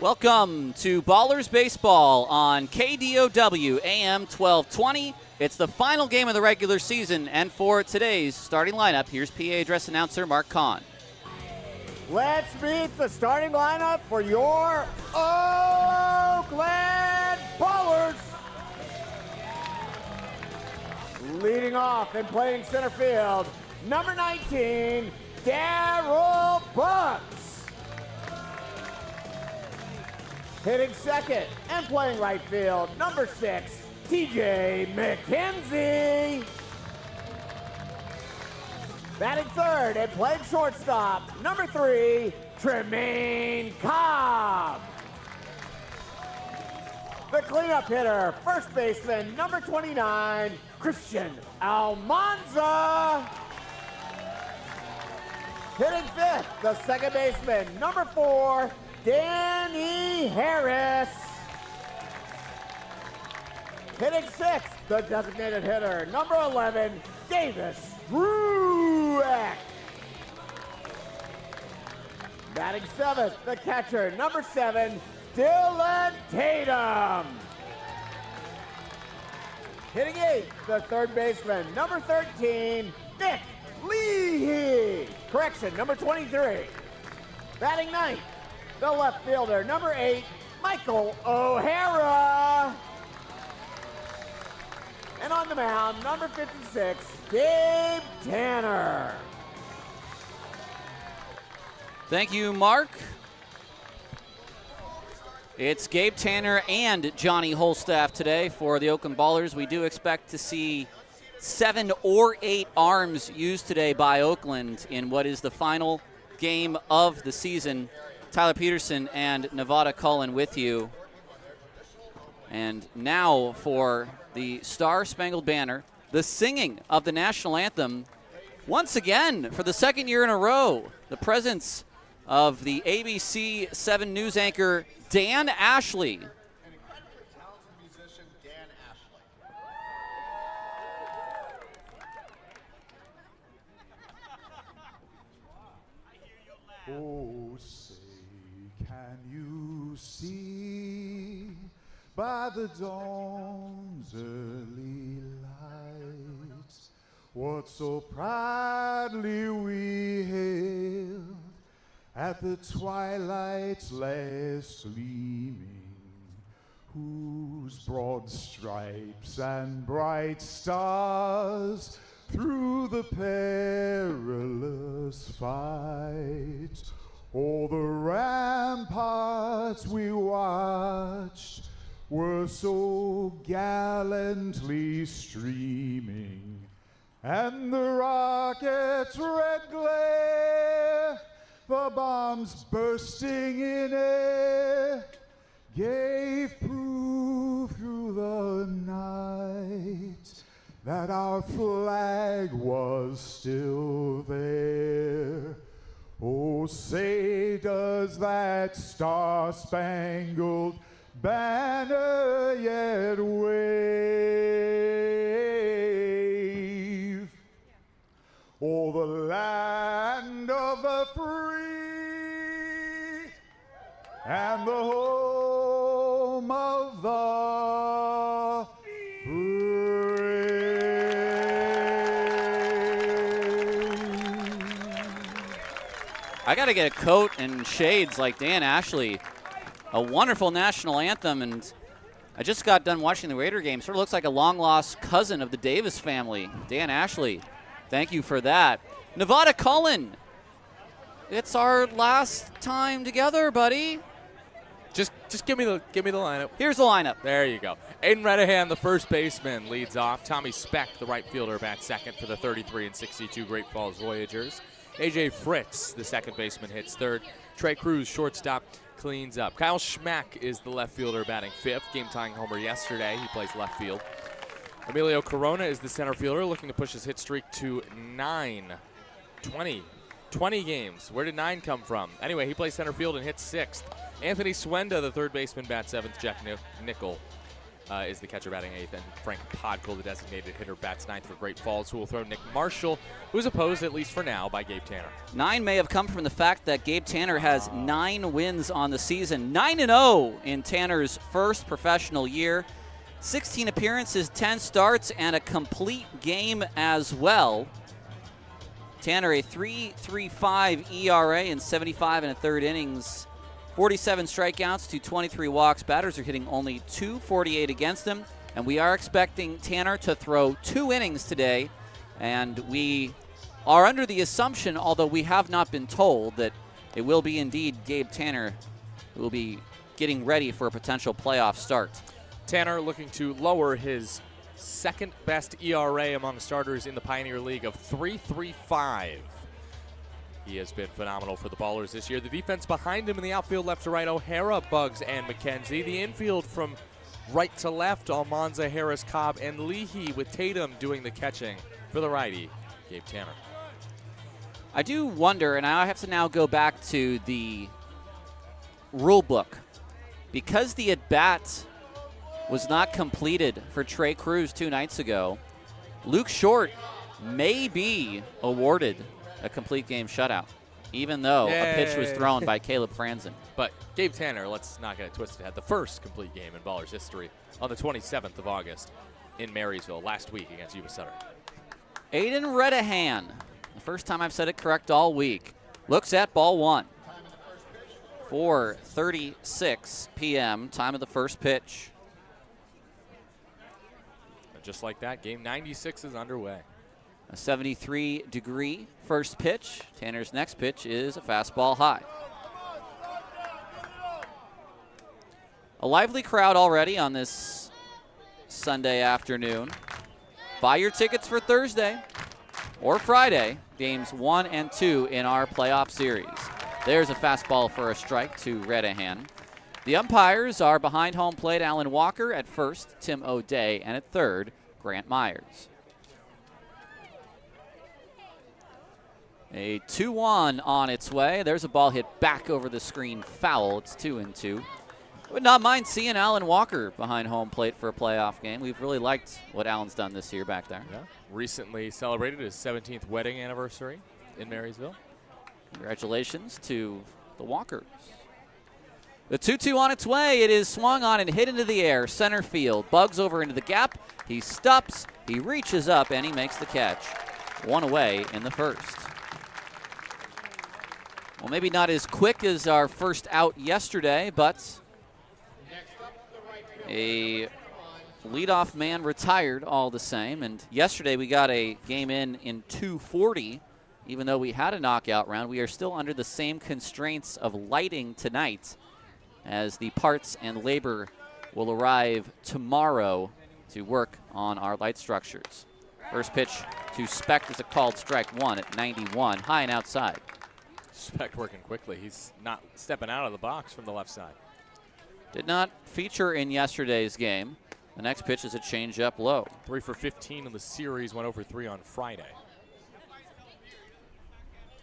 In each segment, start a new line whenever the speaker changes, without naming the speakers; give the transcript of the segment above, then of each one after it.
Welcome to Ballers Baseball on KDOW AM 1220. It's the final game of the regular season, and for today's starting lineup, here's PA address announcer Mark Kahn.
Let's meet the starting lineup for your Oakland Ballers. Leading off and playing center field, number 19, Darryl Bucks. Hitting second and playing right field, number 6, TJ McKenzie. Batting third and playing shortstop, number 3, Tremaine Cobb. The cleanup hitter, first baseman, number 29, Christian Almanza. Hitting fifth, the second baseman, number 4, Danny Harris. Hitting sixth, the designated hitter, number 11, Davis Rueck. Batting seventh, the catcher, number 7, Dylan Tatum. Hitting eighth, the third baseman, number 13, Nick Leahy. Correction, number 23. Batting ninth, the left fielder, number 8, Michael O'Hara. And on the mound, number 56, Gabe Tanner.
Thank you, Mark. It's Gabe Tanner and Johnny Holstaff today for the Oakland Ballers. We do expect to see 7 or 8 arms used today by Oakland in what is the final game of the season. Tyler Peterson and Nevada Cullen with you. And now for the Star-Spangled Banner, the singing of the national anthem. Once again, for the second year in a row, the presence of the ABC 7 news anchor, Dan Ashley.
Oh, say, can you see by the dawn's early light what so proudly we hailed at the twilight's last gleaming, whose broad stripes and bright stars through the perilous fight, all the ramparts we watched were so gallantly streaming, and the rocket's red glare, the bombs bursting in air, gave proof through the night that our flag was still there. Oh, say, does that star-spangled banner yet wave? Oh, the land of the free and the home of the brave.
I got to get a coat and shades like Dan Ashley. A wonderful national anthem, and I just got done watching the Raider game. Sort of looks like a long-lost cousin of the Davis family. Dan Ashley, thank you for that. Nevada Cullen, it's our last time together, buddy.
Just give me the lineup.
Here's the lineup.
There you go. Aiden Redahan, the first baseman, leads off. Tommy Speck, the right fielder, bats second for the 33 and 62 Great Falls Voyagers. AJ Fritz, the second baseman, hits third. Trey Cruz, shortstop, cleans up. Kyle Schmack is the left fielder, batting fifth. Game-tying homer yesterday. He plays left field. Emilio Corona is the center fielder, looking to push his hit streak to 20 games. Where did 9 come from? Anyway, he plays center field and hits sixth. Anthony Swenda, the third baseman, bats seventh. Jack Nickel is the catcher batting 8th, and Frank Podkul, the designated hitter, bats 9th for Great Falls, who will throw Nick Marshall, who's opposed, at least for now, by Gabe Tanner.
9 may have come from the fact that Gabe Tanner has 9 wins on the season. 9-0 in Tanner's first professional year. 16 appearances, 10 starts, and a complete game as well. Tanner, a 3.35 ERA in 75 1/3 innings. 47 strikeouts to 23 walks. Batters are hitting only .248 against him. And we are expecting Tanner to throw 2 innings today. And we are under the assumption, although we have not been told, that it will be indeed Gabe Tanner who will be getting ready for a potential playoff start.
Tanner looking to lower his second best ERA among starters in the Pioneer League of 3.35. He has been phenomenal for the Ballers this year. The defense behind him in the outfield, left to right, O'Hara, Bugs, and McKenzie. The infield from right to left, Almanza, Harris, Cobb, and Leahy, with Tatum doing the catching for the righty, Gabe Tanner.
I do wonder, and I have to now go back to the rule book. Because the at-bat was not completed for Trey Cruz 2 nights ago, Luke Short may be awarded a complete game shutout, even though a pitch was thrown by Caleb Franzen.
But Gabe Tanner, let's not get it twisted, had the first complete game in Ballers history on the 27th of August in Marysville last week against Yuba Sutter.
Aiden Redahan, the first time I've said it correct all week, looks at ball 1. 4:36 p.m., time of the first pitch.
And just like that, game 96 is underway.
A 73-degree first pitch. Tanner's next pitch is a fastball high. A lively crowd already on this Sunday afternoon. Buy your tickets for Thursday or Friday, games 1 and 2 in our playoff series. There's a fastball for a strike to Redahan. The umpires are behind home plate, Alan Walker at first, Tim O'Day, and at third, Grant Myers. A 2-1 on its way. There's a ball hit back over the screen, foul. It's 2-2. Would not mind seeing Alan Walker behind home plate for a playoff game. We've really liked what Alan's done this year back there.
Yeah. Recently celebrated his 17th wedding anniversary in Marysville.
Congratulations to the Walkers. The 2-2 on its way. It is swung on and hit into the air. Center field. Bugs over into the gap. He stops. He reaches up, and he makes the catch. 1 away in the first. Well, maybe not as quick as our first out yesterday, but a leadoff man retired all the same. And yesterday we got a game in 2:40. Even though we had a knockout round, we are still under the same constraints of lighting tonight, as the parts and labor will arrive tomorrow to work on our light structures. First pitch to Specht is a called strike 1 at 91, high and outside.
Specht working quickly. He's not stepping out of the box from the left side.
Did not feature in yesterday's game. The next pitch is a changeup low.
3 for 15 in the series, went over 3 on Friday.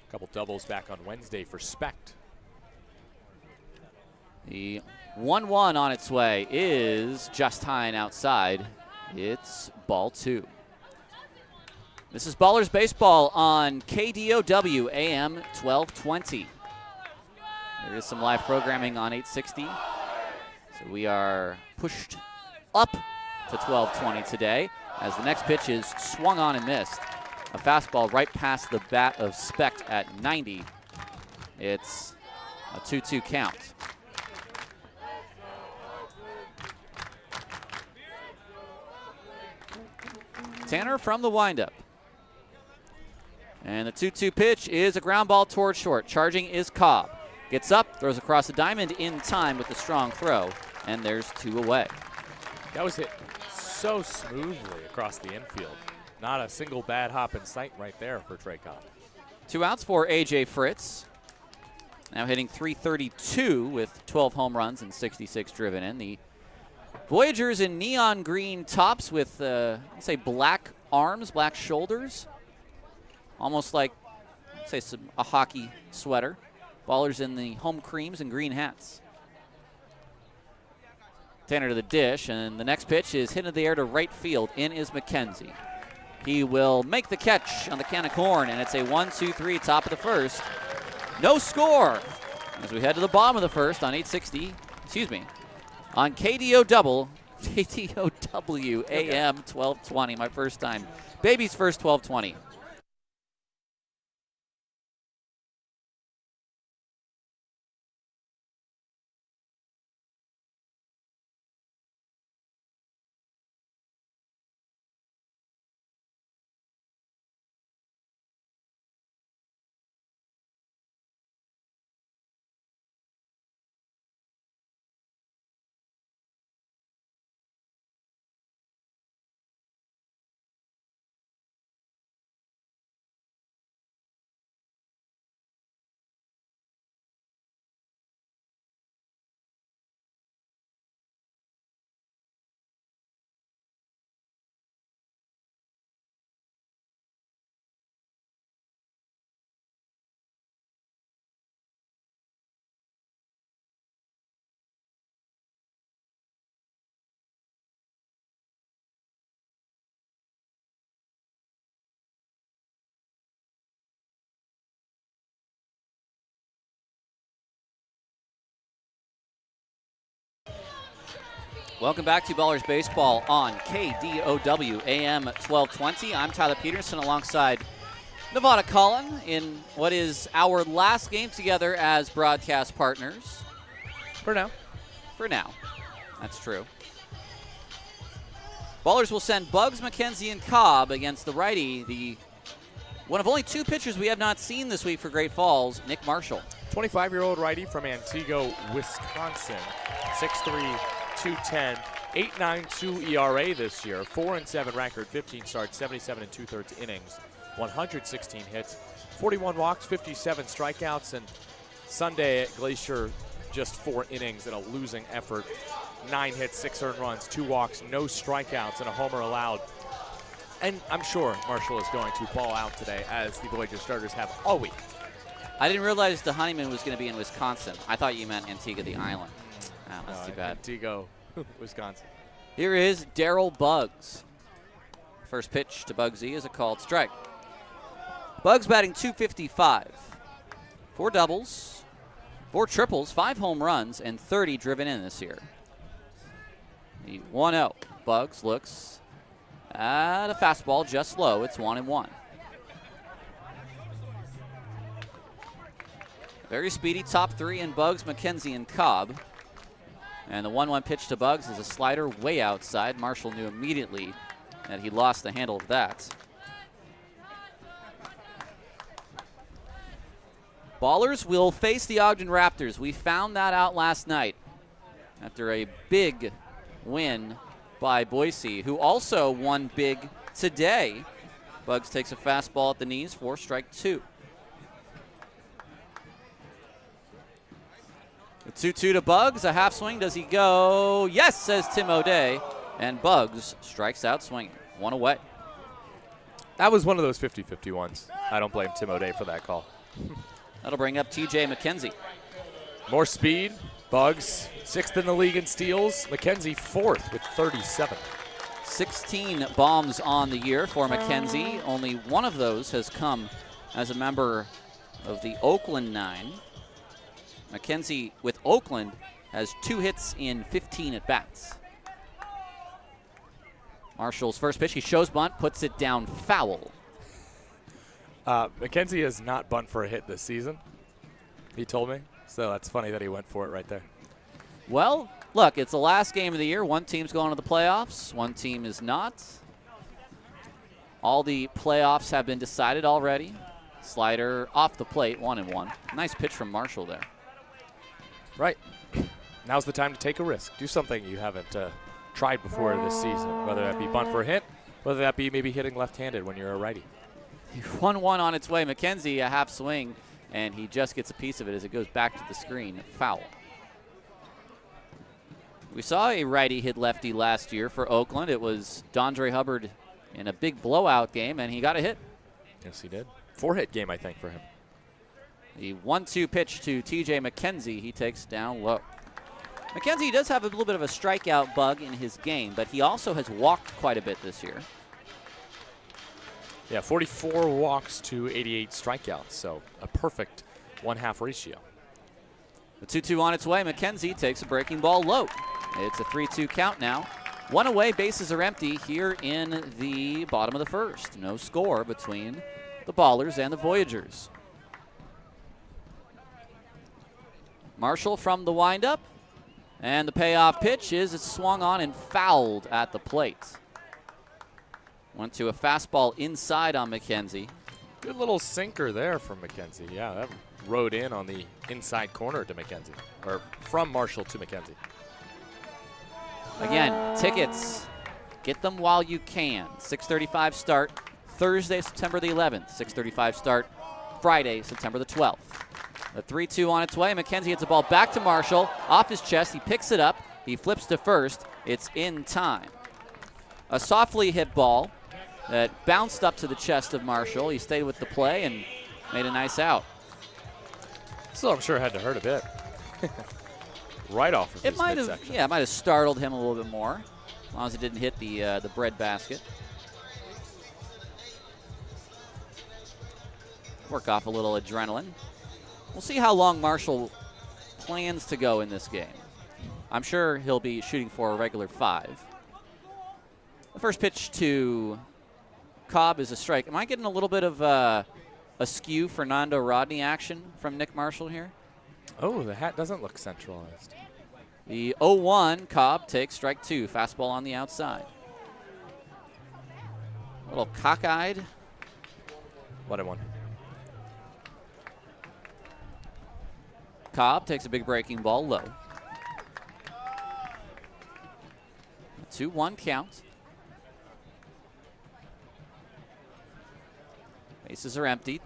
A couple doubles back on Wednesday for Specht.
The 1-1 on its way is just high and outside. It's ball 2. This is Ballers Baseball on KDOW AM 1220. There is some live programming on 860. So we are pushed up to 1220 today as the next pitch is swung on and missed. A fastball right past the bat of Specht at 90. It's a 2-2 count. Tanner from the windup. And the 2-2 pitch is a ground ball toward short. Charging is Cobb. Gets up, throws across the diamond in time with a strong throw, and there's 2 away.
That was hit so smoothly across the infield. Not a single bad hop in sight right there for Trey Cobb.
2 outs for A.J. Fritz. Now hitting .332 with 12 home runs and 66 driven in. The Voyagers in neon green tops with, let's say, black arms, black shoulders. Almost like, let's say, a hockey sweater. Ballers in the home creams and green hats. Tanner to the dish, and the next pitch is hit in the air to right field. In is McKenzie. He will make the catch on the can of corn, and it's a 1-2-3 top of the first. No score as we head to the bottom of the first on 860, on KDOW AM 1220, my first time. Baby's first 1220. Welcome back to Ballers Baseball on KDOW AM 1220. I'm Tyler Peterson alongside Nevada Collin in what is our last game together as broadcast partners.
For now.
For now. That's true. Ballers will send Bugs, McKenzie, and Cobb against the righty, the one of only two pitchers we have not seen this week for Great Falls, Nick Marshall.
25-year-old righty from Antigo, Wisconsin. 6'3", 210, 8.92 ERA this year, 4-7 record, 15 starts, 77 2/3 innings, 116 hits, 41 walks, 57 strikeouts, and Sunday at Glacier, just 4 innings in a losing effort, 9 hits, 6 earned runs, 2 walks, no strikeouts, and a homer allowed. And I'm sure Marshall is going to ball out today, as the Voyager starters have all week.
I didn't realize the Honeyman was going to be in Wisconsin. I thought you meant Antigua the island. Oh, that's too bad.
Antigo, Wisconsin.
Here is Daryl Bugs. First pitch to Bugsy is a called strike. Bugs batting .255. 4 doubles, 4 triples, 5 home runs, and 30 driven in this year. The 1-0. Bugs looks at a fastball just low. It's 1-1. Very speedy top 3 in Bugs, McKenzie, and Cobb. And the 1-1 pitch to Bugs is a slider way outside. Marshall knew immediately that he lost the handle of that. Ballers will face the Ogden Raptors. We found that out last night after a big win by Boise, who also won big today. Bugs takes a fastball at the knees for strike 2. The 2-2 to Bugs, a half swing. Does he go? Yes, says Tim O'Day. And Bugs strikes out swinging. 1 away.
That was one of those 50-50 ones. I don't blame Tim O'Day for that call.
That'll bring up TJ McKenzie.
More speed. Bugs, 6th in the league in steals. McKenzie, 4th with 37.
16 bombs on the year for McKenzie. Only one of those has come as a member of the Oakland 9. McKenzie with Oakland has 2 hits in 15 at-bats. Marshall's first pitch, he shows bunt, puts it down foul.
McKenzie has not bunt for a hit this season, he told me. So that's funny that he went for it right there.
Well, look, it's the last game of the year. One team's going to the playoffs, one team is not. All the playoffs have been decided already. Slider off the plate, 1-1. Nice pitch from Marshall there.
Right. Now's the time to take a risk. Do something you haven't tried before this season, whether that be bunt for a hit, whether that be maybe hitting left-handed when you're a righty.
1-1 on its way. McKenzie, a half swing, and he just gets a piece of it as it goes back to the screen. Foul. We saw a righty hit lefty last year for Oakland. It was Dondre Hubbard in a big blowout game, and he got a hit.
Yes, he did. 4-hit game, I think, for him.
The 1-2 pitch to TJ McKenzie, he takes down low. McKenzie does have a little bit of a strikeout bug in his game, but he also has walked quite a bit this year.
Yeah, 44 walks to 88 strikeouts, so a perfect 1/2 ratio.
The 2-2 on its way. McKenzie takes a breaking ball low. It's a 3-2 count now. One away, bases are empty here in the bottom of the first. No score between the Ballers and the Voyagers. Marshall from the windup. And the payoff pitch is it's swung on and fouled at the plate. Went to a fastball inside on McKenzie.
Good little sinker there from McKenzie. Yeah, that rode in on the inside corner to McKenzie, or from Marshall to McKenzie.
Again, tickets, get them while you can. 6:35 start Thursday, September the 11th. 6:35 start Friday, September the 12th. The 3-2 on its way. McKenzie hits the ball back to Marshall. Off his chest, he picks it up. He flips to first. It's in time. A softly hit ball that bounced up to the chest of Marshall. He stayed with the play and made a nice out.
Still, I'm sure it had to hurt a bit. Right off of his midsection.
Yeah, it might have startled him a little bit more, as long as it didn't hit the bread basket. Work off a little adrenaline. We'll see how long Marshall plans to go in this game. I'm sure he'll be shooting for a regular 5. The first pitch to Cobb is a strike. Am I getting a little bit of a skew Fernando Rodney action from Nick Marshall here?
Oh, the hat doesn't look centralized.
The 0-1, Cobb takes strike 2. Fastball on the outside. A little cockeyed.
1-1.
Cobb takes a big breaking ball low. 2-1 count. Bases are emptied.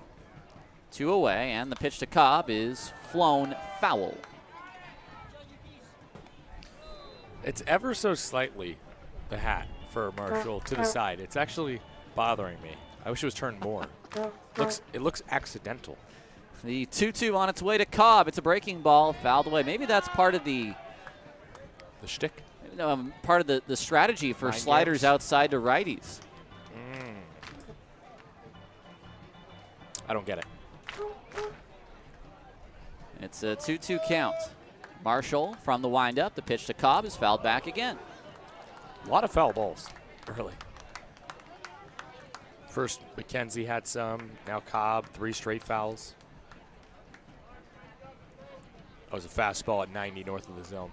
2 away, and the pitch to Cobb is flown foul.
It's ever so slightly the hat for Marshall to the side. It's actually bothering me. I wish it was turned more. It looks accidental.
The 2-2 on its way to Cobb. It's a breaking ball, fouled away. Maybe that's part of the
shtick.
Part of the strategy for sliders outside to righties.
I don't get it.
It's a 2-2 count. Marshall from the windup. The pitch to Cobb is fouled back again.
A lot of foul balls early. First, McKenzie had some. Now Cobb, 3 straight fouls. That was a fastball at 90 north of the zone.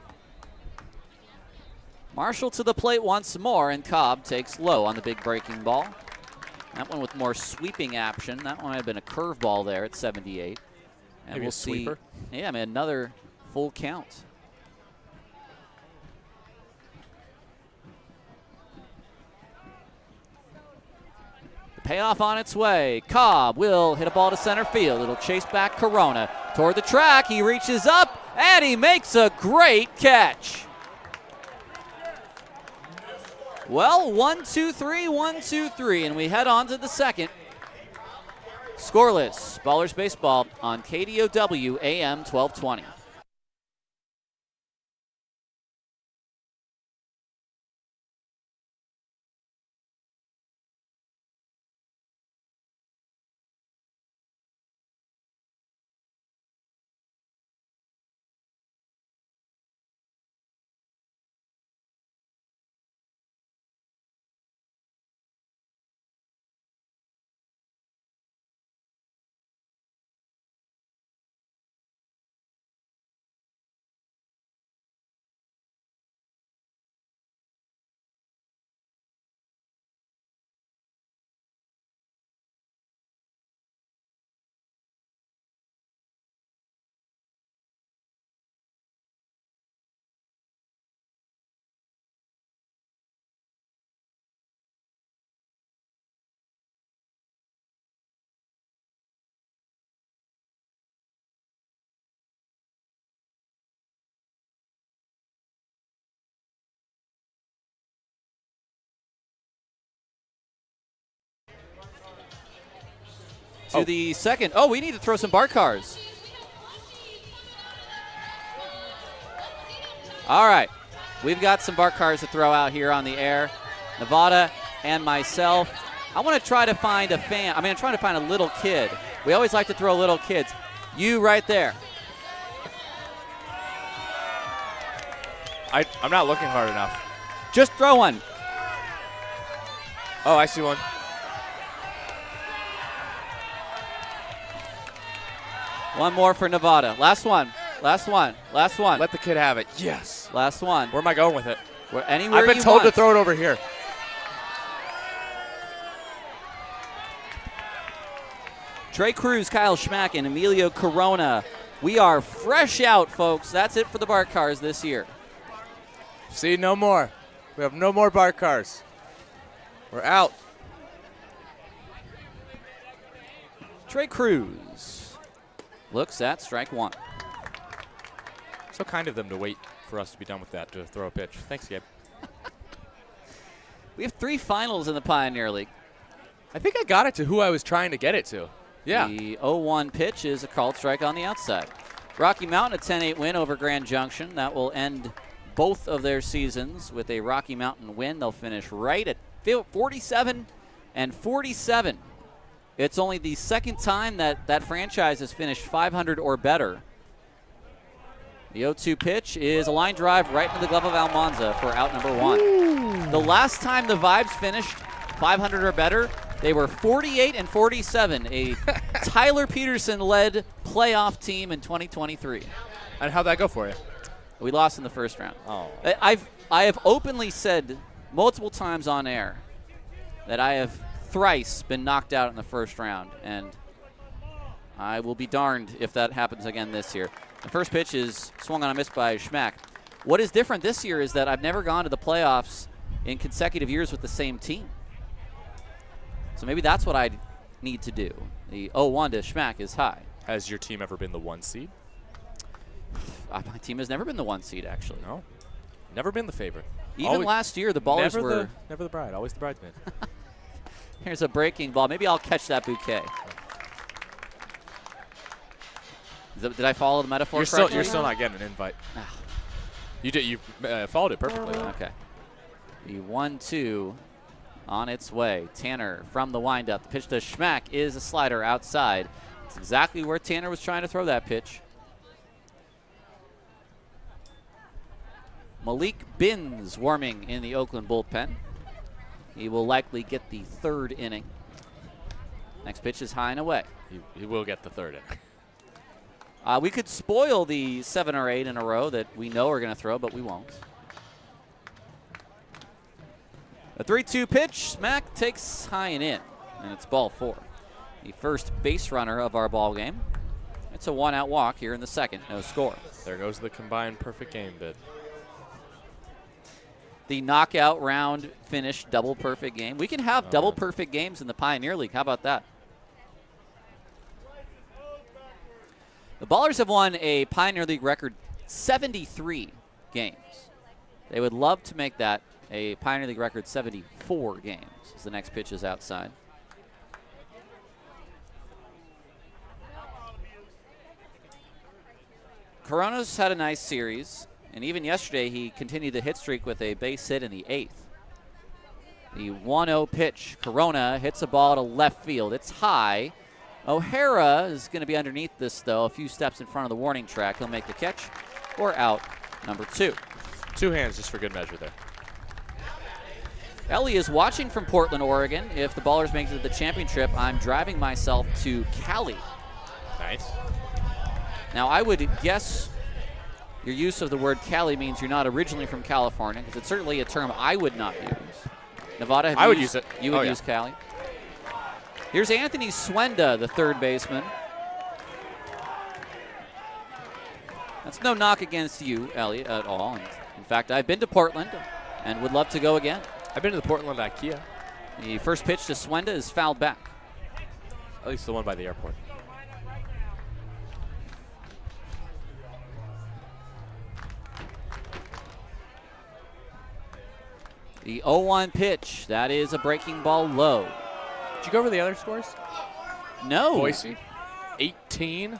Marshall to the plate once more, and Cobb takes low on the big breaking ball. That one with more sweeping action. That one had been a curveball there at 78. And
Maybe
we'll
a sweeper.
See. Yeah, I mean, another full count. The payoff on its way. Cobb will hit a ball to center field. It'll chase back Corona toward the track. He reaches up, and he makes a great catch. Well, 1-2-3, 1-2-3, and we head on to the second. Scoreless, Ballers Baseball on KDOW AM 1220. To the second. Oh, we need to throw some bar cars. All right. We've got some bark cars to throw out here on the air. Nevada and myself. I want to try to find a fan. I'm trying to find a little kid. We always like to throw little kids. You right there.
I'm not looking hard enough.
Just throw one.
Oh, I see one.
One more for Nevada. Last one. Last one. Last one.
Let the kid have it. Yes.
Last one.
Where am I going with it?
Anywhere
I've been
you
told
want.
to throw it over here.
Trey Cruz, Kyle Schmack, and Emilio Corona. We are fresh out, folks. That's it for the bark cars this year.
See, no more. We have no more bark cars. We're out.
Trey Cruz looks at strike one.
So kind of them to wait for us to be done with that to throw a pitch. Thanks, Gabe.
We have 3 finals in the Pioneer League.
I think I got it to who I was trying to get it to. Yeah.
The 0-1 pitch is a called strike on the outside. Rocky Mountain, a 10-8 win over Grand Junction. That will end both of their seasons with a Rocky Mountain win. They'll finish right at 47 and 47. It's only the second time that franchise has finished 500 or better. The 0-2 pitch is a line drive right into the glove of Almanza for out number 1. Ooh. The last time the Vibes finished 500 or better, they were 48 and 47, a Tyler Peterson-led playoff team in 2023.
And how'd that go for you?
We lost in the first round.
Oh.
I have openly said multiple times on air that I have thrice been knocked out in the first round, and I will be darned if that happens again this year. The first pitch is swung on a miss by Schmack. What is different this year is that I've never gone to the playoffs in consecutive years with the same team. So maybe that's what I need to do. The 0-1 to Schmack is high.
Has your team ever been the 1 seed?
My team has never been the 1 seed, actually.
No. Never been the favorite.
Even
always,
last year, the Ballers were...
Never the bride, always the bridesmaid.
Here's a breaking ball. Maybe I'll catch that bouquet. Did I follow the metaphor correctly?
You're still not getting an invite. You did. You followed it perfectly.
Okay. The 1-2 on its way. Tanner from the windup. The pitch to Schmack is a slider outside. It's exactly where Tanner was trying to throw that pitch. Malik Binns warming in the Oakland bullpen. He will likely get the 3rd inning. Next pitch is high and away.
He will get the 3rd inning.
We could spoil the 7 or 8 in a row that we know are going to throw, but we won't. A 3-2 pitch. Smack takes high and in, and it's ball 4. The first base runner of our ball game. It's a 1-out walk here in the second. No score.
There goes the combined perfect game bid.
The knockout round finish double perfect game. We can have double perfect games in the Pioneer League. How about that? The Ballers have won a Pioneer League record 73 games. They would love to make that a Pioneer League record 74 games as the next pitch is outside. Corona's had a nice series, and even yesterday he continued the hit streak with a base hit in the 8th. The 1-0 pitch. Corona hits a ball to left field. It's high. O'Hara is going to be underneath this, though, a few steps in front of the warning track. He'll make the catch or out number 2.
2 hands just for good measure there.
Ellie is watching from Portland, Oregon. If the Ballers make it to the championship, I'm driving myself to Cali.
Nice.
Now, I would guess your use of the word Cali means you're not originally from California, because it's certainly a term I would not use. Nevada,
I would use it.
You would use Cali. Here's Anthony Swenda, the 3rd baseman. That's no knock against you, Ellie, at all. In fact, I've been to Portland and would love to go again.
I've been to the Portland IKEA.
The first pitch to Swenda is fouled back.
At least the one by the airport.
The 0-1 pitch. That is a breaking ball low.
Did you go over the other scores?
No.
Boise, 18.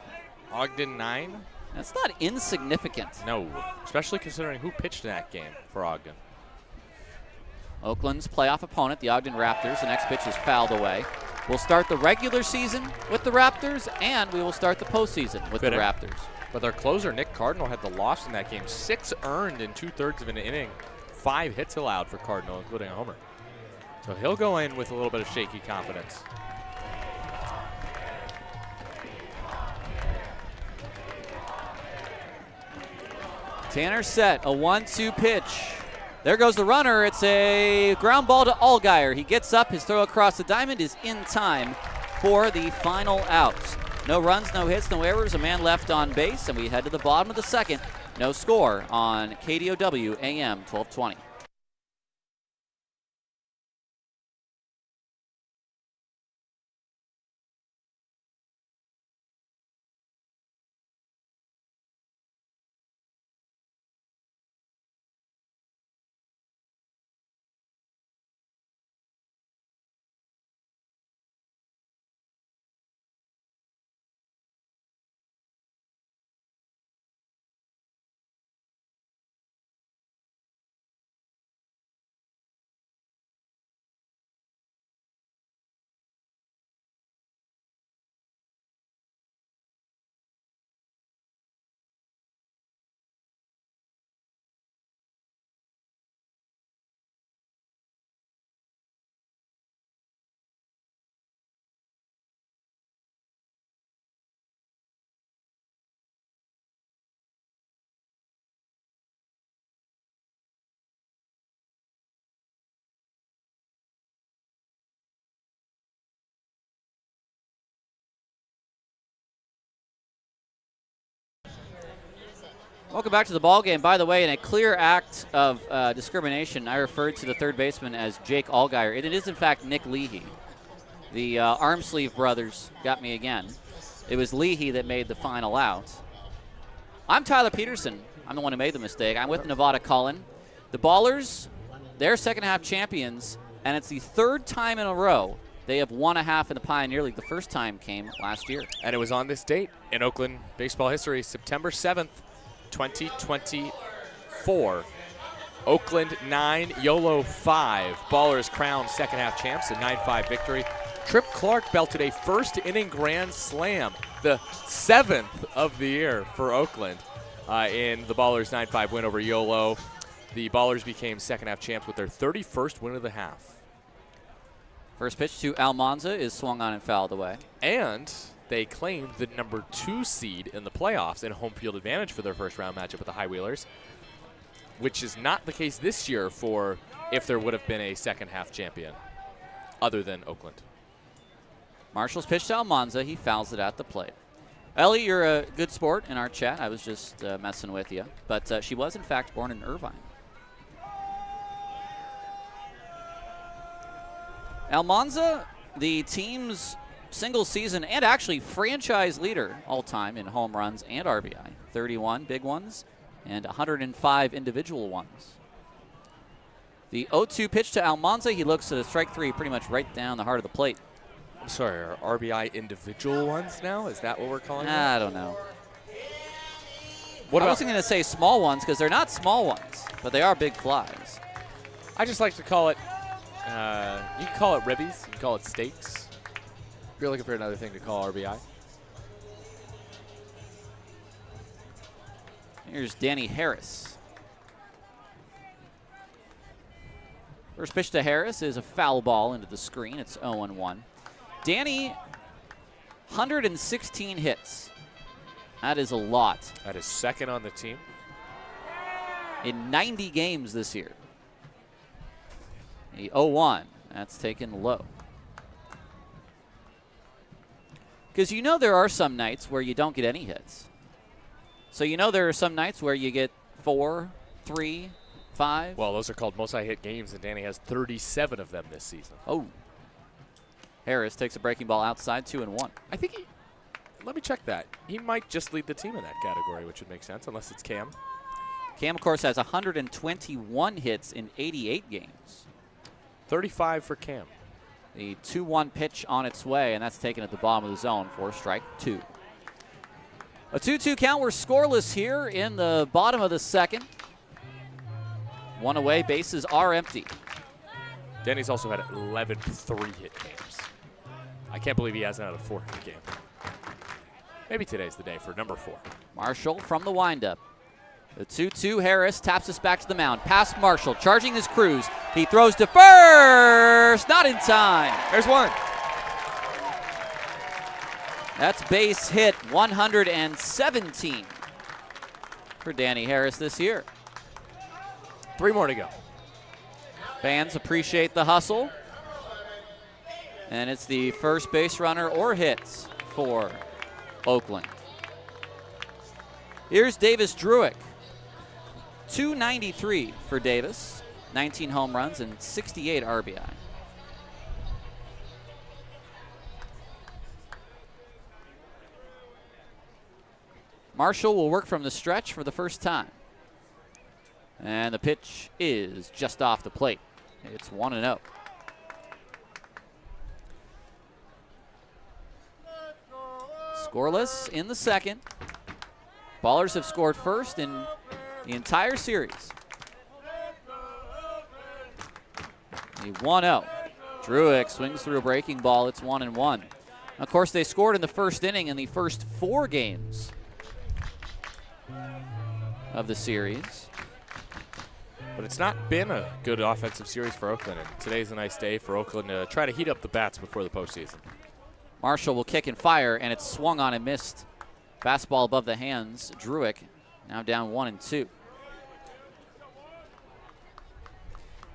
Ogden, 9.
That's not insignificant.
No, especially considering who pitched in that game for Ogden.
Oakland's playoff opponent, the Ogden Raptors. The next pitch is fouled away. We'll start the regular season with the Raptors, and we will start the postseason with the Raptors.
But their closer, Nick Cardinal, had the loss in that game. 6 earned in 2/3 of an inning. 5 hits allowed for Cardinal, including a homer. So he'll go in with a little bit of shaky confidence.
Tanner set, a 1-2 pitch. There goes the runner. It's a ground ball to Allgaier. He gets up. His throw across the diamond is in time for the final out. No runs, no hits, no errors. A man left on base, and we head to the bottom of the second. No score on KDOW AM 1220. Welcome back to the ball game. By the way, in a clear act of discrimination, I referred to the third baseman as Jake Allgaier. And it is, in fact, Nick Leahy. The arm sleeve brothers got me again. It was Leahy that made the final out. I'm Tyler Peterson. I'm the one who made the mistake. I'm with Nevada Cullen. The Ballers, they're second-half champions, and it's the third time in a row they have won a half in the Pioneer League. The first time came last year.
And it was on this date in Oakland baseball history, September 7th. 2024. Oakland 9, YOLO 5. Ballers crowned second-half champs, a 9-5 victory. Trip Clark belted a first-inning grand slam, the 7th of the year for Oakland in the Ballers' 9-5 win over YOLO. The Ballers became second-half champs with their 31st win of the half.
First pitch to Almanza is swung on and fouled away.
And they claimed the number 2 seed in the playoffs and home field advantage for their first round matchup with the High Wheelers, which is not the case this year for if there would have been a second half champion other than Oakland.
Marshall's pitch to Almanza. He fouls it at the plate. Ellie, you're a good sport in our chat. I was just messing with you. But she was, in fact, born in Irvine. Almanza, the team's single season and actually franchise leader all time in home runs and RBI. 31 big ones and 105 individual ones. The 0-2 pitch to Almanza. He looks at a strike 3 pretty much right down the heart of the plate.
I'm sorry, are RBI individual ones now? Is that what we're calling them?
I don't know.
What
I wasn't going to say small ones because they're not small ones, but they are big flies.
I just like to call it, you can call it ribbies, you can call it steaks. If you're looking for another thing to call RBI.
Here's Danny Harris. First pitch to Harris is a foul ball into the screen. It's 0-1. Danny, 116 hits. That is a lot.
That is second on the team.
In 90 games this year. The 0-1. That's taken low. Because you know there are some nights where you don't get any hits. So you know there are some nights where you get 4, 3, 5.
Well, those are called multi-hit games, and Danny has 37 of them this season.
Oh. Harris takes a breaking ball outside, 2-1.
I think let me check that. He might just lead the team in that category, which would make sense, unless it's Cam.
Cam, of course, has 121 hits in 88 games.
35 for Cam.
The 2-1 pitch on its way, and that's taken at the bottom of the zone for strike 2. A 2-2 count. We're scoreless here in the bottom of the second. One away. Bases are empty.
Danny's also had 11 3-hit games. I can't believe he hasn't had a 4-hit game. Maybe today's the day for number 4.
Marshall from the windup. The 2-2. Harris taps us back to the mound. Past Marshall. Charging his Cruz. He throws to first. Not in time.
There's one.
That's base hit 117 for Danny Harris this year.
3 more to go.
Fans appreciate the hustle. And it's the first base runner or hits for Oakland. Here's Davis Druick. 293 for Davis. 19 home runs and 68 RBI. Marshall will work from the stretch for the first time. And the pitch is just off the plate. It's 1-0. Scoreless in the second. Ballers have scored first in the entire series. The 1-0. Druick swings through a breaking ball. It's 1-1. Of course, they scored in the first inning in the first 4 games of the series.
But it's not been a good offensive series for Oakland, and today's a nice day for Oakland to try to heat up the bats before the postseason.
Marshall will kick and fire, and it's swung on and missed. Fastball above the hands. Druick now down 1-2.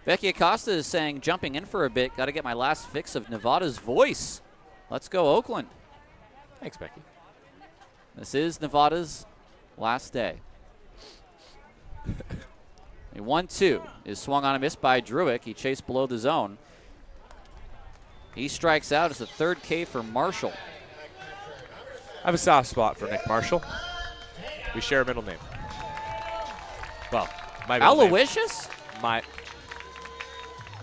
Becky Acosta is saying, jumping in for a bit, got to get my last fix of Nevada's voice. Let's go, Oakland.
Thanks, Becky.
This is Nevada's last day. A 1-2 is swung on and missed by Druick. He chased below the zone. He strikes out. It's the third K for Marshall.
I have a soft spot for Nick Marshall. We share a middle name. Well, my middle name.
Aloysius?
My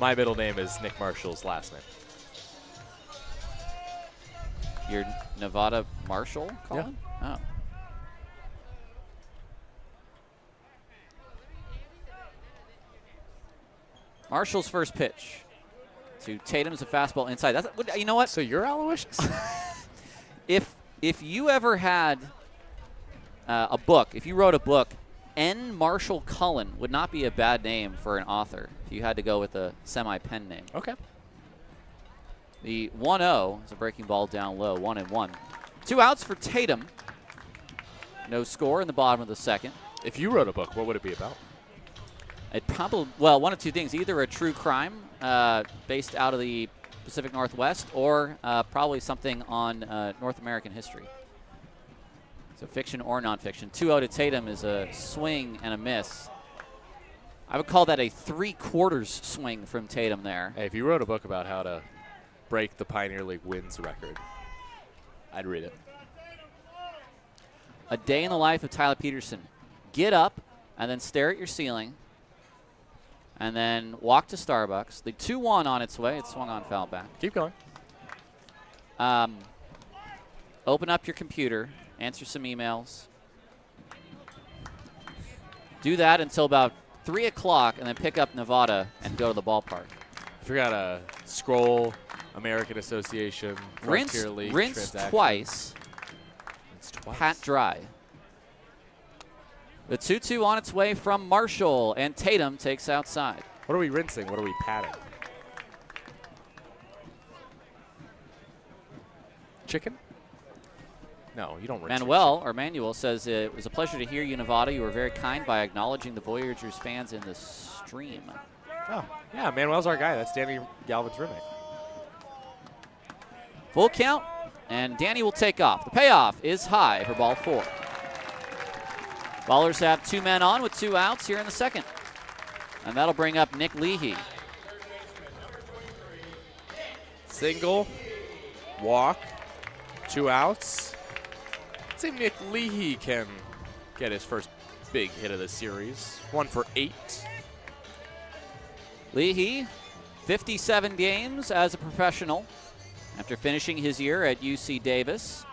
middle name is Nick Marshall's last name.
You're Nevada Marshall, Colin? Yeah. Oh. Marshall's first pitch to Tatum's a fastball inside. That's, you know what?
So you're Aloysius?
If you ever had a book, if you wrote a book, N. Marshall Cullen would not be a bad name for an author if you had to go with a semi-pen name.
Okay.
The 1-0 is a breaking ball down low, 1-1. 2 outs for Tatum. No score in the bottom of the second.
If you wrote a book, what would it be about?
It probably, well, one of two things. Either a true crime based out of the Pacific Northwest or probably something on North American history. So fiction or nonfiction. 2-0 to Tatum is a swing and a miss. I would call that a 3/4 swing from Tatum there.
Hey, if you wrote a book about how to break the Pioneer League wins record, I'd read it.
A day in the life of Tyler Peterson. Get up and then stare at your ceiling and then walk to Starbucks. The 2-1 on its way. It swung on, foul back.
Keep going.
Open up your computer, answer some emails. Do that until about 3 o'clock and then pick up Nevada and go to the ballpark.
I forgot to scroll American Association, Frontier League.
Rinse twice. Pat dry. The 2-2 on its way from Marshall, and Tatum takes outside.
What are we rinsing? What are we patting? Chicken? No, you don't rinse.
Manuel says, it was a pleasure to hear you, Nevada. You were very kind by acknowledging the Voyagers fans in the stream.
Oh, yeah, Manuel's our guy. That's Danny Galvin's roommate.
Full count, and Danny will take off. The payoff is high for ball 4. Ballers have 2 men on with 2 outs here in the second. And that'll bring up Nick Leahy.
Single, walk, 2 outs. Let's see if Nick Leahy can get his first big hit of the series. 1 for 8.
Leahy, 57 games as a professional after finishing his year at UC Davis.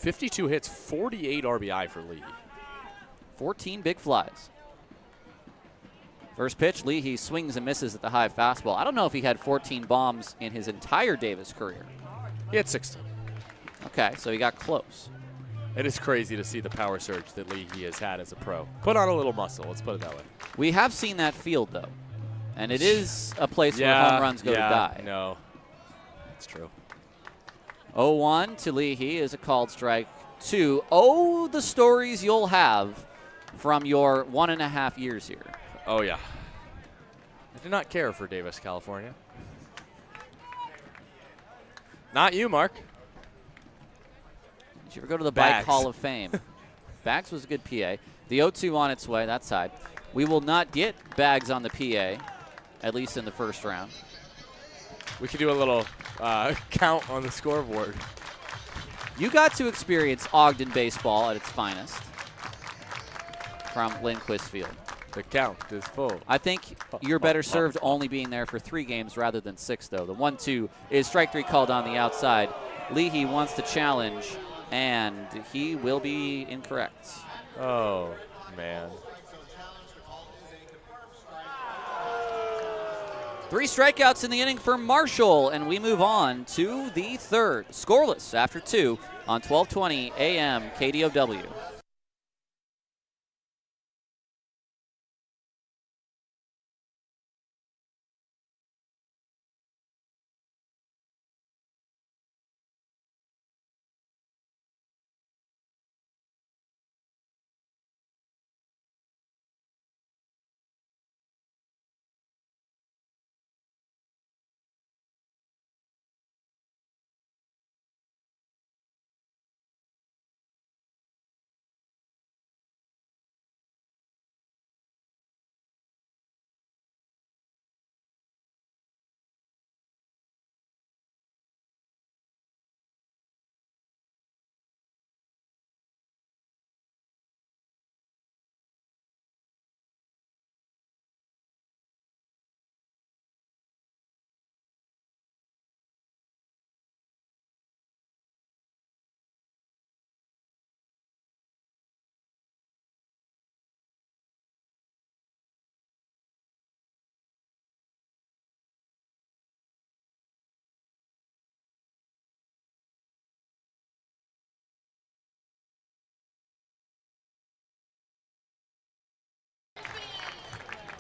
52 hits, 48 RBI for Leahy.
14 big flies. First pitch, Leahy swings and misses at the high fastball. I don't know if he had 14 bombs in his entire Davis career.
He had 16.
Okay, so he got close.
It is crazy to see the power surge that Leahy has had as a pro. Put on a little muscle, let's put it that way.
We have seen that field, though, and it is a place where home runs go to die.
No, it's true.
0-1 to Leahy is a called strike 2. Oh, the stories you'll have from your 1.5 years here.
Oh, yeah. I do not care for Davis, California. Not you, Mark.
Did you ever go to the
Bags.
Bike Hall of Fame? Bags was a good PA. The 0-2 on its way, that side. We will not get Bags on the PA, at least in the first round.
We could do a little count on the scoreboard.
You got to experience Ogden baseball at its finest from Lindquist Field.
The count is full.
I think you're better served only being there for 3 games rather than 6, though. The 1-2 is strike 3 called on the outside. Leahy wants to challenge, and he will be incorrect.
Oh, man.
3 strikeouts in the inning for Marshall, and we move on to the third. Scoreless after 2 on 1220 AM KDOW.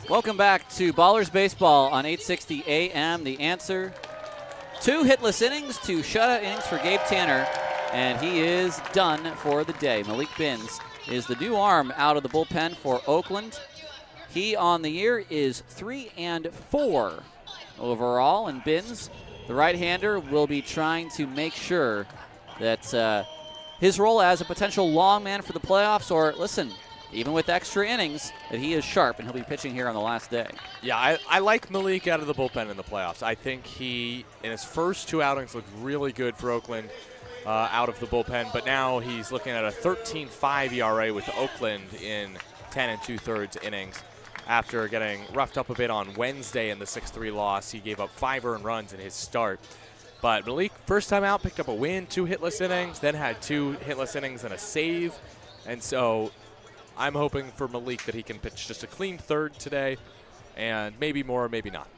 Welcome back to Ballers Baseball on 860 AM. The answer, 2 hitless innings, 2 shutout innings for Gabe Tanner, and he is done for the day. Malik Binns is the new arm out of the bullpen for Oakland. He on the year is 3-4 overall, and Binns, the right-hander, will be trying to make sure that his role as a potential long man for the playoffs, or listen, even with extra innings, that he is sharp, and he'll be pitching here on the last day.
Yeah, I like Malik out of the bullpen in the playoffs. I think he, in his first 2 outings, looked really good for Oakland out of the bullpen, but now he's looking at a 13.5 ERA with Oakland in 10 2/3 innings. After getting roughed up a bit on Wednesday in the 6-3 loss, he gave up 5 earned runs in his start. But Malik, first time out, picked up a win, 2 hitless innings, then had 2 hitless innings and a save. And so I'm hoping for Malik that he can pitch just a clean third today, and maybe more, maybe not.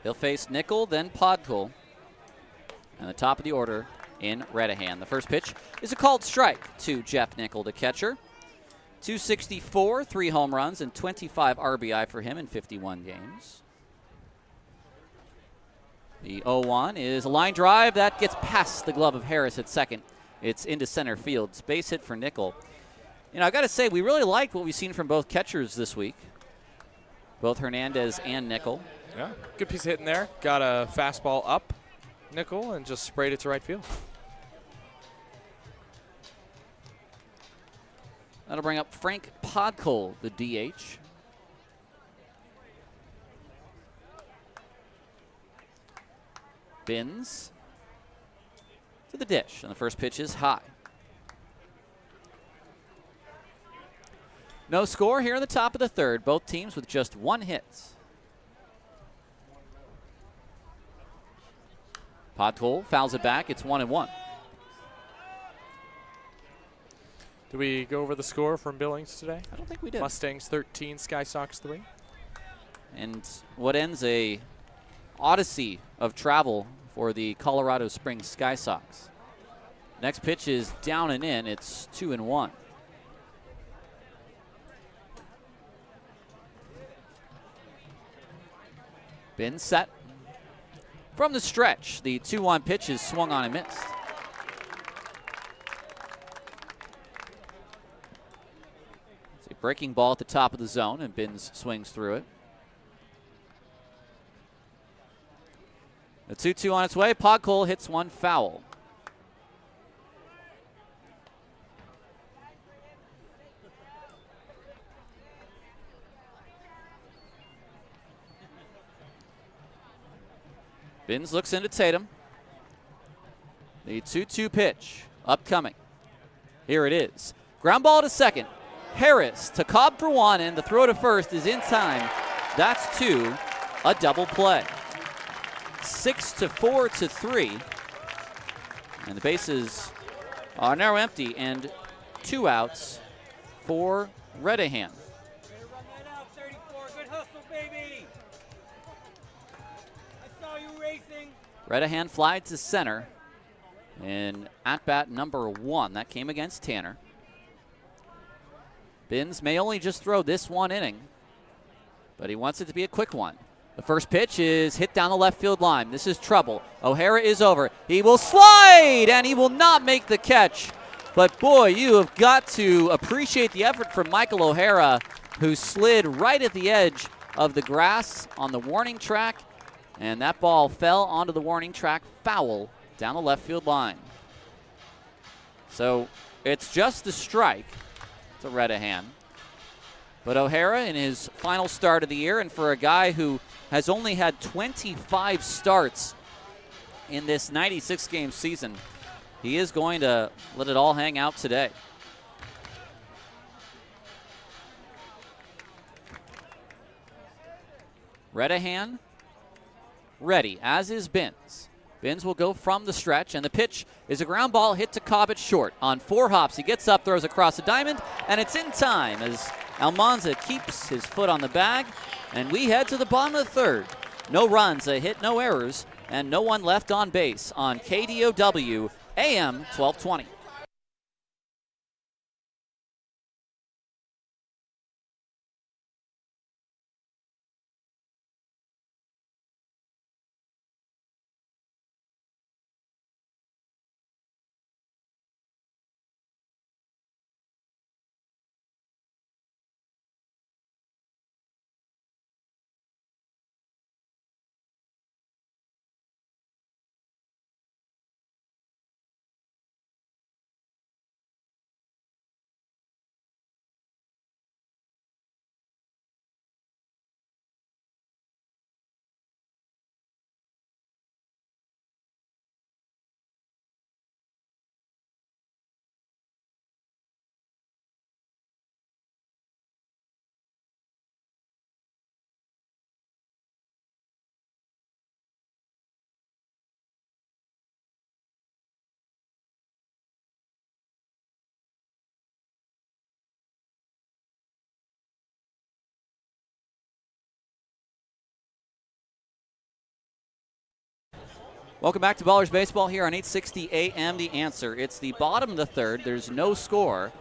He'll face Nickel, then Podkul, and the top of the order in Redahan. The first pitch is a called strike to Jeff Nickel, the catcher. 264, 3 home runs, and 25 RBI for him in 51 games. The 0-1 is a line drive that gets past the glove of Harris at second. It's into center field. It's base hit for Nickel. You know, I got to say, we really like what we've seen from both catchers this week, both Hernandez and Nickel.
Yeah, good piece of hitting there. Got a fastball up, Nickel, and just sprayed it to right field.
That'll bring up Frank Podkul, the DH. Binns to the dish, and the first pitch is high. No score here in the top of the third. Both teams with just 1 hit. Podkol fouls it back. It's 1-1.
Did we go over the score from Billings today?
I don't think we did.
Mustangs 13, Sky Sox 3.
And what ends a odyssey of travel for the Colorado Springs Sky Sox. Next pitch is down and in. It's 2-1. Been set. From the stretch, the 2-1 pitch is swung on and missed. It's a breaking ball at the top of the zone, and Binns swings through it. The 2-2 on its way. Podkol hits one foul. Binns looks into Tatum. The 2-2 pitch upcoming. Here it is. Ground ball to second. Harris to Cobb for one, and the throw to first is in time. That's two. A double play. 6-4-3. And the bases are now empty, and 2 outs for Redahan. Redahan flied to center in at-bat number 1. That came against Tanner. Binns may only just throw this one inning, but he wants it to be a quick one. The first pitch is hit down the left field line. This is trouble. O'Hara is over. He will slide, and he will not make the catch. But, boy, you have got to appreciate the effort from Michael O'Hara, who slid right at the edge of the grass on the warning track. And that ball fell onto the warning track, foul down the left field line. So it's just a strike to Redahan. But O'Hara in his final start of the year, and for a guy who has only had 25 starts in this 96-game season, he is going to let it all hang out today. Redahan ready, as is Binns. Binns will go from the stretch, and the pitch is a ground ball hit to Cobb at short. On 4 hops, he gets up, throws across the diamond, and it's in time as Almanza keeps his foot on the bag, and we head to the bottom of the third. No runs, a hit, no errors, and no one left on base on KDOW AM 1220. Welcome back to Ballers Baseball here on 860 AM. The Answer. It's the bottom of the third. There's no score.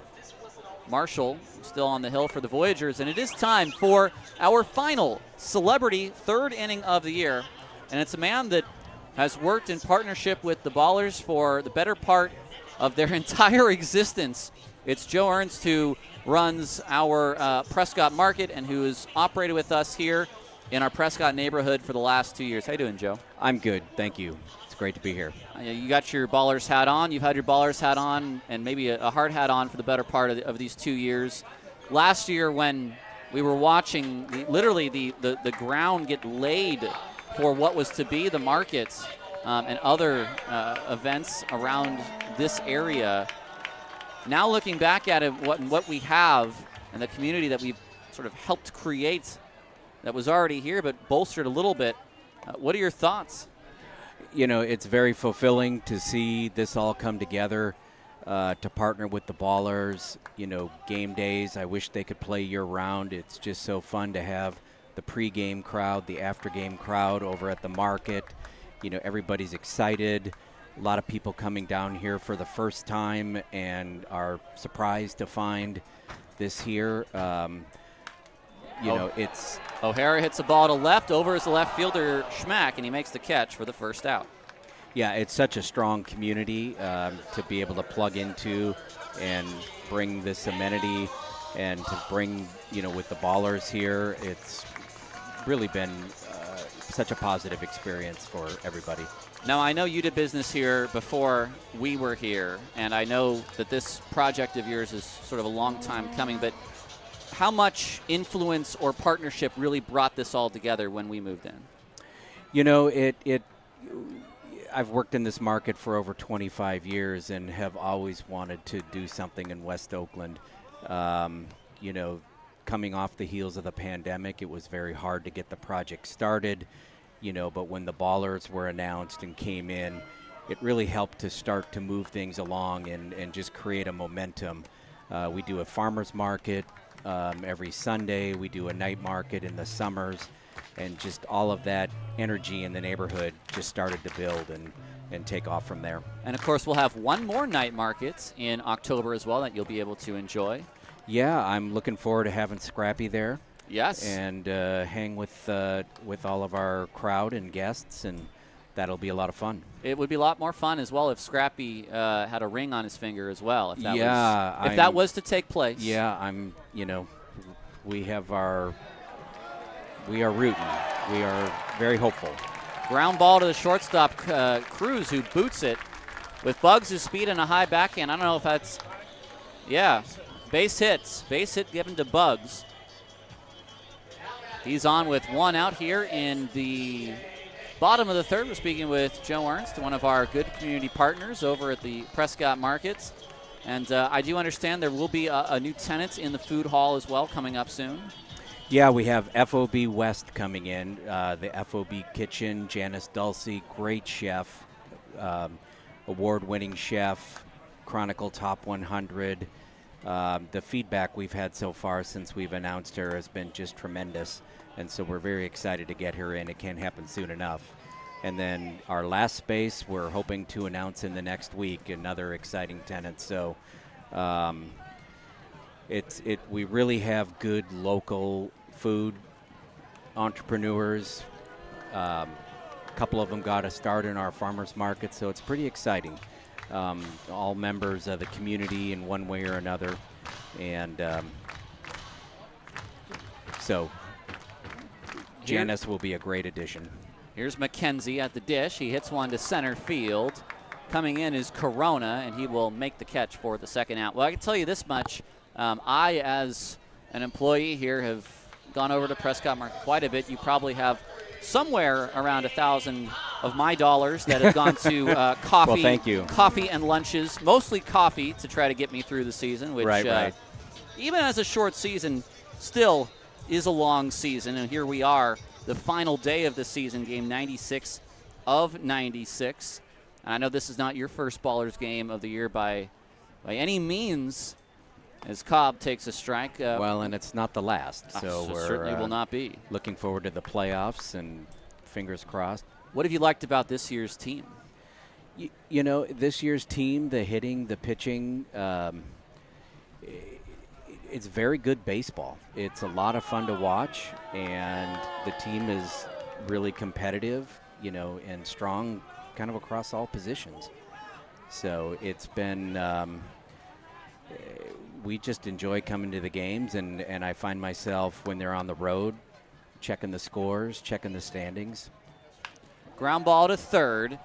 Marshall still on the hill for the Voyagers, and it is time for our final celebrity third inning of the year. And it's a man that has worked in partnership with the Ballers for the better part of their entire existence. It's Joe Ernst, who runs our Prescott Market and who has operated with us here in our Prescott neighborhood for the last 2 years. How you doing, Joe?
I'm good, thank you. It's great to be here.
You got your Ballers hat on. You've had your Ballers hat on and maybe a hard hat on for the better part of these 2 years. Last year when we were watching literally the ground get laid for what was to be the markets and other events around this area, now looking back at it, what we have and the community that we've sort of helped create that was already here but bolstered a little bit, what are your thoughts?
it's very fulfilling to see this all come together, to partner with the Ballers. Game days, I wish they could play year-round. It's just so fun to have the pregame crowd, the after-game crowd over at the market. Everybody's excited. A lot of people coming down here for the first time and are surprised to find this here. It's...
O'Hara hits the ball to left. Over is the left fielder, Schmack, and he makes the catch for the first out.
Yeah, it's such a strong community to be able to plug into and bring this amenity and to bring, with the Ballers here. It's really been such a positive experience for everybody.
Now, I know you did business here before we were here, and I know that this project of yours is sort of a long time coming, but how much influence or partnership really brought this all together when we moved in?
I've worked in this market for over 25 years and have always wanted to do something in West Oakland. Coming off the heels of the pandemic, it was very hard to get the project started, but when the Ballers were announced and came in, it really helped to start to move things along and just create a momentum. We do a farmer's market every Sunday. We do a night market in the summers, and just all of that energy in the neighborhood just started to build and take off from there.
And, of course, we'll have one more night market in October as well that you'll be able to enjoy.
Yeah, I'm looking forward to having Scrappy there.
Yes.
And hang with all of our crowd and guests, and that'll be a lot of fun.
It would be a lot more fun as well if Scrappy had a ring on his finger as well. If
that
that was to take place.
Yeah, we are rooting. We are very hopeful.
Ground ball to the shortstop, Cruz, who boots it with Bugs' speed and a high backhand. I don't know if that's, base hit given to Bugs. He's on with one out here in the bottom of the third. We're speaking with Joe Ernst, one of our good community partners over at the Prescott Markets. And I do understand there will be a new tenant in the food hall as well coming up soon.
Yeah, we have FOB West coming in, the FOB Kitchen. Janice Dulce, great chef, award-winning chef, Chronicle Top 100. The feedback we've had so far since we've announced her has been just tremendous, and so we're very excited to get her in. It can't happen soon enough. And then our last space, we're hoping to announce in the next week, another exciting tenant. So we really have good local food entrepreneurs. A couple of them got a start in our farmers market, so it's pretty exciting. All members of the community in one way or another, and so Janice will be a great addition.
Here's McKenzie at the dish. He hits one to center field. Coming in is Corona, and he will make the catch for the second out. Well, I can tell you this much. I, as an employee here, have gone over to Prescott Market quite a bit. You probably have somewhere around 1,000 of my dollars that have gone to coffee.
Well, thank you.
Coffee and lunches, mostly coffee to try to get me through the season, which
right.
Even as a short season, still is a long season. And here we are, the final day of the season, game 96 of 96. And I know this is not your first Ballers game of the year by any means, as Cobb takes a strike.
Well, and it's not the last, so we're
certainly will not be.
Looking forward to the playoffs, and fingers crossed.
What have you liked about this year's team?
This year's team, the hitting, the pitching, it's very good baseball. It's a lot of fun to watch, and the team is really competitive, and strong kind of across all positions. So it's been we just enjoy coming to the games, and I find myself when they're on the road checking the scores, checking the standings.
Ground ball to third.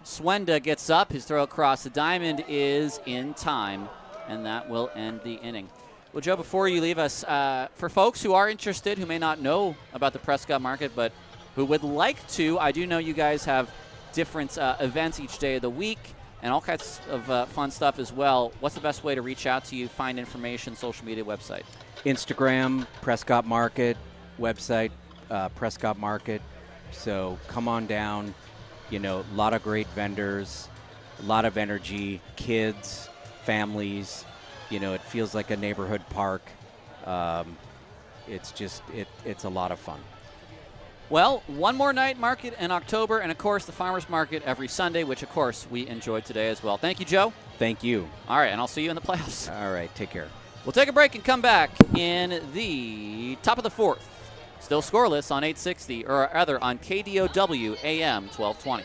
Swenda gets up. His throw across the diamond is in time, and that will end the inning. Well, Joe, before you leave us, for folks who are interested, who may not know about the Prescott Market, but who would like to, I do know you guys have different events each day of the week and all kinds of fun stuff as well. What's the best way to reach out to you, find information, social media, website? Instagram,
Prescott Market, website, Prescott Market. So come on down. a lot of great vendors, a lot of energy, kids, families. It feels like a neighborhood park. It's a lot of fun.
Well, one more night market in October, and of course the farmers market every Sunday, which of course we enjoyed today as well. Thank you, Joe.
Thank you.
All right, and I'll see you in the playoffs.
All right, take care.
We'll take a break and come back in the top of the fourth. Still scoreless on 860, or rather on KDOW AM 1220.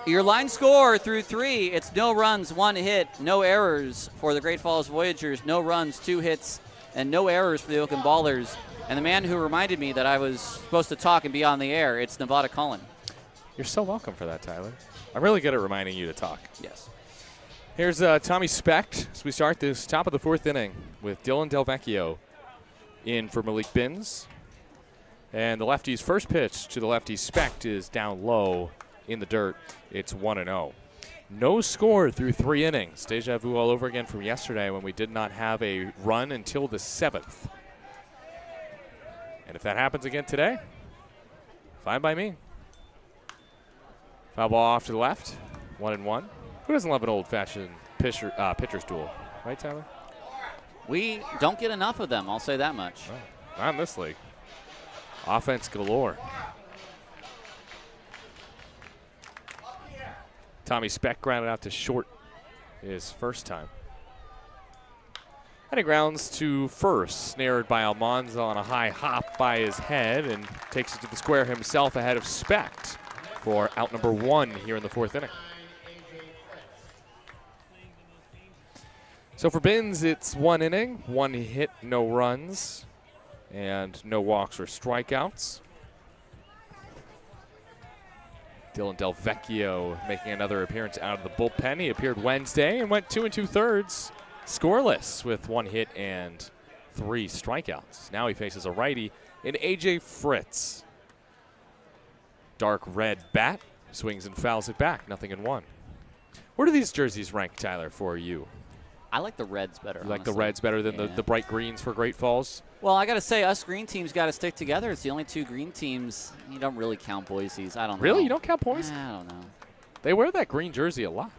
Your line score through three, it's no runs, 1 hit, no errors for the Great Falls Voyagers, no runs, 2 hits, and no errors for the Oakland Ballers. And the man who reminded me that I was supposed to talk and be on the air, it's Nevada Cullen.
You're so welcome for that, Tyler. I'm really good at reminding you to talk.
Yes.
Here's Tommy Specht as we start this top of the fourth inning with Dylan Delvecchio in for Malik Binns. And the lefty's first pitch to the lefty Specht is down low in the dirt. It's 1-0. No score through 3 innings. Deja vu all over again from yesterday when we did not have a run until the 7th. And if that happens again today, fine by me. Foul ball off to the left, 1-1. Who doesn't love an old-fashioned pitcher's duel, right, Tyler?
We don't get enough of them, I'll say that much.
No, not in this league. Offense galore. Tommy Specht grounded out to short his first time. And he grounds to first, snared by Almanza on a high hop by his head, and takes it to the square himself ahead of Specht for out number 1 here in the fourth inning. So for Binns, it's 1 inning, 1 hit, no runs, and no walks or strikeouts. Dylan Delvecchio making another appearance out of the bullpen. He appeared Wednesday and went 2 2/3 scoreless with 1 hit and 3 strikeouts. Now he faces a righty in AJ Fritz. Dark red bat, swings and fouls it back, 0-1. Where do these jerseys rank, Tyler, for you?
I like the Reds better.
You like the
honestly.
Reds better than the bright greens for Great Falls?
Well, I got to say, us green teams got to stick together. It's the only 2 green teams. You don't really count Boise's. I don't know.
Really? You don't count Boise?
I don't know.
They wear that green jersey a lot.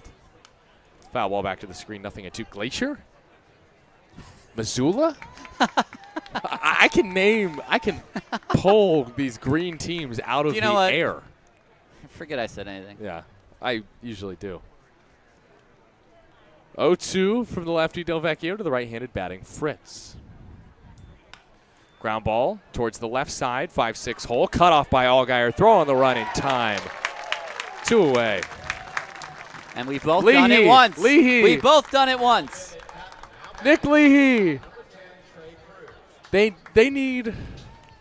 Foul ball back to the screen, 0-2. Glacier? Missoula? I can pull these green teams out of the air.
Forget I said anything.
Yeah, I usually do. 0-2 from the lefty Delvecchio to the right-handed batting Fritz. Ground ball towards the left side, 5-6 hole, cut off by Allgaier, throw on the run in time. 2 away.
And we've both done it once.
Leahy.
We've both done it once.
Nick Leahy. They need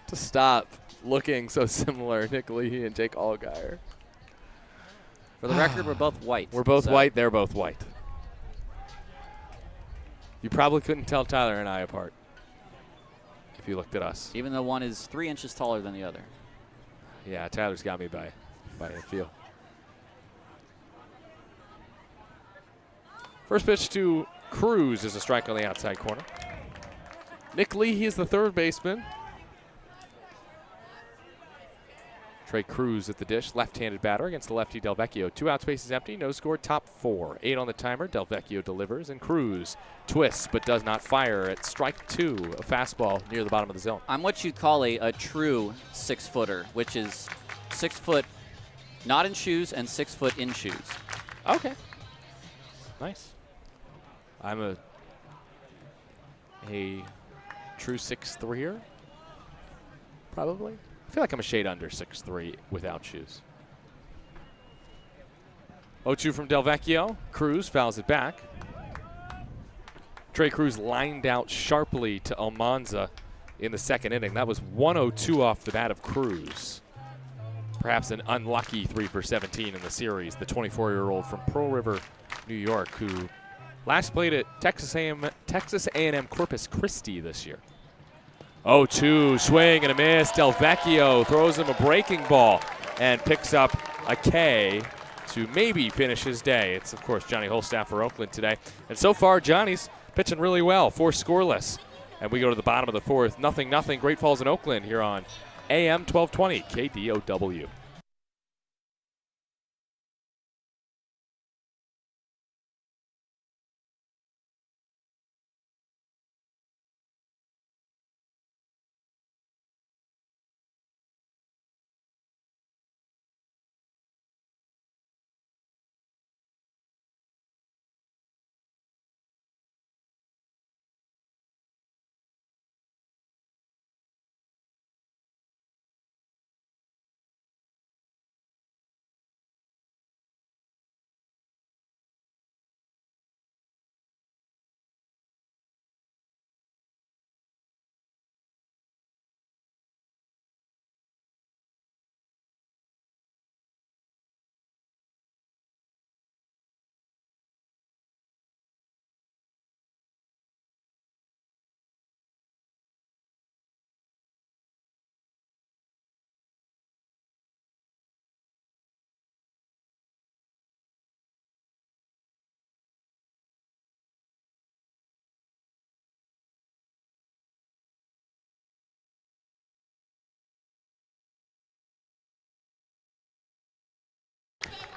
to stop looking so similar, Nick Leahy and Jake Allgaier.
For the record, we're both white.
We're both white. They're both white. You probably couldn't tell Tyler and I apart if you looked at us.
Even though one is 3 inches taller than the other.
Yeah, Tyler's got me by a feel. First pitch to Cruz is a strike on the outside corner. Nick Leahy is the third baseman. Trey Cruz at the dish, left-handed batter against the lefty Delvecchio. 2 outs, bases empty, no score, top 4. 8 on the timer, Delvecchio delivers, and Cruz twists but does not fire at strike 2, a fastball near the bottom of the zone.
I'm what you'd call a true 6-footer, which is 6 foot not in shoes and 6 foot in shoes.
Okay. Nice. I'm a true 6'3"er, probably. I feel like I'm a shade under 6'3" without shoes. 0-2 from Delvecchio. Cruz fouls it back. Trey Cruz lined out sharply to Almanza in the second inning. That was 102 off the bat of Cruz. Perhaps an unlucky 3 for 17 in the series. The 24-year-old from Pearl River, New York, who last played at Texas A&M Corpus Christi this year. 0-2, swing and a miss. Delvecchio throws him a breaking ball and picks up a K to maybe finish his day. It's, of course, Johnny Holstaff for Oakland today. And so far, Johnny's pitching really well, 4 scoreless. And we go to the bottom of the 4th, 0-0, Great Falls in Oakland here on AM 1220 KDOW.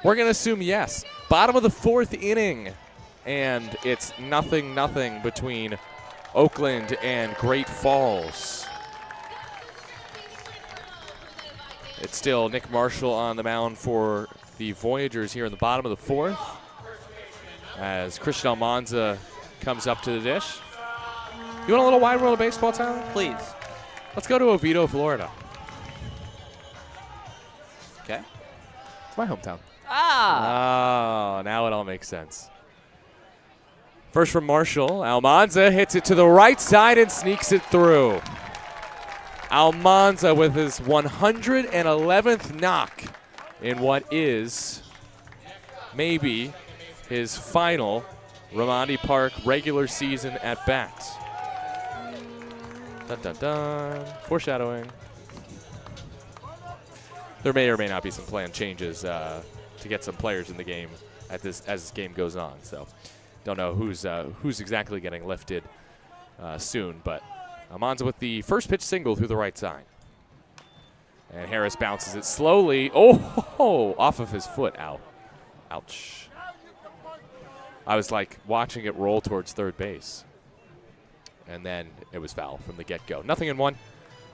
We're going to assume yes. Bottom of the 4th inning, and it's 0-0 between Oakland and Great Falls. It's still Nick Marshall on the mound for the Voyagers here in the bottom of the 4th as Christian Almanza comes up to the dish. You want a little wide world of baseball, Tyler?
Please.
Let's go to Oviedo, Florida.
Okay.
It's my hometown.
Ah!
Oh, now it all makes sense. First from Marshall. Almanza hits it to the right side and sneaks it through. Almanza with his 111th knock in what is maybe his final Ramadi Park regular season at bat. Dun dun dun. Foreshadowing. There may or may not be some planned changes to get some players in the game as this game goes on. So don't know who's exactly getting lifted soon, but Almanza with the first pitch single through the right side. And Harris bounces it slowly. Oh, off of his foot. Ow. Ouch. I was like watching it roll towards third base. And then it was foul from the get-go. 0-1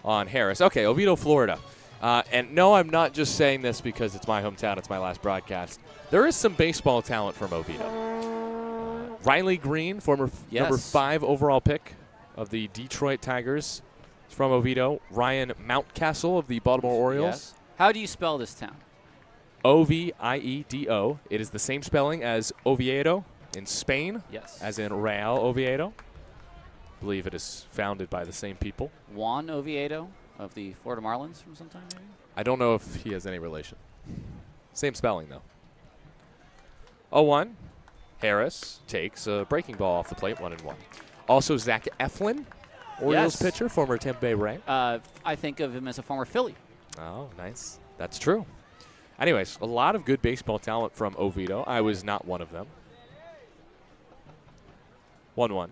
on Harris. Okay, Oviedo, Florida. And no, I'm not just saying this because it's my hometown, it's my last broadcast. There is some baseball talent from Oviedo. Riley Green, former number 5 overall pick of the Detroit Tigers, is from Oviedo. Ryan Mountcastle of the Baltimore Orioles.
Yes. How do you spell this town?
Oviedo. It is the same spelling as Oviedo in Spain,
Yes.
as in Real Oviedo. I believe it is founded by the same people.
Juan Oviedo of the Florida Marlins from sometime, maybe?
I don't know if he has any relation. Same spelling, though. 0-1. Harris takes a breaking ball off the plate, 1-1. Also, Zach Eflin, Orioles pitcher, former Tampa Bay Ray.
I think of him as a former Philly.
Oh, nice. That's true. Anyways, a lot of good baseball talent from Oviedo. I was not one of them. 1-1.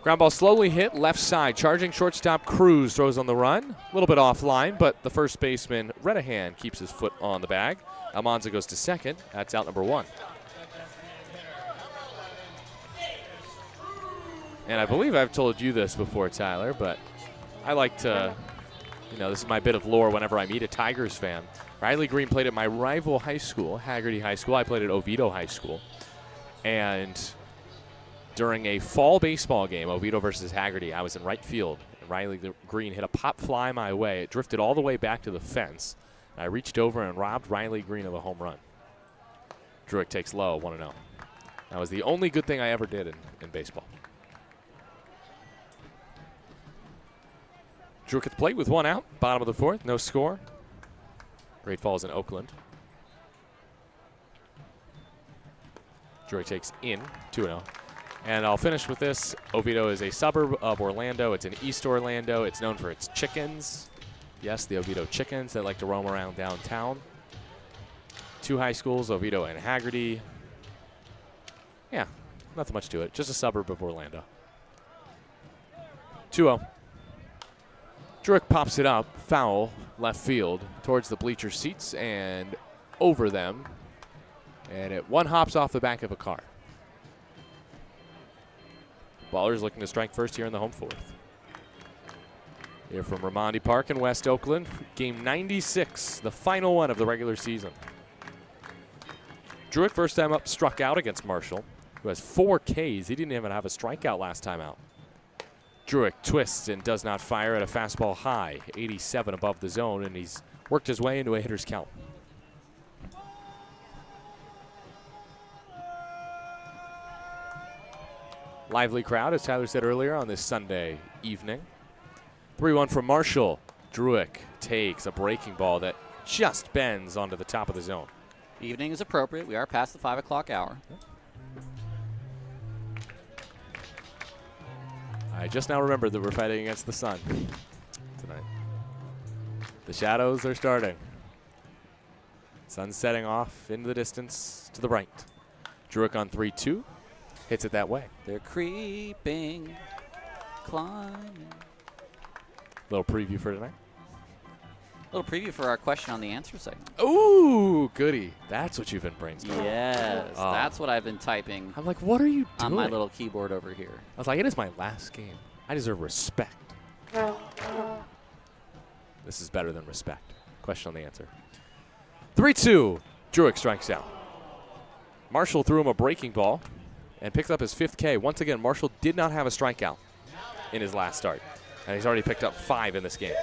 Ground ball slowly hit left side. Charging shortstop Cruz throws on the run. A little bit offline, but the first baseman, Redahan, keeps his foot on the bag. Almanza goes to second. That's out number 1. And I believe I've told you this before, Tyler, but I like to, this is my bit of lore whenever I meet a Tigers fan. Riley Green played at my rival high school, Haggerty High School. I played at Oviedo High School. And during a fall baseball game, Oviedo versus Haggerty, I was in right field. And Riley Green hit a pop fly my way. It drifted all the way back to the fence. I reached over and robbed Riley Green of a home run. Druick takes low, 1-0. That was the only good thing I ever did in baseball. Druick at the plate with 1 out. Bottom of the 4th, no score. Great Falls in Oakland. Druick takes in, 2-0. And I'll finish with this. Oviedo is a suburb of Orlando. It's in East Orlando. It's known for its chickens. Yes, the Oviedo chickens that like to roam around downtown. 2 high schools, Oviedo and Haggerty. Yeah, nothing much to it. Just a suburb of Orlando. 2-0. Druick pops it up, foul, left field, towards the bleacher seats and over them. And it one hops off the back of a car. Ballers looking to strike first here in the home 4th. Here from Raimondi Park in West Oakland. Game 96, the final one of the regular season. Druick, first time up, struck out against Marshall, who has 4 Ks. He didn't even have a strikeout last time out. Druick twists and does not fire at a fastball high, 87 above the zone, and he's worked his way into a hitter's count. Lively crowd, as Tyler said earlier, on this Sunday evening. 3-1 from Marshall. Druick takes a breaking ball that just bends onto the top of the zone.
Evening is appropriate. We are past the 5 o'clock hour.
I just now remembered that we're fighting against the sun tonight. The shadows are starting. Sun setting off into the distance to the right. Druick on 3-2. Hits it that way.
They're creeping, climbing.
Little preview for tonight.
Little preview for our question on the answer segment.
Ooh, goody. That's what you've been brainstorming.
Yes, that's what I've been typing.
I'm like, what are you doing?
On my little keyboard over here.
I was like, it is my last game. I deserve respect. This is better than respect. Question on the answer. 3-2. Druick strikes out. Marshall threw him a breaking ball and picks up his 5th K. Once again, Marshall did not have a strikeout in his last start. And he's already picked up 5 in this game.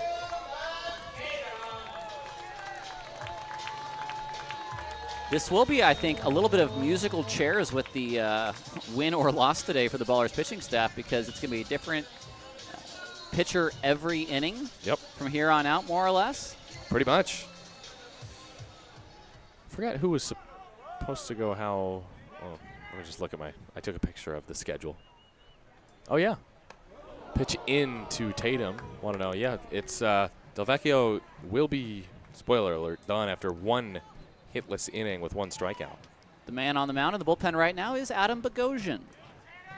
This will be, I think, a little bit of musical chairs with the win or loss today for the Ballers pitching staff, because it's going to be a different pitcher every inning.
Yep.
From here on out, more or less.
Pretty much. Forgot who was supposed to go how. Oh, let me just look at I took a picture of the schedule. Oh, yeah. Pitch into Tatum. Want to know? Yeah, it's Delvecchio will be, spoiler alert, done after 1 hitless inning with 1 strikeout.
The man on the mound in the bullpen right now is Adam Bogosian.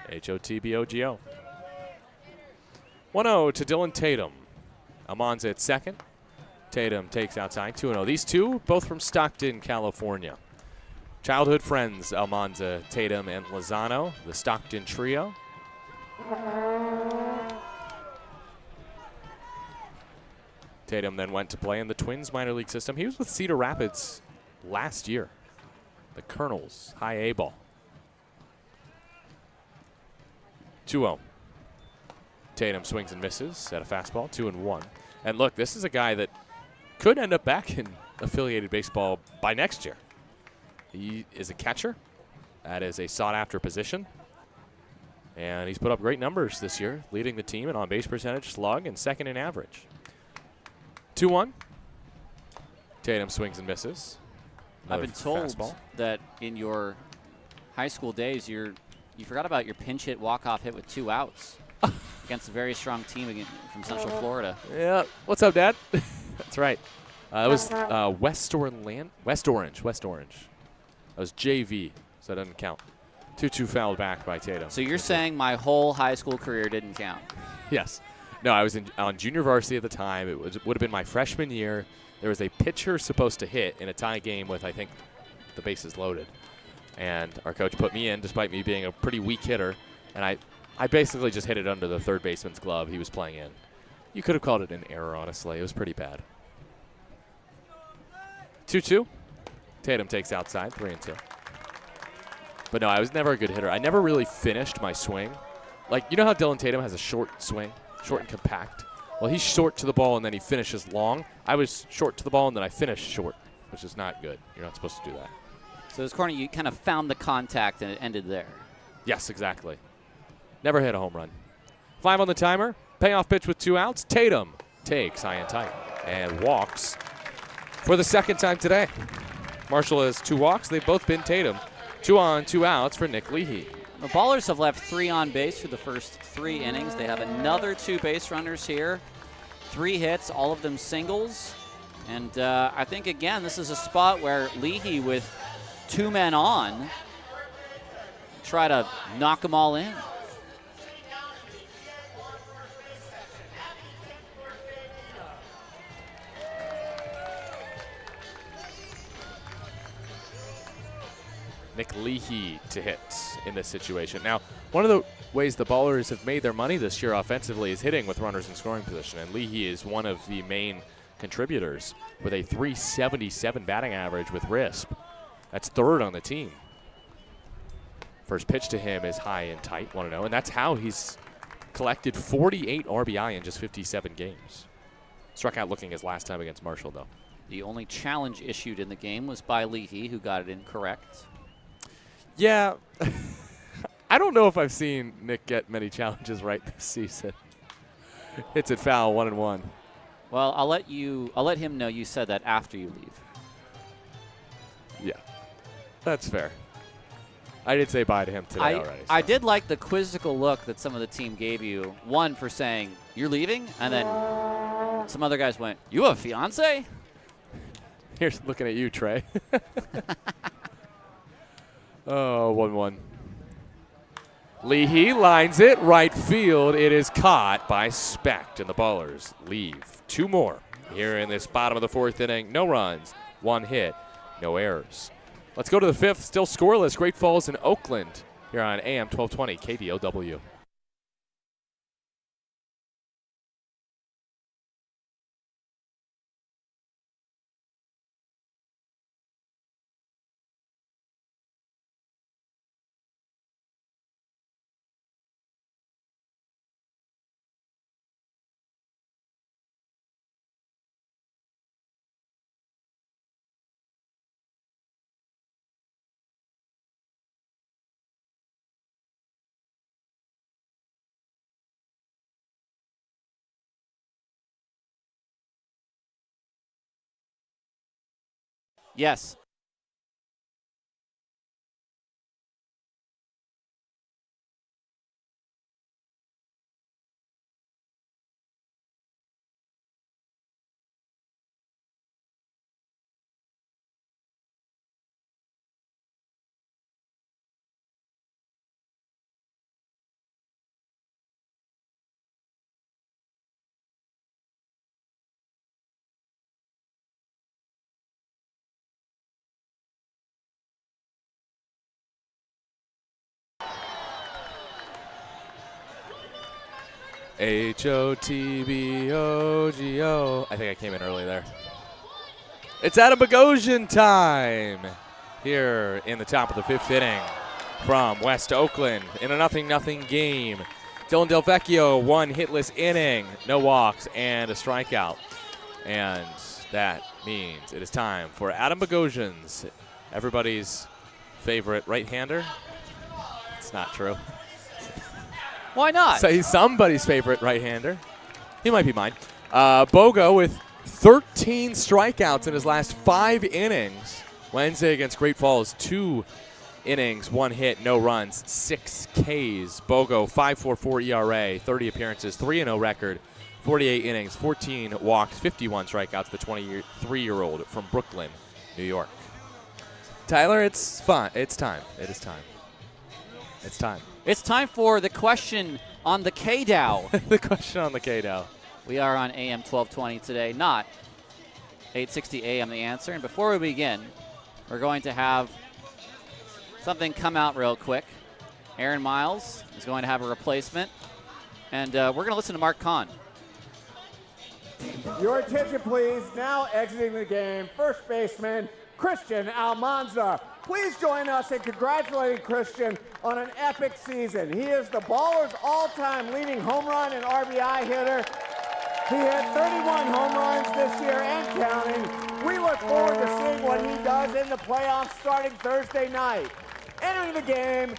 Hotbogo. 1-0 to Dylan Tatum. Almanza at second. Tatum takes outside, 2-0. These two, both from Stockton, California. Childhood friends, Almanza, Tatum, and Lozano, the Stockton trio. Tatum then went to play in the Twins minor league system. He was with Cedar Rapids last year. The Colonels, high A ball. 2-0. Tatum swings and misses at a fastball, 2-1. And look, this is a guy that could end up back in affiliated baseball by next year. He is a catcher. That is a sought-after position. And he's put up great numbers this year, leading the team in on-base percentage, slug, and second in average. 2-1. Tatum swings and misses.
I've been told
fastball.
that in your high school days, you forgot about your pinch hit, walk-off hit with 2 outs against a very strong team from Central Florida.
Yeah. What's up, Dad? That's right. It was West Orange. That was JV, so that doesn't count. 2-2 fouled back by Tatum.
So you're saying my whole high school career didn't count?
Yes. No, I was on junior varsity at the time. It would have been my freshman year. There was a pitcher supposed to hit in a tie game with, I think, the bases loaded. And our coach put me in, despite me being a pretty weak hitter. And I basically just hit it under the third baseman's glove he was playing in. You could have called it an error, honestly. It was pretty bad. 2-2. Tatum takes outside, 3-2. But no, I was never a good hitter. I never really finished my swing. Like, you know how Dylan Tatum has a short swing, short and compact? Well, he's short to the ball and then he finishes long. I was short to the ball and then I finished short, which is not good. You're not supposed to do that.
So this corner, you kind of found the contact and it ended there.
Yes, exactly. Never hit a home run. 5 on the timer. Payoff pitch with 2 outs. Tatum takes high and tight and walks for the second time today. Marshall has 2 walks. They've both been Tatum. 2 on, 2 outs for Nick Leahy.
The Ballers have left 3 on base for the first 3 innings. They have another 2 base runners here. 3 hits, all of them singles. And I think, again, this is a spot where Leahy, with 2 men on, try to knock them all in.
Nick Leahy to hit in this situation. Now, one of the ways the Ballers have made their money this year offensively is hitting with runners in scoring position, and Leahy is one of the main contributors with a .377 batting average with RISP. That's 3rd on the team. First pitch to him is high and tight, 1-0, and that's how he's collected 48 RBI in just 57 games. Struck out looking his last time against Marshall, though.
The only challenge issued in the game was by Leahy, who got it incorrect.
Yeah, I don't know if I've seen Nick get many challenges right this season. Hits it foul, 1-1.
Well, I'll let him know you said that after you leave.
Yeah, that's fair. I did say bye to him today already. So.
I did like the quizzical look that some of the team gave you. One for saying, you're leaving? And then some other guys went, you have a fiance?
Here's looking at you, Trey. Oh, 1-1. Leahy lines it right field. It is caught by Specht, and the Ballers leave 2 more here in this bottom of the 4th inning. No runs, 1 hit, no errors. Let's go to the 5th. Still scoreless. Great Falls in Oakland here on AM 1220 KBOW.
Yes.
HOTBOGO. I think I came in early there. It's Adam Bogosian time here in the top of the 5th inning from West Oakland in a 0-0 game. Dylan Del Vecchio, 1 hitless inning, no walks, and a strikeout. And that means it is time for Adam Bogosian's, everybody's favorite right-hander. It's not true.
Why not?
So he's somebody's favorite right-hander. He might be mine. Bogo with 13 strikeouts in his last 5 innings. Wednesday against Great Falls, 2 innings, 1 hit, no runs, 6 Ks. Bogo, 5.44 ERA, 30 appearances, 3-0 record, 48 innings, 14 walks, 51 strikeouts. The 23-year-old from Brooklyn, New York. Tyler, it's fun. It's time. It is time. It's time.
It's time for the question on the K-Dow.
The question on the K-Dow.
We are on AM 1220 today, not 860 AM The Answer. And before we begin, we're going to have something come out real quick. Aaron Miles is going to have a replacement. And we're going to listen to Mark Kahn.
Your attention, please. Now exiting the game, first baseman Christian Almanza. Please join us in congratulating Christian on an epic season. He is the Ballers' all-time leading home run and RBI hitter. He hit 31 home runs this year and counting. We look forward to seeing what he does in the playoffs starting Thursday night. Entering the game,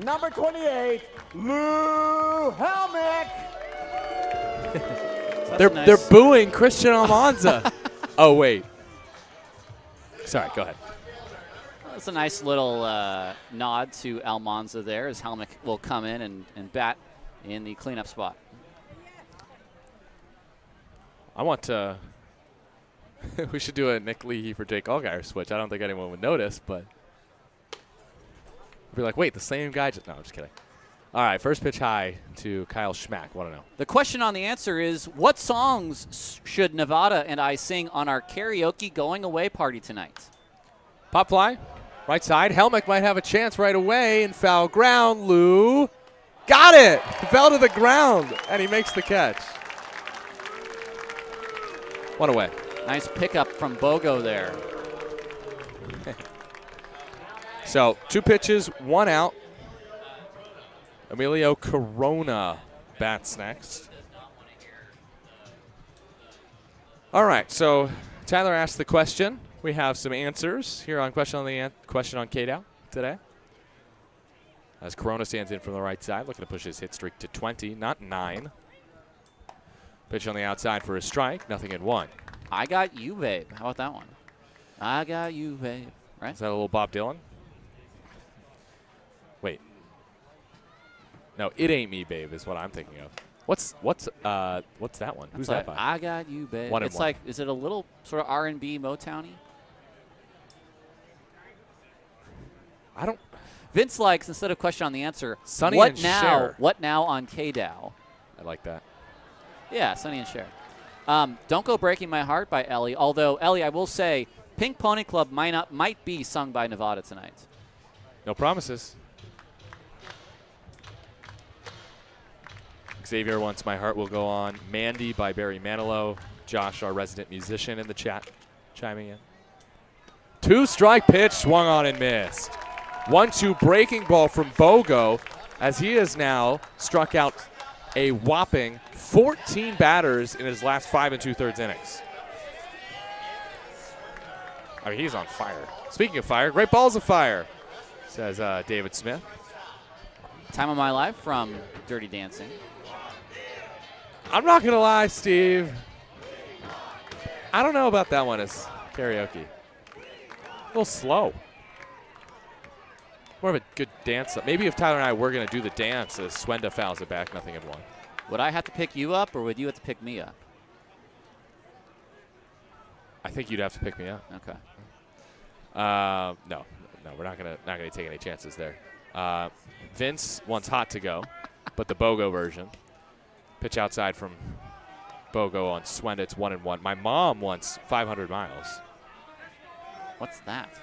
number 28, Lou Helmick.
They're booing Christian Almanza. Oh, wait. Sorry, go ahead.
That's a nice little nod to Almanza there as Helmick will come in and bat in the cleanup spot.
I want to – we should do a Nick Leahy for Jake Allgaier switch. I don't think anyone would notice, but be like, wait, the same guy just – no, I'm just kidding. All right, first pitch high to Kyle Schmack. Want to know.
The question on the answer is, what songs should Nevada and I sing on our karaoke going away party tonight?
Pop fly, right side. Helmick might have a chance right away in foul ground. Lou got it. Fell to the ground, and he makes the catch. One away.
Nice pickup from Bogo there.
So 2 pitches, 1 out. Emilio Corona bats next. All right, so Tyler asked the question. We have some answers here on question on K-Dow today. As Corona stands in from the right side, looking to push his hit streak to 20, not 9. Pitch on the outside for a strike, nothing in 1.
I got you, babe. How about that one? I got you, babe. Right?
Is that a little Bob Dylan? Wait. No, It Ain't Me, Babe is what I'm thinking of. What's that one? Who's that by?
I got you, babe.
One and
it's
one.
like, is it a little sort of R&B Motown-y?
I don't.
Vince likes, instead of question on the answer,
Sonny
what
and
now?
Cher.
What now on K-Dow?
I like that.
Yeah, Sonny and Cher. Don't Go Breaking My Heart by Ellie. Although, Ellie, I will say, Pink Pony Club might be sung by Nevada tonight.
No promises. Xavier wants My Heart Will Go On. Mandy by Barry Manilow. Josh, our resident musician in the chat, chiming in. 2-strike pitch, swung on and missed. 1-2 breaking ball from Bogo as he has now struck out a whopping 14 batters in his last 5 2/3 innings. I mean, he's on fire. Speaking of fire, great balls of fire, says David Smith.
Time of My Life from Dirty Dancing.
I'm not going to lie, Steve. I don't know about that one as karaoke. A little slow. More of a good dance. Maybe if Tyler and I were going to do the dance as Swenda fouls it back, nothing in 1.
Would I have to pick you up, or would you have to pick me up?
I think you'd have to pick me up.
Okay.
No, we're not gonna take any chances there. Vince wants Hot to Go, but the Bogo version. Pitch outside from Bogo on Swenda. It's 1 and 1. My mom wants 500 miles.
What's that?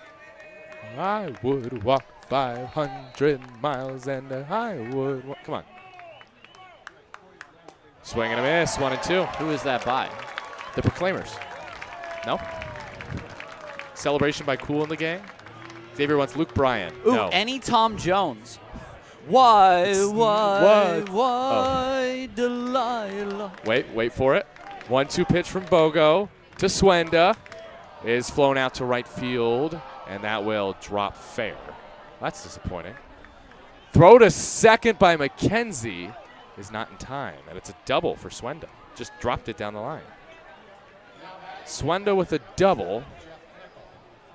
I would walk 500 miles and I would walk. Come on. Swing and a miss. 1 and 2.
Who is that by?
The Proclaimers. No. Celebration by Cool in the Gang. Xavier wants Luke Bryan.
Ooh,
no.
any Tom Jones. Why, Delilah?
Wait for it. 1-2 pitch from Bogo to Swenda is flown out to right field, and that will drop fair. That's disappointing. Throw to second by McKenzie is not in time, and it's a double for Swenda. Just dropped it down the line. Swenda with a double.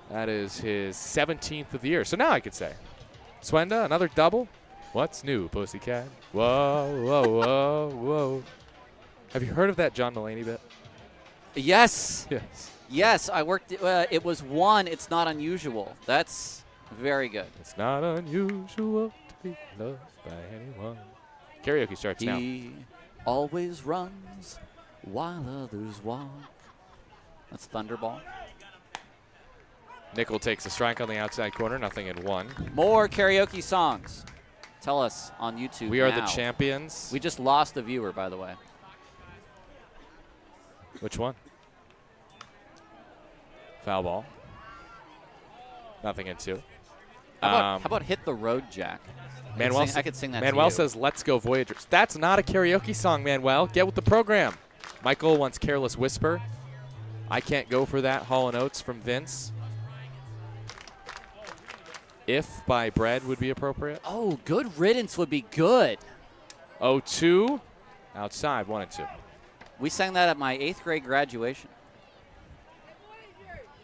That is his 17th of the year. So now I could say, Swenda, another double. What's new, pussycat? Whoa, whoa, whoa, whoa. Have you heard of that John Mulaney bit?
Yes.
Yes.
Yes, I worked. It was 1. It's not unusual. That's very good.
It's not unusual to be loved by anyone. Karaoke starts now.
He always runs while others walk. That's Thunderball.
Nickel takes a strike on the outside corner, nothing in one.
More karaoke songs. Tell us on YouTube.
We are
now.
the champions.
We just lost a viewer, by the way.
Which one? Foul ball. Nothing in two.
How about Hit the Road, Jack? I could sing that
Manuel
to you.
says, let's go Voyagers. That's not a karaoke song, Manuel. Get with the program. Michael wants Careless Whisper. I Can't Go for That, Hall & Oates from Vince. If by Bread would be appropriate.
Oh, Good Riddance would be good.
0-2. Outside, 1 and 2.
We sang that at my 8th grade graduation.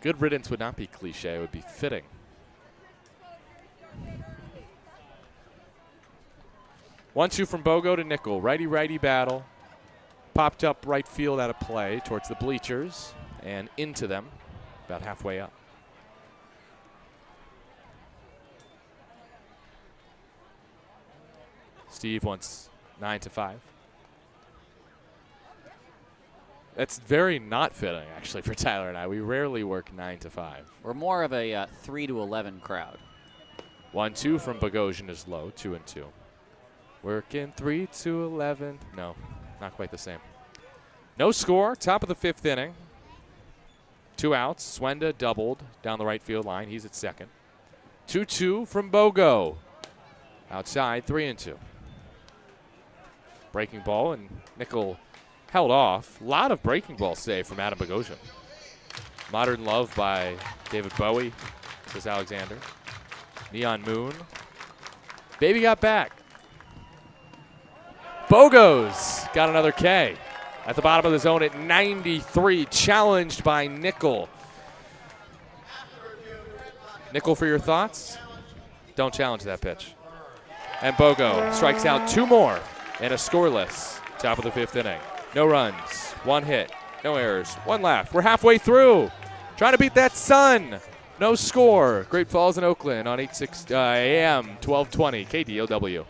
Good Riddance would not be cliche. It would be fitting. One, two from Bogo to Nickel. Righty-righty battle. Popped up right field out of play towards the bleachers and into them about halfway up. Steve wants 9-5. That's very not fitting, actually, for Tyler and I. We rarely work 9-5.
We're more of a 3 to 11 crowd.
1-2 from Bogosian is low, 2 and 2. Working 3 to 11. No, not quite the same. No score, top of the 5th inning. 2 outs. Swenda doubled down the right field line. He's at second. 2-2 from Bogo. Outside, 3 and 2. Breaking ball, and Nickel held off. A lot of breaking balls today from Adam Bogosian. Modern Love by David Bowie, says Alexander. Neon Moon. Baby got back. Bogo's got another K. At the bottom of the zone at 93, challenged by Nickel. Nickel, for your thoughts? Don't challenge that pitch. And Bogo strikes out 2 more and a scoreless top of the 5th inning. No runs, 1 hit, no errors, 1 left. We're halfway through. Trying to beat that sun. No score. Great Falls in Oakland on 8:06 AM 1220 KDOW.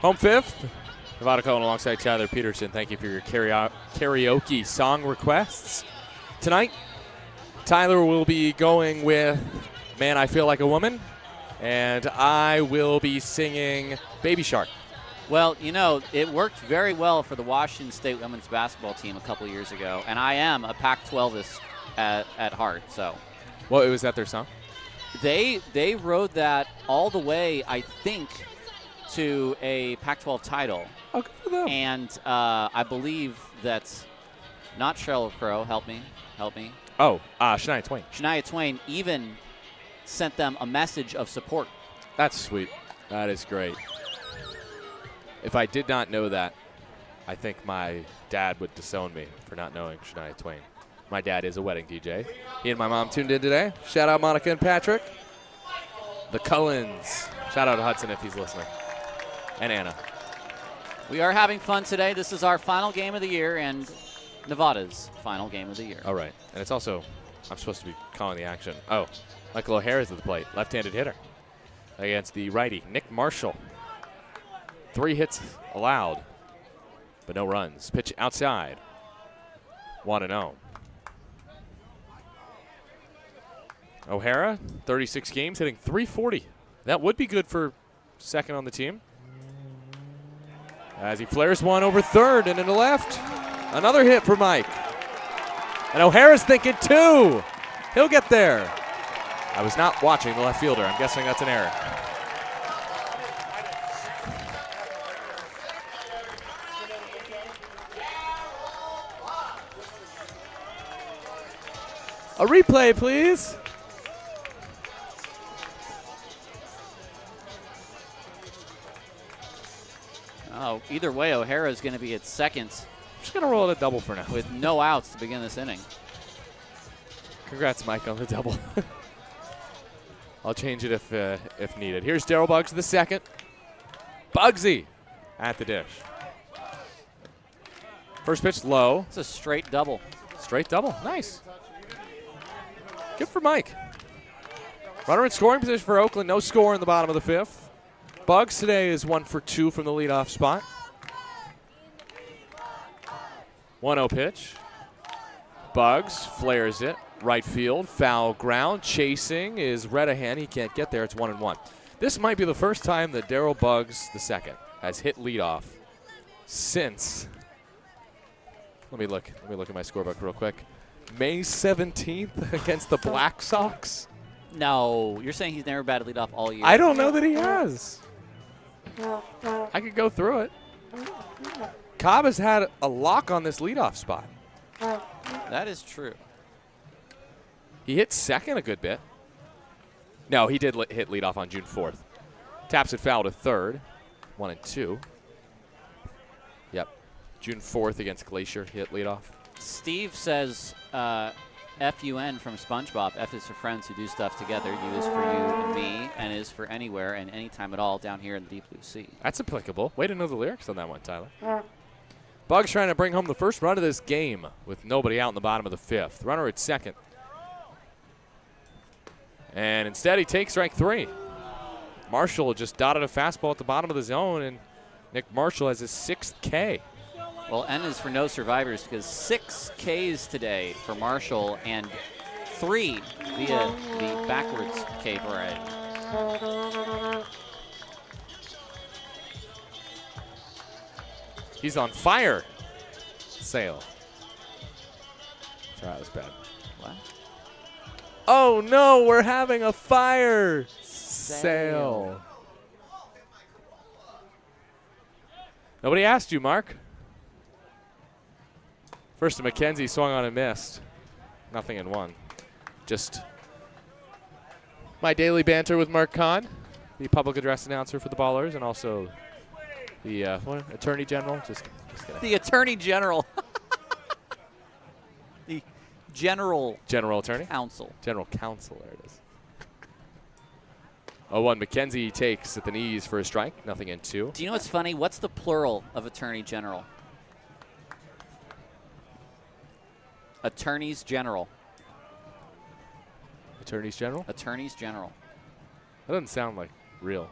Home 5th. Nevada Cohen alongside Tyler Peterson. Thank you for your karaoke song requests. Tonight, Tyler will be going with Man, I Feel Like a Woman, and I will be singing Baby Shark.
Well, you know, it worked very well for the Washington State women's basketball team a couple years ago, and I am a Pac-12ist at heart, so.
Well, was that their song?
They rode that all the way, I think, to a Pac-12 title.
Oh, good for them.
And I believe that's not Sheryl Crow. Help me.
Oh, Shania Twain.
Shania Twain even sent them a message of support.
That's sweet. That is great. If I did not know that, I think my dad would disown me for not knowing Shania Twain. My dad is a wedding DJ. He and my mom tuned in today. Shout out Monica and Patrick. The Cullens. Shout out to Hudson if he's listening. And Anna.
We are having fun today. This is our final game of the year and Nevada's final game of the year.
All right. And it's also, I'm supposed to be calling the action. Oh, Michael O'Hare is at the plate. Left-handed hitter against the righty, Nick Marshall. 3 hits allowed, but no runs. Pitch outside. 1-0. O'Hara, 36 games, hitting .340. That would be good for second on the team. As he flares one over third and into left. Another hit for Mike. And O'Hara's thinking 2. He'll get there. I was not watching the left fielder. I'm guessing that's an error. A replay, please.
Oh, either way, O'Hara is going to be at second
I'm just going to roll it a double for now.
with no outs to begin this inning.
Congrats, Mike, on the double. I'll change it if needed. Here's Daryl Buggs, the second. Bugsy at the dish. First pitch low.
It's a straight double.
Straight double. Nice. Good for Mike. Runner in scoring position for Oakland. No score in the bottom of the fifth. Buggs today is 1 for 2 from the leadoff spot. 1-0 pitch. Buggs flares it. Right field. Foul ground. Chasing is Redahan. He can't get there. It's 1-1. This might be the first time that Daryl Buggs II has hit leadoff since. Let me look at my scorebook real quick. May 17th against the Black Sox.
No, you're saying he's never batted leadoff all year.
I don't know that he has. I could go through it. Cobb has had a lock on this leadoff spot.
That is true.
He hit second a good bit. No, he did hit leadoff on June 4th. Taps it foul to third. 1-2. Yep. June 4th against Glacier. He hit leadoff.
Steve says FUN from SpongeBob. F is for friends who do stuff together. U is for you and me, and is for anywhere and anytime at all down here in the deep blue sea.
That's applicable. Way to know the lyrics on that one, Tyler. Buggs trying to bring home the first run of this game with nobody out in the bottom of the fifth. Runner at second. And instead he takes strike 3. Marshall just dotted a fastball at the bottom of the zone, and Nick Marshall has his 6th K.
Well, N is for no survivors because 6 Ks today for Marshall and 3 via the backwards K variety.
He's on fire. Sale. That was bad.
What?
Oh no, we're having a fire sale. Nobody asked you, Mark. First to McKenzie, swung on and missed. Nothing in 1. Just my daily banter with Mark Kahn, the public address announcer for the Ballers, and also the Attorney General. Just kidding.
The Attorney General. The General
Attorney?
Counsel.
General Counsel, there it is. 0-1, McKenzie takes at the knees for a strike. Nothing in 2.
Do you know what's funny? What's the plural of Attorney General? Attorneys General.
Attorneys General?
Attorneys General.
That doesn't sound like real.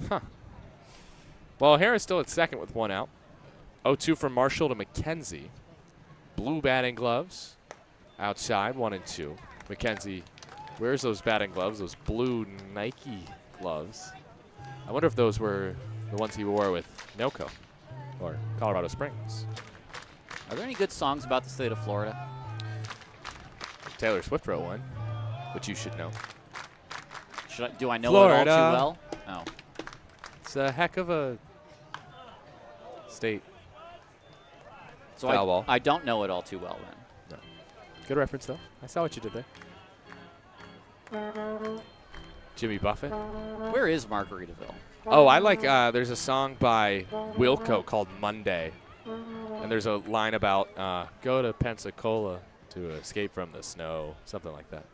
Huh. Well, Harris still at second with 1 out. 0-2 from Marshall to McKenzie. Blue batting gloves. Outside, 1-2. McKenzie, where's those batting gloves? Those blue Nike gloves. I wonder if those were the ones he wore with NOCO or Colorado Springs.
Are there any good songs about the state of Florida?
Taylor Swift wrote one, which you should know.
Do I know
Florida.
it all too well? Oh.
It's a heck of a state.
So
Foul ball.
I don't know it all too well then.
No. Good reference, though. I saw what you did there. Jimmy Buffett.
Where is Margaritaville?
Oh, I like, there's a song by Wilco called Monday. And there's a line about go to Pensacola to escape from the snow. Something like that.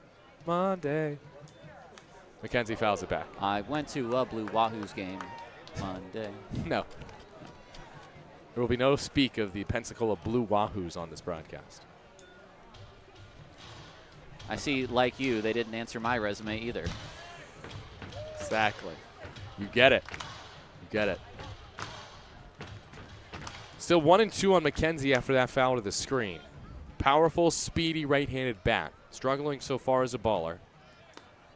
Monday. McKenzie fouls it back.
I went to a Blue Wahoos game Monday.
No. There will be no speak of the Pensacola Blue Wahoos on this broadcast.
I see, like you, they didn't answer my resume either.
Exactly. You get it. You get it. Still 1-2 on McKenzie after that foul to the screen. Powerful, speedy right-handed bat. Struggling so far as a baller.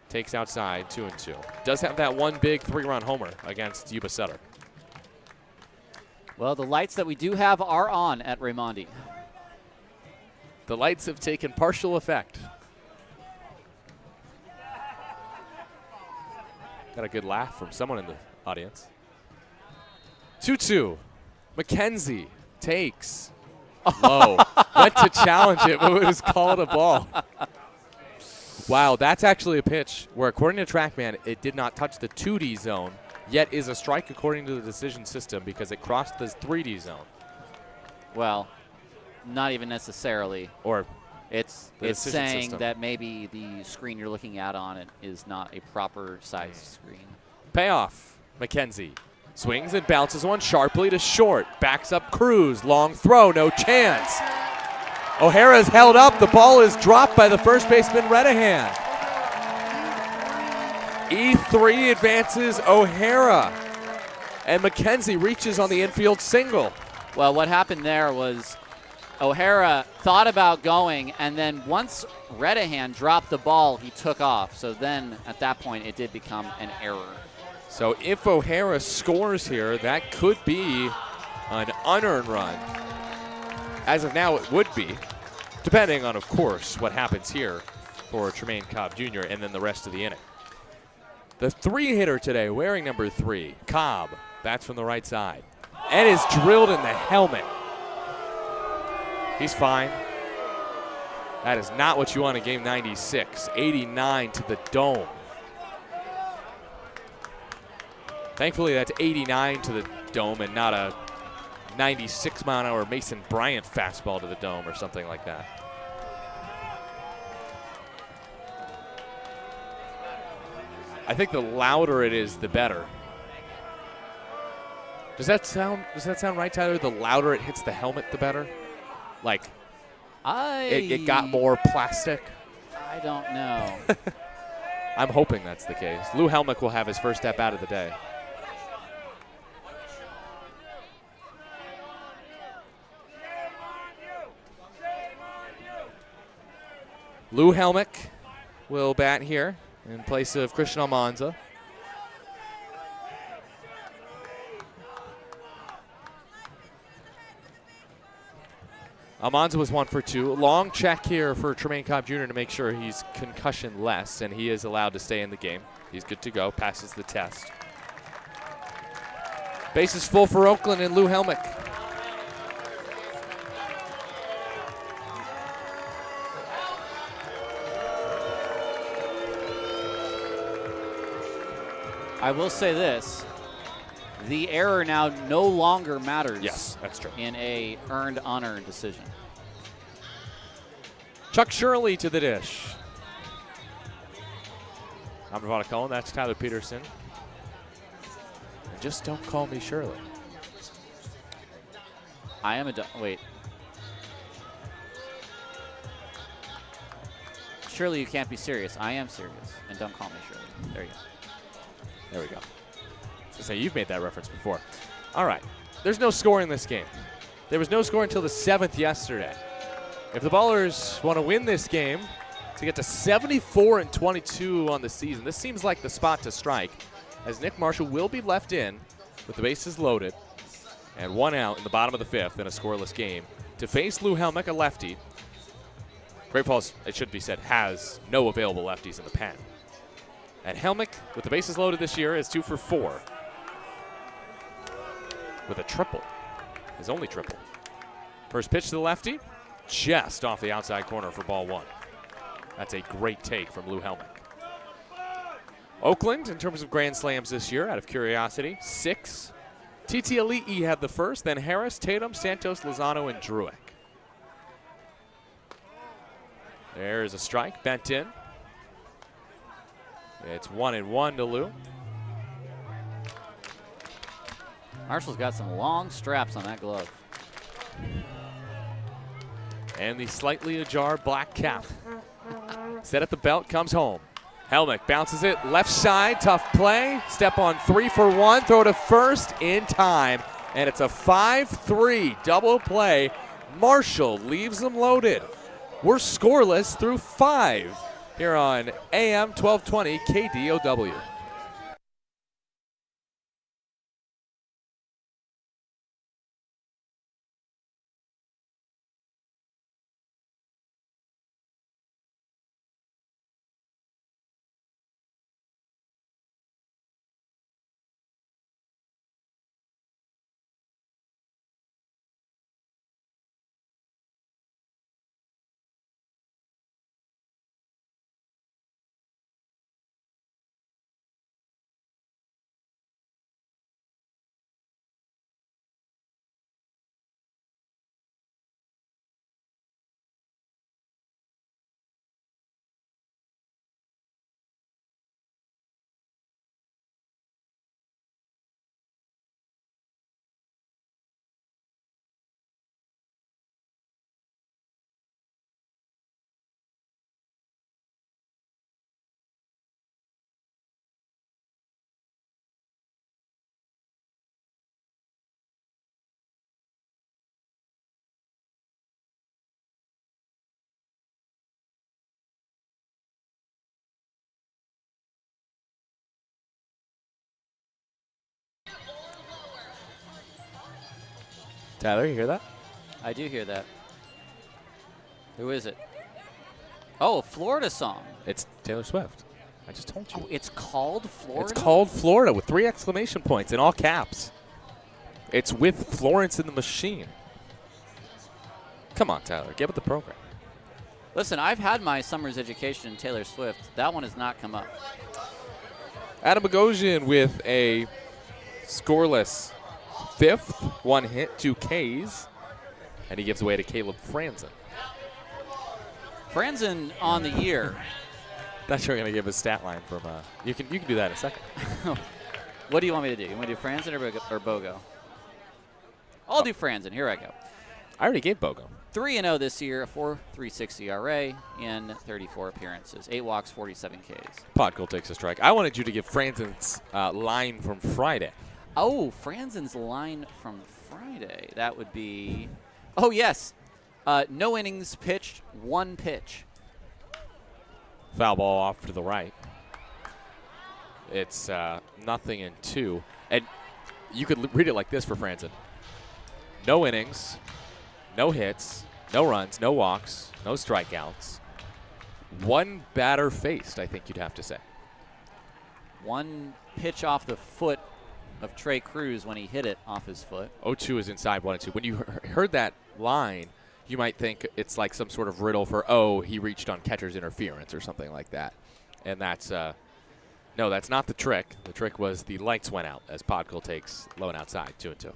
Takes outside, 2-2. Does have that one big 3-run homer against Yuba Sutter.
Well, the lights that we do have are on at Raimondi.
The lights have taken partial effect. Got a good laugh from someone in the audience. 2-2. McKenzie takes. Low. Went to challenge it, but it was called a ball. Wow, that's actually a pitch where, according to TrackMan, it did not touch the 2D zone, yet is a strike according to the decision system because it crossed the 3D zone.
Well, not even necessarily.
Or
it's saying system. That maybe the screen you're looking at on it is not a proper sized screen.
Payoff. McKenzie swings and bounces one sharply to short. Backs up Cruz. Long throw, no chance. O'Hara's held up. The ball is dropped by the first baseman, Redahan. E3 advances O'Hara. And McKenzie reaches on the infield single.
Well, what happened there was O'Hara thought about going, and then once Redahan dropped the ball, he took off. So then at that point, it did become an error.
So if O'Hara scores here, that could be an unearned run. As of now, it would be, depending on, of course, what happens here for Tremaine Cobb Jr. and then the rest of the inning. The 3-hitter today, wearing number 3, Cobb, bats from the right side, and is drilled in the helmet. He's fine. That is not what you want in game 96. 89 to the dome. Thankfully, that's 89 to the dome and not a 96-mile-an-hour Mason Bryant fastball to the dome or something like that. I think the louder it is, the better. Does that sound right, Tyler? The louder it hits the helmet, the better? Like, it got more plastic?
I don't know.
I'm hoping that's the case. Lou Helmick will have his first step out of the day. Lou Helmick will bat here in place of Christian Almanza. Almanza was 1 for 2. Long check here for Tremaine Cobb Jr. to make sure he's concussion-less, and he is allowed to stay in the game. He's good to go, passes the test. Bases full for Oakland and Lou Helmick.
I will say this. The error now no longer matters.
Yes, that's true.
In a earned, unearned decision.
Chuck Shirley to the dish. I'm Ravana Cullen. That's Tyler Peterson. And just don't call me Shirley.
I am wait. Surely you can't be serious. I am serious. And don't call me Shirley. There you go.
There we go. So say you've made that reference before. All right. There's no score in this game. There was no score until the 7th yesterday. If the Ballers want to win this game to get to 74-22 on the season, this seems like the spot to strike, as Nick Marshall will be left in with the bases loaded and 1 out in the bottom of the 5th in a scoreless game to face Lou Helmick, a lefty. Great Falls, it should be said, has no available lefties in the pen. And Helmick, with the bases loaded this year, is 2 for 4. With a triple. His only triple. First pitch to the lefty, just off the outside corner for ball 1. That's a great take from Lou Helmick. Oakland, in terms of grand slams this year, out of curiosity, 6. TT Ali'i had the first, then Harris, Tatum, Santos, Lozano, and Druick. There's a strike, bent in. It's 1-1 to Lou.
Marshall's got some long straps on that glove.
And the slightly ajar black cap. Set at the belt, comes home. Helmick bounces it left side, tough play. Step on 3 for 1, throw to first in time. and it's a 5-3 double play. Marshall leaves them loaded. We're scoreless through 5 here on AM 1220 KDOW. Tyler, you hear that?
I do hear that. Who is it? Oh, Florida song.
It's Taylor Swift. I just told you.
Oh, it's called Florida?
It's called Florida with 3 exclamation points in all caps. It's with Florence and the Machine. Come on, Tyler. Get with the program.
Listen, I've had my summer's education in Taylor Swift. That one has not come up.
Adam Bogosian with a scoreless 5th, 1 hit, 2 Ks, and he gives away to Caleb Franzen.
Franzen on the year.
Not sure I'm going to give a stat line from. You can do that in a second.
What do you want me to do? You want to do Franzen or Bogo? I'll do Franzen. Here I go.
I already gave Bogo.
3-0 this year, a 4.36 ERA in 34 appearances, 8 walks, 47 Ks.
Podkul takes a strike. I wanted you to give Franzen's line from Friday.
Oh, Franzen's line from Friday. That would be. Oh yes, no innings pitched, 1 pitch.
Foul ball off to the right. It's 0-2. And you could read it like this for Franzen. No innings, no hits, no runs, no walks, no strikeouts. 1 batter faced, I think you'd have to say.
1 pitch off the foot of Trey Cruz when he hit it off his foot.
0-2 is inside 1-2. When you heard that line, you might think it's like some sort of riddle for, oh, he reached on catcher's interference or something like that. And that's, no, that's not the trick. The trick was the lights went out as Podkul takes low and outside, 2-2.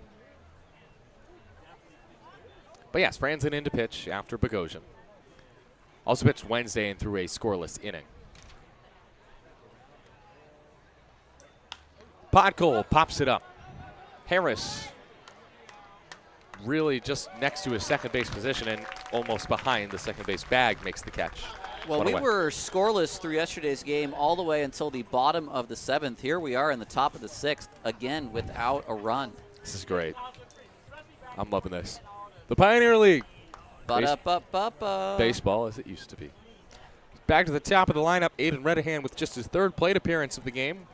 But yes, Franzen in to pitch after Bogosian. Also pitched Wednesday and threw a scoreless inning. Podkul pops it up. Harris really just next to his second base position and almost behind the second base bag makes the catch.
Well, we were scoreless through yesterday's game all the way until the bottom of the 7th. Here we are in the top of the 6th, again without a run.
This is great. I'm loving this. The Pioneer League. Baseball as it used to be. Back to the top of the lineup, Aiden Redahan with just his 3rd plate appearance of the game.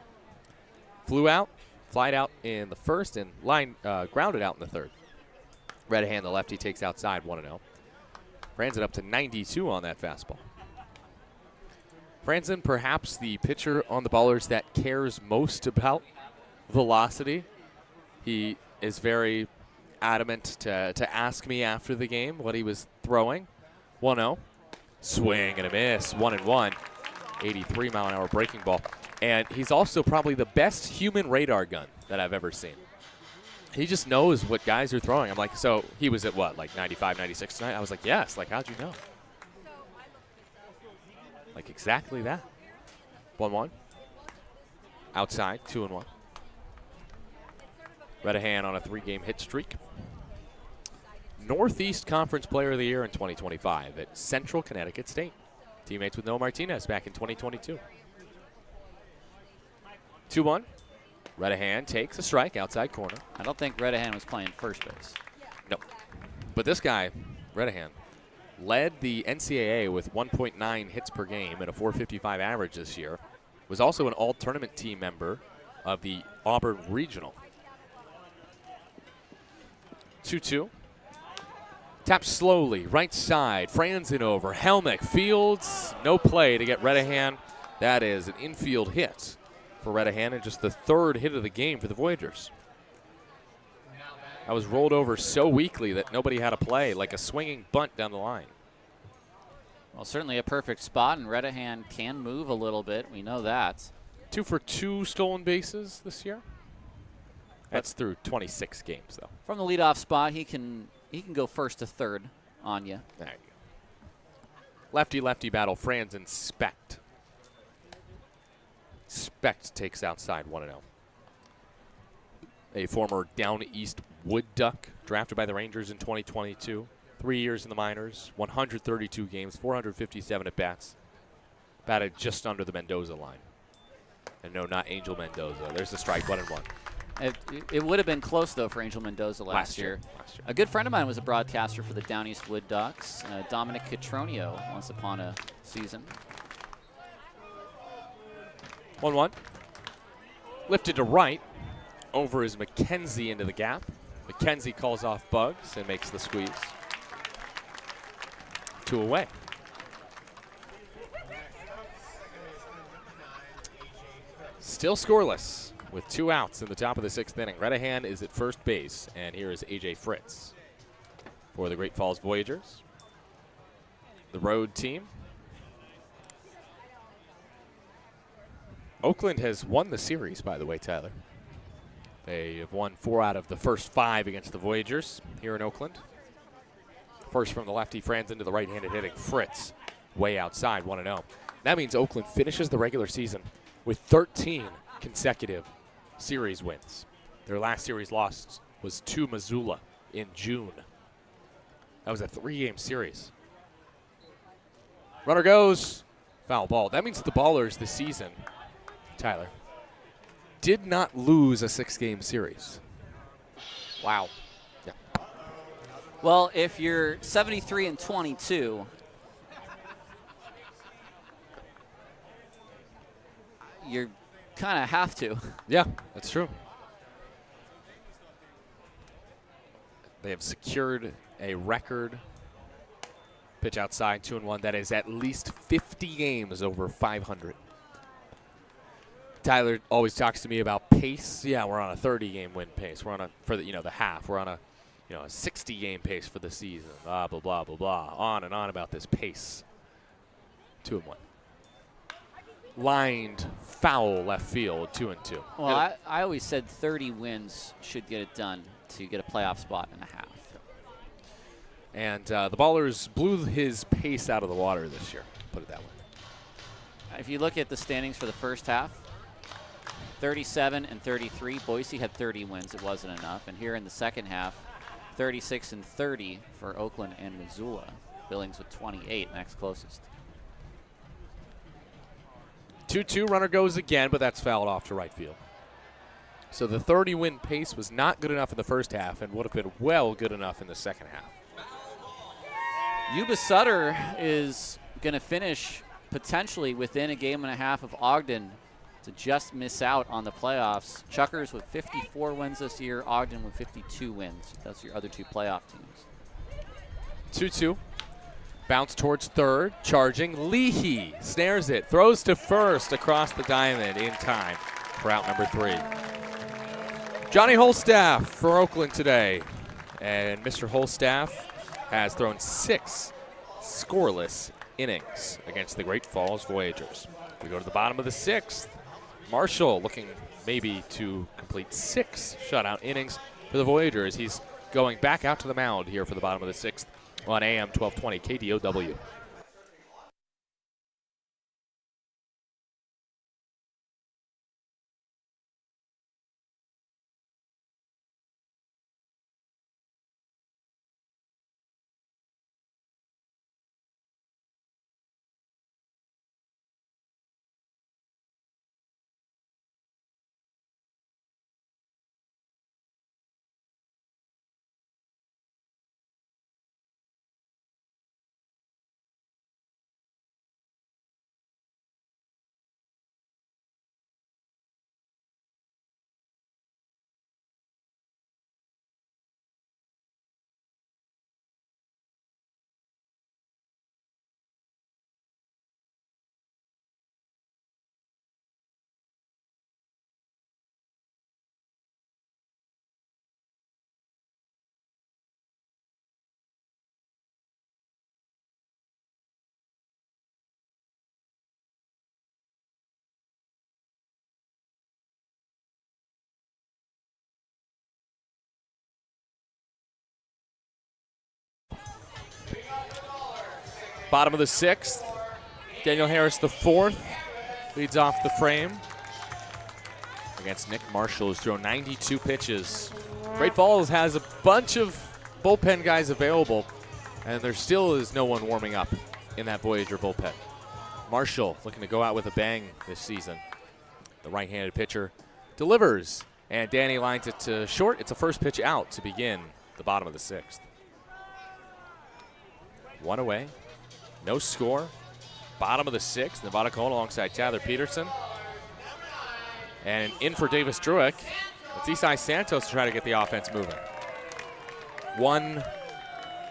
Flied out in the 1st, and grounded out in the 3rd. Redahan, the lefty, takes outside 1-0. Franzen up to 92 on that fastball. Franzen, perhaps the pitcher on the Ballers that cares most about velocity. He is very adamant to ask me after the game what he was throwing. 1-0. Swing and a miss. 1-1. 83-mile-an-hour breaking ball. And he's also probably the best human radar gun that I've ever seen. He just knows what guys are throwing. I'm like, so he was at what, like 95, 96 tonight? I was like, yes. Like, how'd you know? Like, exactly that. 1-1. Outside, 2-1. Redahan on a 3-game hit streak. Northeast Conference Player of the Year in 2025 at Central Connecticut State. Teammates with Noah Martinez back in 2022. 2-1. Redahan takes a strike outside corner.
I don't think Redahan was playing first base.
No. But this guy, Redahan, led the NCAA with 1.9 hits per game and a 455 average this year. Was also an all-tournament team member of the Auburn Regional. 2-2. Taps slowly, right side, Franzen over, Helmick, fields, no play to get Redahan. That is an infield hit for Redahan and just the third hit of the game for the Voyagers. That was rolled over so weakly that nobody had a play, like a swinging bunt down the line.
Well, certainly a perfect spot, and Redahan can move a little bit. We know that.
2 for 2 stolen bases this year. That's through 26 games, though.
From the leadoff spot, he can go first to third on you.
There you go. Lefty-lefty battle, Franzen Specht. Specht takes outside 1-0. A former Down East Wood Duck, drafted by the Rangers in 2022. 3 years in the minors, 132 games, 457 at-bats. Batted just under the Mendoza line. And no, not Angel Mendoza. There's the strike, 1-1.
It would have been close, though, for Angel Mendoza last year. A good friend of mine was a broadcaster for the Down East Wood Ducks, Dominic Catronio, once upon a season.
1-1. Lifted to right. Over is McKenzie into the gap. McKenzie calls off Bugs and makes the squeeze. 2 away. Still scoreless with 2 outs in the top of the 6th inning. Redahan is at first base, and here is A.J. Fritz for the Great Falls Voyagers. The road team. Oakland has won the series, by the way, Tyler. They have won 4 out of the first 5 against the Voyagers here in Oakland. First from the lefty, Franzen into the right-handed hitting Fritz, way outside, 1-0. That means Oakland finishes the regular season with 13 consecutive series wins. Their last series loss was to Missoula in June. That was a 3-game series. Runner goes, foul ball. That means the Ballers this season, Tyler, did not lose a 6-game series.
Wow.
Yeah.
Well, if you're 73-22, you're kind of have to.
Yeah, that's true. They have secured a record pitch outside 2-1 that is at least 50 games over 500. Tyler always talks to me about pace. Yeah, we're on a 30-game win pace. We're on the half. We're on a 60-game pace for the season. Blah blah blah blah blah. On and on about this pace. 2-1. Lined foul left field, 2-2.
Well, I always said 30 wins should get it done to get a playoff spot and a half.
And the Ballers blew his pace out of the water this year, put it that way.
If you look at the standings for the first half, 37 and 33. Boise had 30 wins. It wasn't enough. And here in the second half, 36 and 30 for Oakland and Missoula. Billings with 28, next closest.
2-2, runner goes again, but that's fouled off to right field. So the 30-win pace was not good enough in the first half and would have been well good enough in the second half.
Yuba Sutter is going to finish potentially within a game and a half of Ogden to just miss out on the playoffs. Chuckers with 54 wins this year, Ogden with 52 wins. That's your other 2 playoff teams.
2-2. Bounce towards third, charging. Leahy snares it, throws to first across the diamond in time for out number 3. Johnny Holstaff for Oakland today. And Mr. Holstaff has thrown 6 scoreless innings against the Great Falls Voyagers. We go to the bottom of the 6th. Marshall looking maybe to complete 6 shutout innings for the Voyagers. He's going back out to the mound here for the bottom of the 6th on AM 1220 KDOW. Bottom of the 6th. Daniel Harris, the 4th, leads off the frame against Nick Marshall, who's thrown 92 pitches. Great Falls has a bunch of bullpen guys available, and there still is no one warming up in that Voyager bullpen. Marshall looking to go out with a bang this season. The right-handed pitcher delivers, and Danny lines it to short. It's a first pitch out to begin the bottom of the 6th. One away, no score. Bottom of the 6th, Nevada Cole alongside Tyler Peterson. And in for Davis Druick. It's Isai Santos to try to get the offense moving. One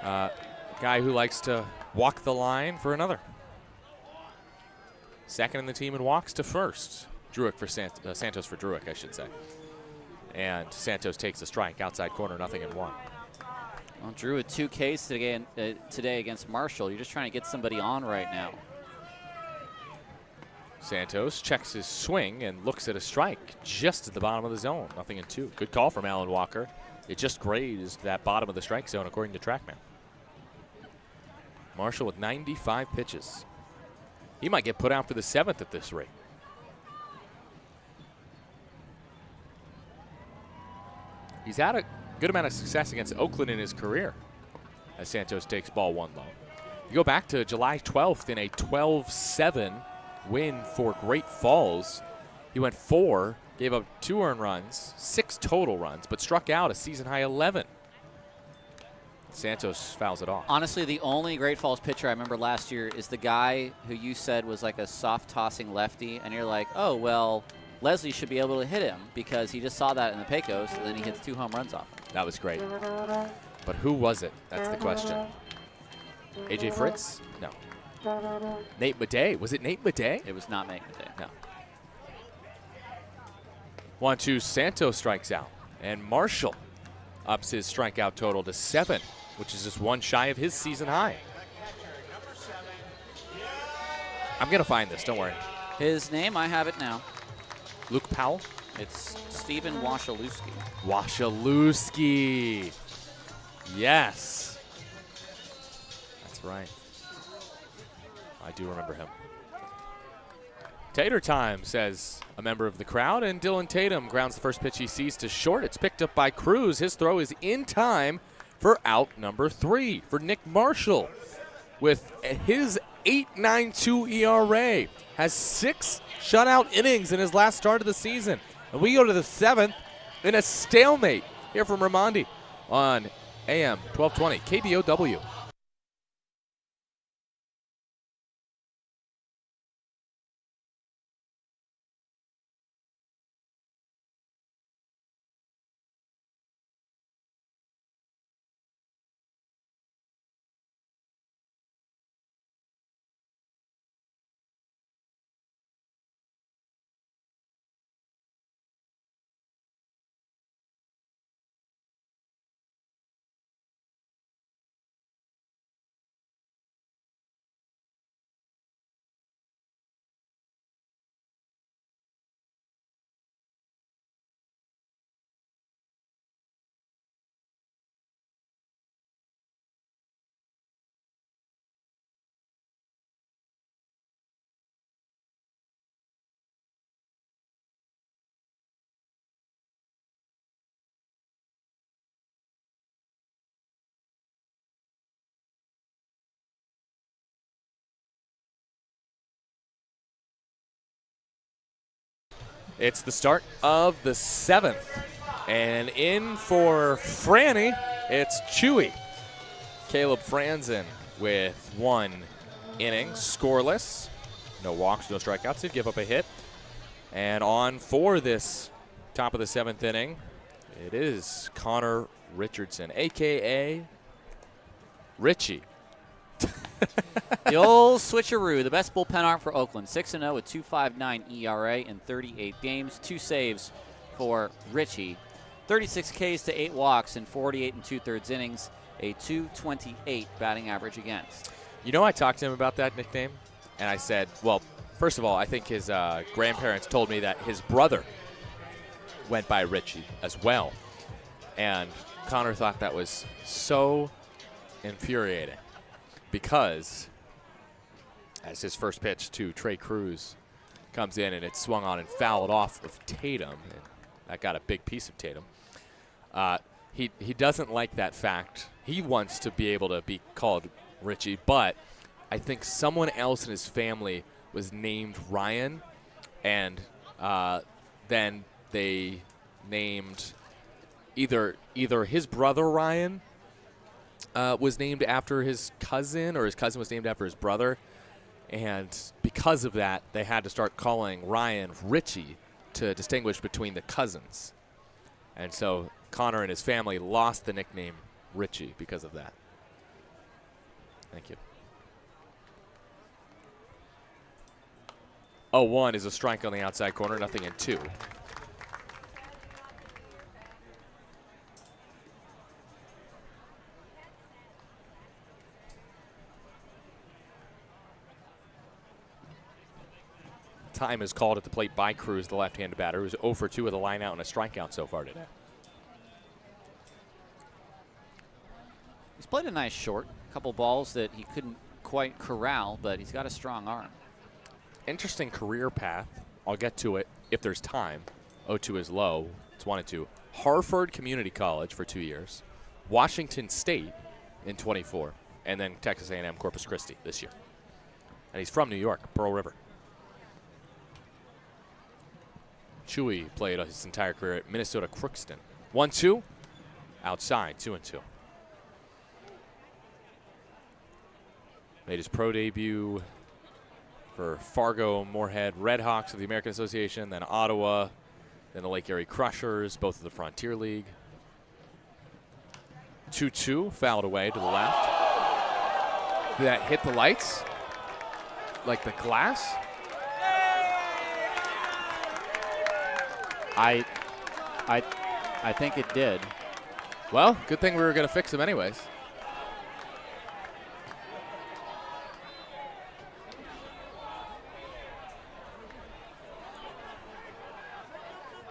guy who likes to walk the line for another. Second in the team in walks to first. Druick for Santos for Druick, I should say. And Santos takes a strike outside corner, 0-1.
Well, Drew with 2 Ks today against Marshall. You're just trying to get somebody on right now.
Santos checks his swing and looks at a strike just at the bottom of the zone, 0-2. Good call from Alan Walker. It just grazed that bottom of the strike zone according to TrackMan. Marshall with 95 pitches. He might get put out for the 7th at this rate. He's had a good amount of success against Oakland in his career as Santos takes ball 1 low. You go back to July 12th in a 12-7 win for Great Falls. He went 4, gave up 2 earned runs, 6 total runs, but struck out a season-high 11. Santos fouls it off.
Honestly, the only Great Falls pitcher I remember last year is the guy who you said was like a soft-tossing lefty, and you're like, oh, well, Leslie should be able to hit him because he just saw that in the Pecos, and then he hits 2 home runs off.
That was great. But who was it? That's the question. AJ Fritz? No. Nate Madej. Was it Nate Madej?
It was not Nate Madej.
No. 1-2, Santos strikes out. And Marshall ups his strikeout total to 7, which is just 1 shy of his season high. I'm going to find this, don't worry.
His name, I have it now.
Luke Powell?
It's Stephen Wasilewski.
Wasilewski. Yes. That's right. I do remember him. Tater time, says a member of the crowd, and Dylan Tatum grounds the first pitch he sees to short. It's picked up by Cruz. His throw is in time for out number 3 for Nick Marshall. With his 8.92 ERA, has 6 shutout innings in his last start of the season. And we go to the 7th in a stalemate here from Raimondi on AM 1220 KBOW. It's the start of the 7th. And in for Franny, it's Chewy. Caleb Franzen with 1 inning, scoreless. No walks, no strikeouts. Did give up a hit. And on for this top of the 7th inning, it is Connor Richardson, a.k.a. Richie.
The old switcheroo, the best bullpen arm for Oakland. 6-0 with 2.59 ERA in 38 games. 2 saves for Richie. 36 Ks to 8 walks in 48 2/3 innings. A .228 batting average against.
You know, I talked to him about that nickname, and I said, well, first of all, I think his grandparents told me that his brother went by Richie as well. And Connor thought that was so infuriating because As his first pitch to Trey Cruz comes in, and it's swung on and fouled off of Tatum. And that got a big piece of Tatum. He doesn't like that fact. He wants to be able to be called Richie, but I think someone else in his family was named Ryan, and then they named either his brother Ryan was named after his cousin, or his cousin was named after his brother. And because of that, they had to start calling Ryan Richie to distinguish between the cousins. And so Connor and his family lost the nickname Richie because of that. Thank you. 0-1 is a strike on the outside corner, nothing in 2. Time is called at the plate by Cruz, the left-handed batter, who's 0 for 2 with a line out and a strikeout so far today.
He's played a nice short. A couple balls that he couldn't quite corral, but he's got a strong arm.
Interesting career path. I'll get to it if there's time. 0-2 is low. It's 1-2. Harvard Community College for 2 years. Washington State in 24. And then Texas A&M Corpus Christi this year. And he's from New York, Pearl River. Chewy played his entire career at Minnesota Crookston. 1-2. Outside, 2-2. Made his pro debut for Fargo Moorhead Redhawks of the American Association, then Ottawa, then the Lake Erie Crushers, both of the Frontier League. 2-2, fouled away to the left. Did that hit the lights? Like the glass?
I think it did.
Well, good thing we were going to fix them anyways.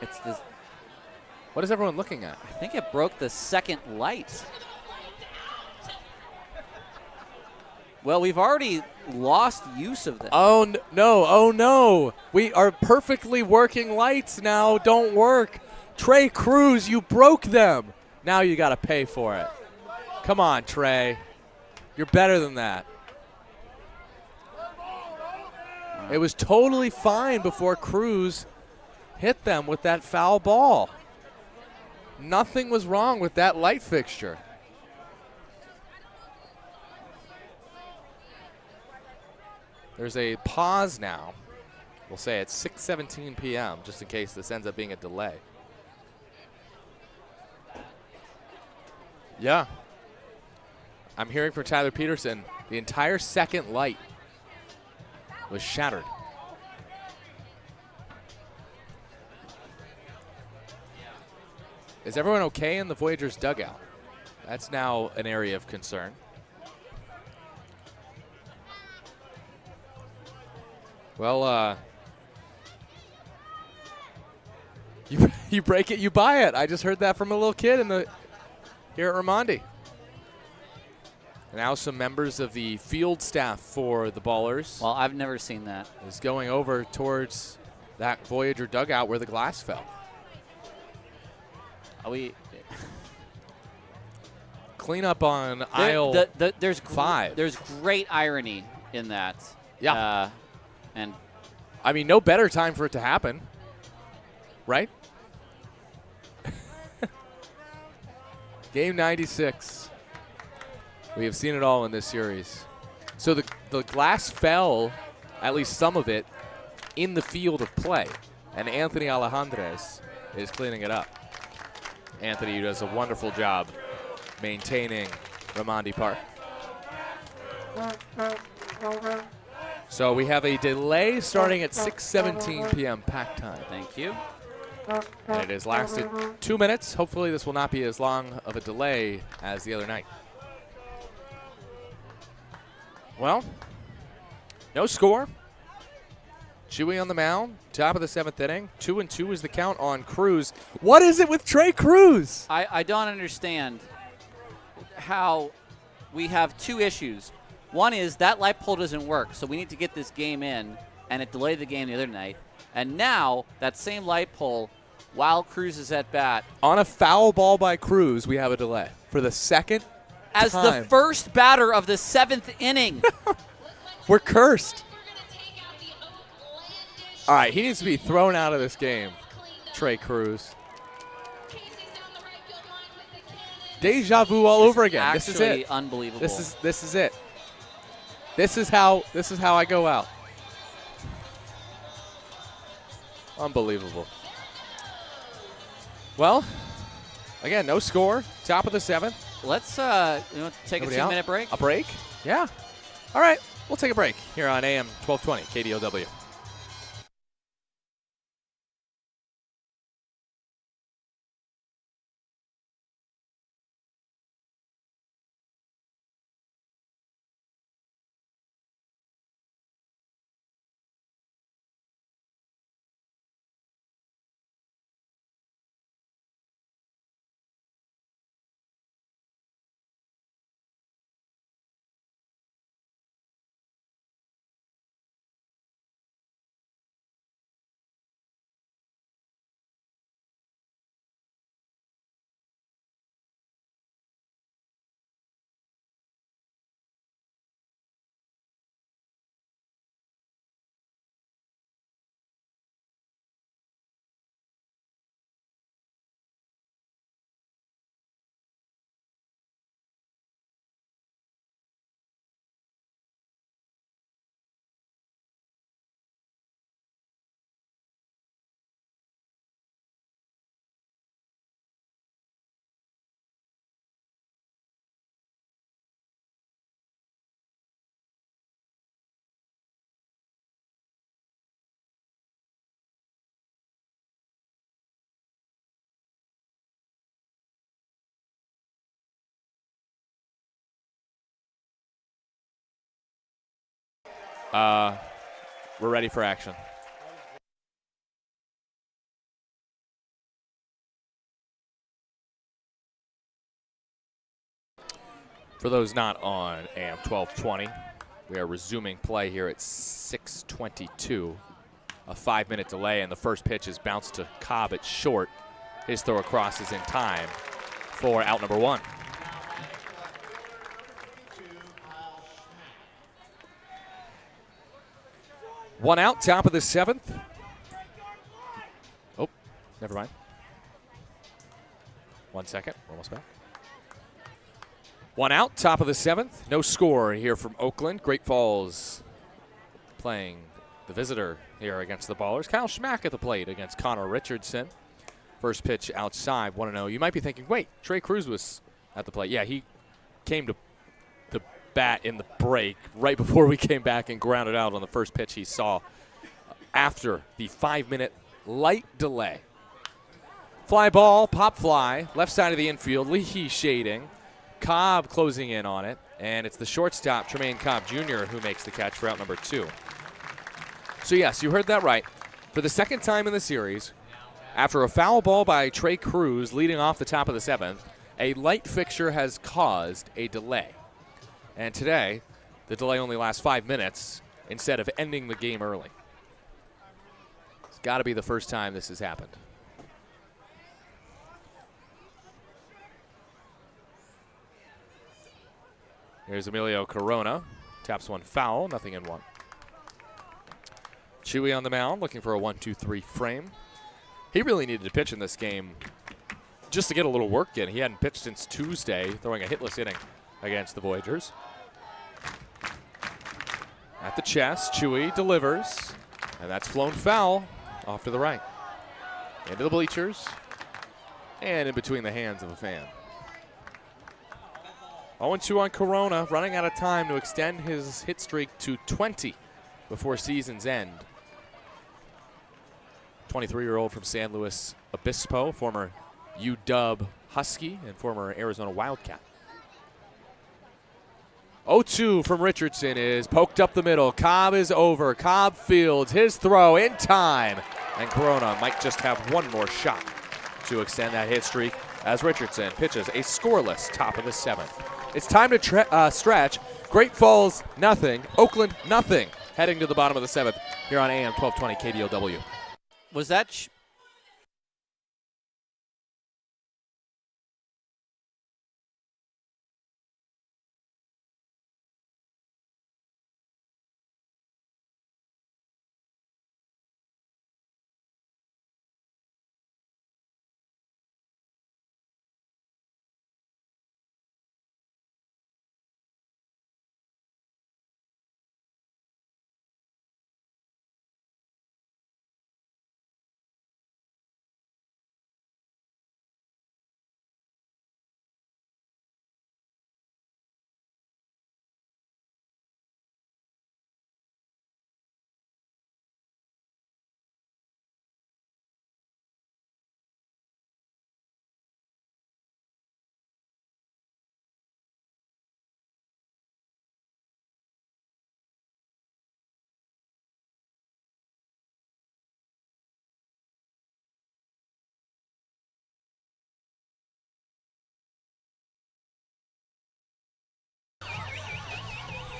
It's this.
What is everyone looking at?
I think it broke the second light. Well, we've already lost use of them.
Oh, no. Oh, no. We are perfectly working lights now. Don't work. Trey Cruz, you broke them. Now you got to pay for it. Come on, Trey. You're better than that. It was totally fine before Cruz hit them with that foul ball. Nothing was wrong with that light fixture. There's a pause now. We'll say it's 6:17 p.m. just in case this ends up being a delay. Yeah. I'm hearing from Tyler Peterson, the entire second light was shattered. Is everyone okay in the Voyagers dugout? That's now an area of concern. Well, you break it, you buy it. I just heard that from a little kid here at Raimondi. Now some members of the field staff for the Ballers.
Well, I've never seen that.
Is going over towards that Voyager dugout where the glass fell. Clean up on aisle
there's
5.
There's great irony in that.
Yeah.
And
I mean, no better time for it to happen, right? Game 96. We have seen it all in this series. So the glass fell, at least some of it, in the field of play. And Anthony Alejandrez is cleaning it up. Anthony does a wonderful job maintaining Raimondi Park. So we have a delay starting at 6:17 p.m. pack time.
thank you.
And it has lasted 2 minutes. Hopefully this will not be as long of a delay as the other night. Well, no score. Chewy on the mound, top of the 7th inning. 2-2 is the count on Cruz. What is it with Trey Cruz?
I don't understand how we have two issues. One is that light pole doesn't work, so we need to get this game in, and it delayed the game the other night. And now that same light pole, while Cruz is at bat,
on a foul ball by Cruz, we have a delay for the second
as
time.
the first batter of the 7th inning.
We're cursed. All right, he needs to be thrown out of this game, Trey Cruz. Deja vu all over again. This is it.
Unbelievable.
This is it. This is how I go out. Unbelievable. Well, again, no score. Top of the 7th.
Let's take
Nobody
a 2-minute
out?
break.
A break? Yeah. All right, we'll take a break here on AM 1220 KDOW. We're ready for action. For those not on AM 1220, we are resuming play here at 6:22. A 5-minute delay, and the first pitch is bounced to Cobb at short. His throw across is in time for out number 1. One out, top of the 7th. Oh, never mind. 1 second, we're almost back. One out, top of the 7th. No score here from Oakland. Great Falls playing the visitor here against the Ballers. Kyle Schmack at the plate against Connor Richardson. First pitch outside, 1-0. You might be thinking, wait, Trey Cruz was at the plate. Yeah, he came to the bat in the break right before we came back and grounded out on the first pitch he saw after the 5-minute light delay. Fly ball, pop fly, left side of the infield, Leahy shading. Cobb closing in on it, and it's the shortstop, Tremaine Cobb Jr., who makes the catch for out number 2. So yes, you heard that right. For the second time in the series, after a foul ball by Trey Cruz leading off the top of the 7th, a light fixture has caused a delay. And today, the delay only lasts 5 minutes instead of ending the game early. It's got to be the first time this has happened. Here's Emilio Corona. Taps one foul, nothing in 1. Chewy on the mound, looking for a 1-2-3 frame. He really needed to pitch in this game just to get a little work in. He hadn't pitched since Tuesday, throwing a hitless inning against the Voyagers. At the chest, Chewy delivers, and that's flown foul off to the right. Into the bleachers, and in between the hands of a fan. 0-2 on Corona, running out of time to extend his hit streak to 20 before season's end. 23-year-old from San Luis Obispo, former UW Husky and former Arizona Wildcat. 0-2 from Richardson is poked up the middle. Cobb is over. Cobb fields his throw in time. And Corona might just have one more shot to extend that hit streak. as Richardson pitches a scoreless top of the 7th. It's time to stretch. Great Falls, nothing. Oakland, nothing. Heading to the bottom of the 7th here on AM 1220 KDOW.
Was that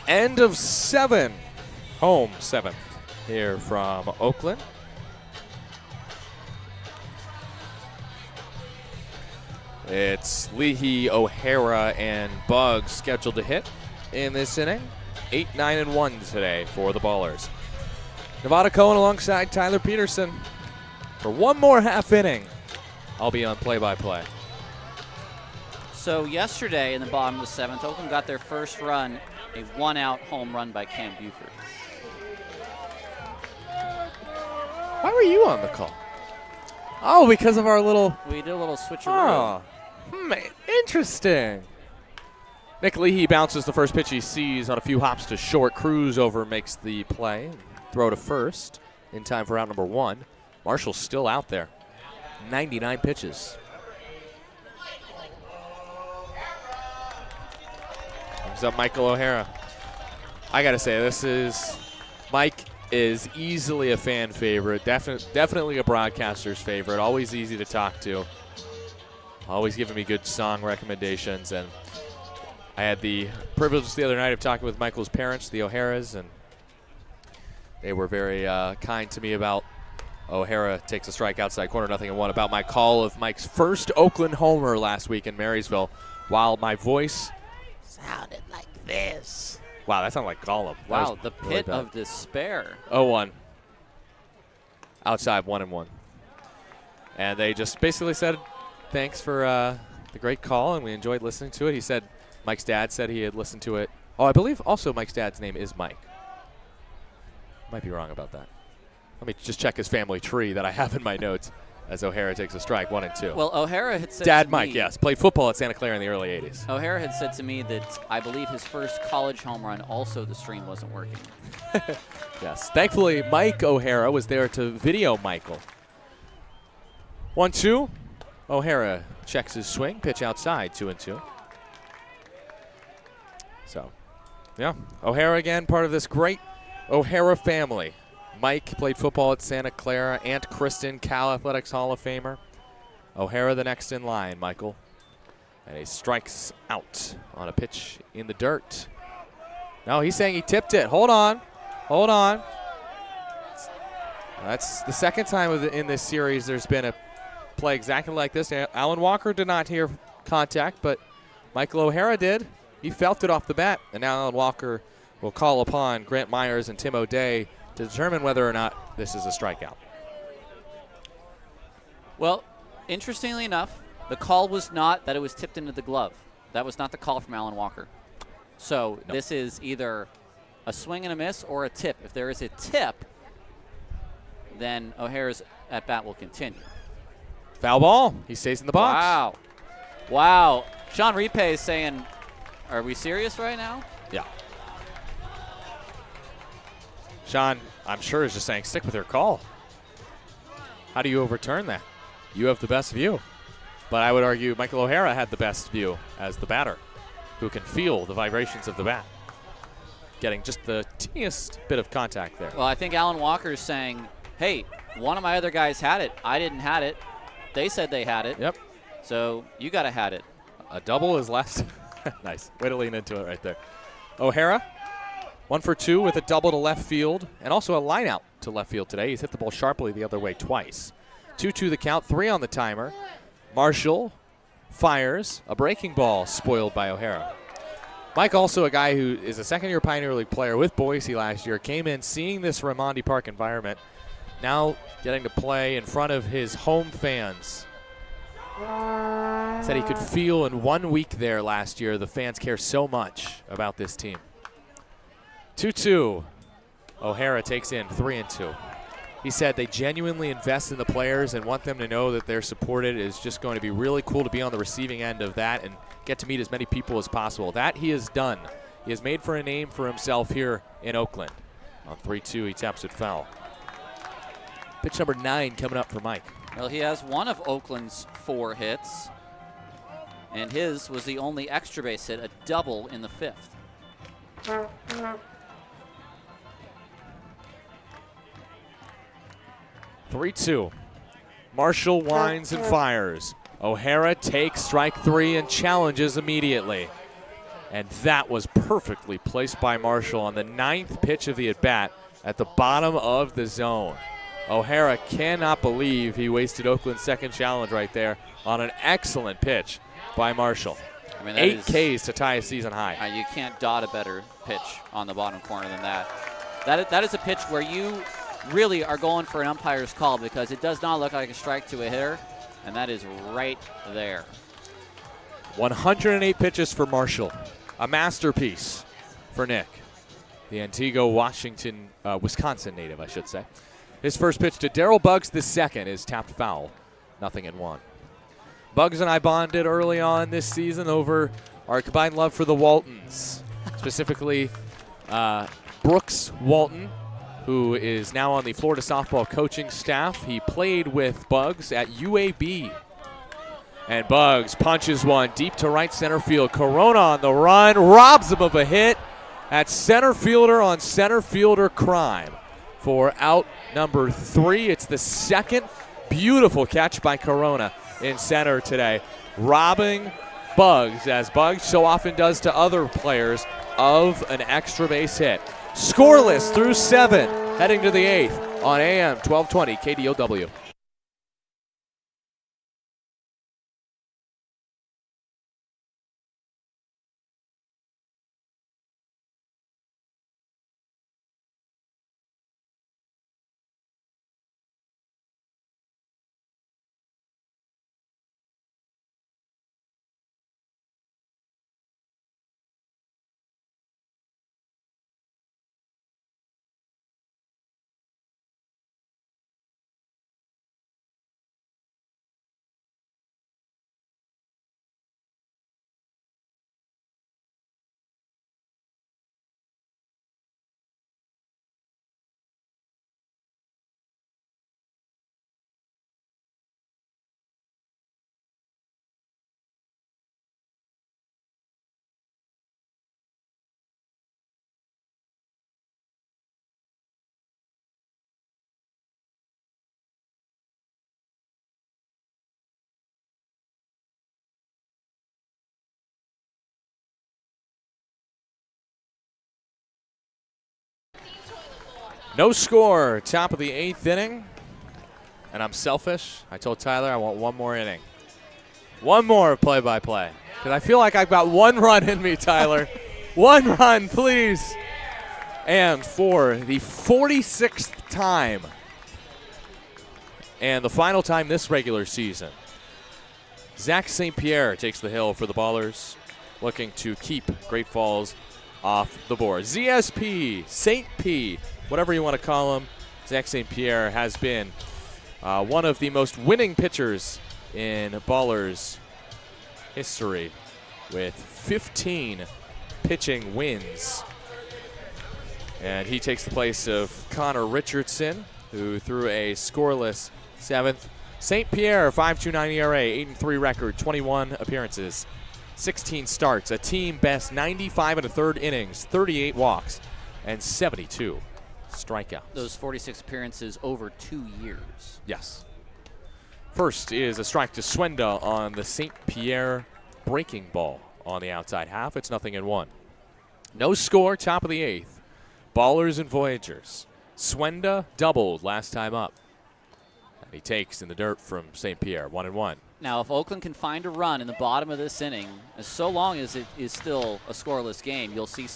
End of 7. Home 7th here from Oakland. It's Leahy, O'Hara, and Buggs scheduled to hit in this inning. 8, 9, and 1 today for the Ballers. Nevada Cohen alongside Tyler Peterson. For one more half inning, I'll be on play-by-play.
So yesterday in the bottom of the 7th, Oakland got their first run, a one-out home run by Cam Buford.
Why were you on the call? Oh, because of our little...
We did a little switcheroo.
Oh, interesting. Nick Leahy bounces the first pitch he sees on a few hops to short. Cruz over makes the play. Throw to first in time for out number 1. Marshall's still out there. 99 pitches. Comes up Michael O'Hara. I got to say, Mike is easily a fan favorite. Definitely a broadcaster's favorite. Always easy to talk to. Always giving me good song recommendations. And I had the privilege the other night of talking with Michael's parents, the O'Haras, and they were very kind to me about O'Hara takes a strike outside corner, 0-1, about my call of Mike's first Oakland homer last week in Marysville, while my voice sounded like this. Wow, that sounded like Gollum.
Wow, the pit of despair.
0-1. Outside, 1-1. And they just basically said, thanks for the great call, and we enjoyed listening to it. He said, Mike's dad said he had listened to it. Oh, I believe also Mike's dad's name is Mike. Might be wrong about that. Let me just check his family tree that I have in my notes as O'Hara takes a strike, 1-2.
Well, O'Hara had said
Dad
to
Mike,
me,
yes. Played football at Santa Clara in the early 80s.
O'Hara had said to me that I believe his first college home run, also the stream wasn't working.
Yes. Thankfully, Mike O'Hara was there to video Michael. 1-2. O'Hara checks his swing. Pitch outside, 2-2. So, yeah. O'Hara again, part of this great O'Hara family. Mike played football at Santa Clara. Aunt Kristen, Cal Athletics Hall of Famer. O'Hara the next in line, Michael. And he strikes out on a pitch in the dirt. No, he's saying he tipped it. Hold on. Hold on. That's the second time in this series there's been a play exactly like this. Alan Walker did not hear contact, but Michael O'Hara did. He felt it off the bat, and now Alan Walker will call upon Grant Myers and Tim O'Day to determine whether or not this is a strikeout.
Well, interestingly enough, the call was not that it was tipped into the glove. That was not the call from Alan Walker. So This is either a swing and a miss or a tip. If there is a tip, then O'Hara's at-bat will continue.
Foul ball. He stays in the box.
Wow. Wow. Sean Repe is saying, are we serious right now?
Yeah. Sean, I'm sure, is just saying, stick with your call. How do you overturn that? You have the best view. But I would argue Michael O'Hara had the best view as the batter, who can feel the vibrations of the bat, getting just the teeniest bit of contact there.
Well, I think Alan Walker is saying, hey, one of my other guys had it. I didn't have it. They said they had it.
Yep.
So you got to had it.
A double is last. Nice. Way to lean into it right there. O'Hara, 1 for 2 with a double to left field and also a line out to left field today. He's hit the ball sharply the other way twice. 2-2 the count, 3 on the timer. Marshall fires a breaking ball spoiled by O'Hara. Mike, also a guy who is a second-year Pioneer League player with Boise last year, came in seeing this Raimondi Park environment, now getting to play in front of his home fans. Said he could feel in 1 week there last year the fans care so much about this team. 2-2. O'Hara takes in 3-2. He said they genuinely invest in the players and want them to know that they're supported. It is just going to be really cool to be on the receiving end of that and get to meet as many people as possible. That he has done. He has made for a name for himself here in Oakland. On 3-2, he taps it foul. Pitch number 9 coming up for Mike.
Well, he has one of Oakland's 4 hits, and his was the only extra base hit, a double in the 5th.
3-2. Marshall winds and fires. O'Hara takes strike 3 and challenges immediately. And that was perfectly placed by Marshall on the 9th pitch of the at-bat at the bottom of the zone. O'Hara cannot believe he wasted Oakland's second challenge right there on an excellent pitch by Marshall.
I mean,
8 Ks to tie a season high.
You can't dot a better pitch on the bottom corner than that. That is a pitch where you really are going for an umpire's call because it does not look like a strike to a hitter, and that is right there.
108 pitches for Marshall. A masterpiece for Nick, the Antigua, Wisconsin native, I should say. His first pitch to Darryl Buggs, the second, is tapped foul. 0-1. Buggs and I bonded early on this season over our combined love for the Waltons, specifically Brooks Walton, who is now on the Florida softball coaching staff. He played with Buggs at UAB. And Buggs punches one deep to right center field. Corona on the run, robs him of a hit at center fielder on center fielder crime for out number 3. It's the second beautiful catch by Corona in center today, robbing Buggs, as Buggs so often does to other players, of an extra base hit. Scoreless through 7, heading to the 8th on AM 1220 KDOW. No score, top of the 8th inning. And I'm selfish. I told Tyler I want one more inning. One more play-by-play. Because I feel like I've got one run in me, Tyler. One run, please. And for the 46th time, and the final time this regular season, Zach St. Pierre takes the hill for the Ballers, looking to keep Great Falls off the board. ZSP, St. P, whatever you want to call him, Zach St. Pierre has been one of the most winning pitchers in Ballers history with 15 pitching wins. And he takes the place of Connor Richardson, who threw a scoreless 7th. St. Pierre, 5.29 ERA, 8-3 record, 21 appearances, 16 starts, a team best 95 1/3 innings, 38 walks, and 72 strikeouts.
Those 46 appearances over 2 years.
Yes. First is a strike to Swenda on the St. Pierre breaking ball on the outside half. It's 0-1. No score, top of the 8th. Ballers and Voyagers. Swenda doubled last time up. And he takes in the dirt from St. Pierre, 1-1.
Now, if Oakland can find a run in the bottom of this inning, so long as it is still a scoreless game, you'll see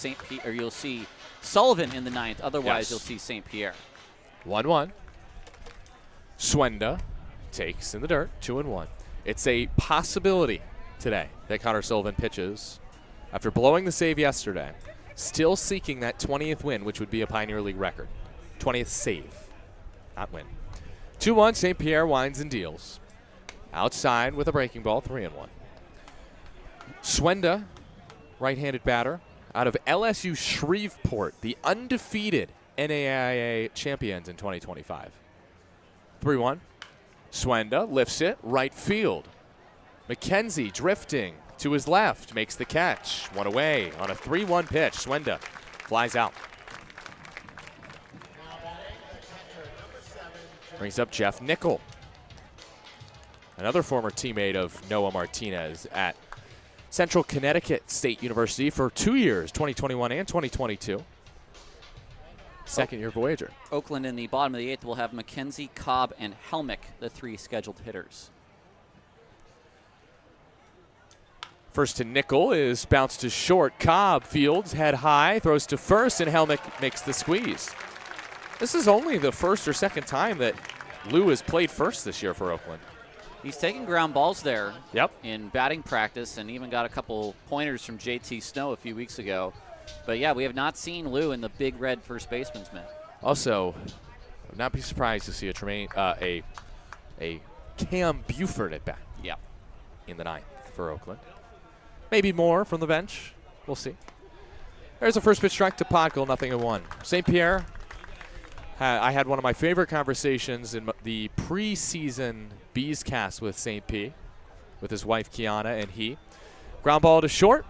you'll see Sullivan in the 9th. Otherwise, you'll see St. Pierre.
1-1. Swenda takes in the dirt, 2-1. It's a possibility today that Connor Sullivan pitches after blowing the save yesterday, still seeking that 20th win, which would be a Pioneer League record. 20th save, not win. 2-1, St. Pierre winds and deals. Outside with a breaking ball, 3-1. Swenda, right-handed batter, out of LSU Shreveport, the undefeated NAIA champions in 2025. 3-1. Swenda lifts it, right field. McKenzie drifting to his left, makes the catch. One away on a 3-1 pitch. Swenda flies out. Brings up Jeff Nickel, another former teammate of Noah Martinez at Central Connecticut State University for 2 years, 2021 and 2022. Second-year Voyager.
Oakland in the bottom of the 8th will have McKenzie, Cobb, and Helmick, the 3 scheduled hitters.
First to Nickel is bounced to short. Cobb fields, head high, throws to first, and Helmick makes the squeeze. This is only the first or second time that Lou has played first this year for Oakland.
He's taking ground balls there
Yep.
in batting practice and even got a couple pointers from JT Snow a few weeks ago. But, yeah, we have not seen Lou in the big red first baseman's mitt.
Also, I would not be surprised to see a Cam Buford at bat.
Yeah.
In the 9th for Oakland. Maybe more from the bench. We'll see. There's a first pitch strike to Podgel, 0-1. St. Pierre, I had one of my favorite conversations in the preseason Bees cast with St. P, with his wife Kiana and he. Ground ball to short.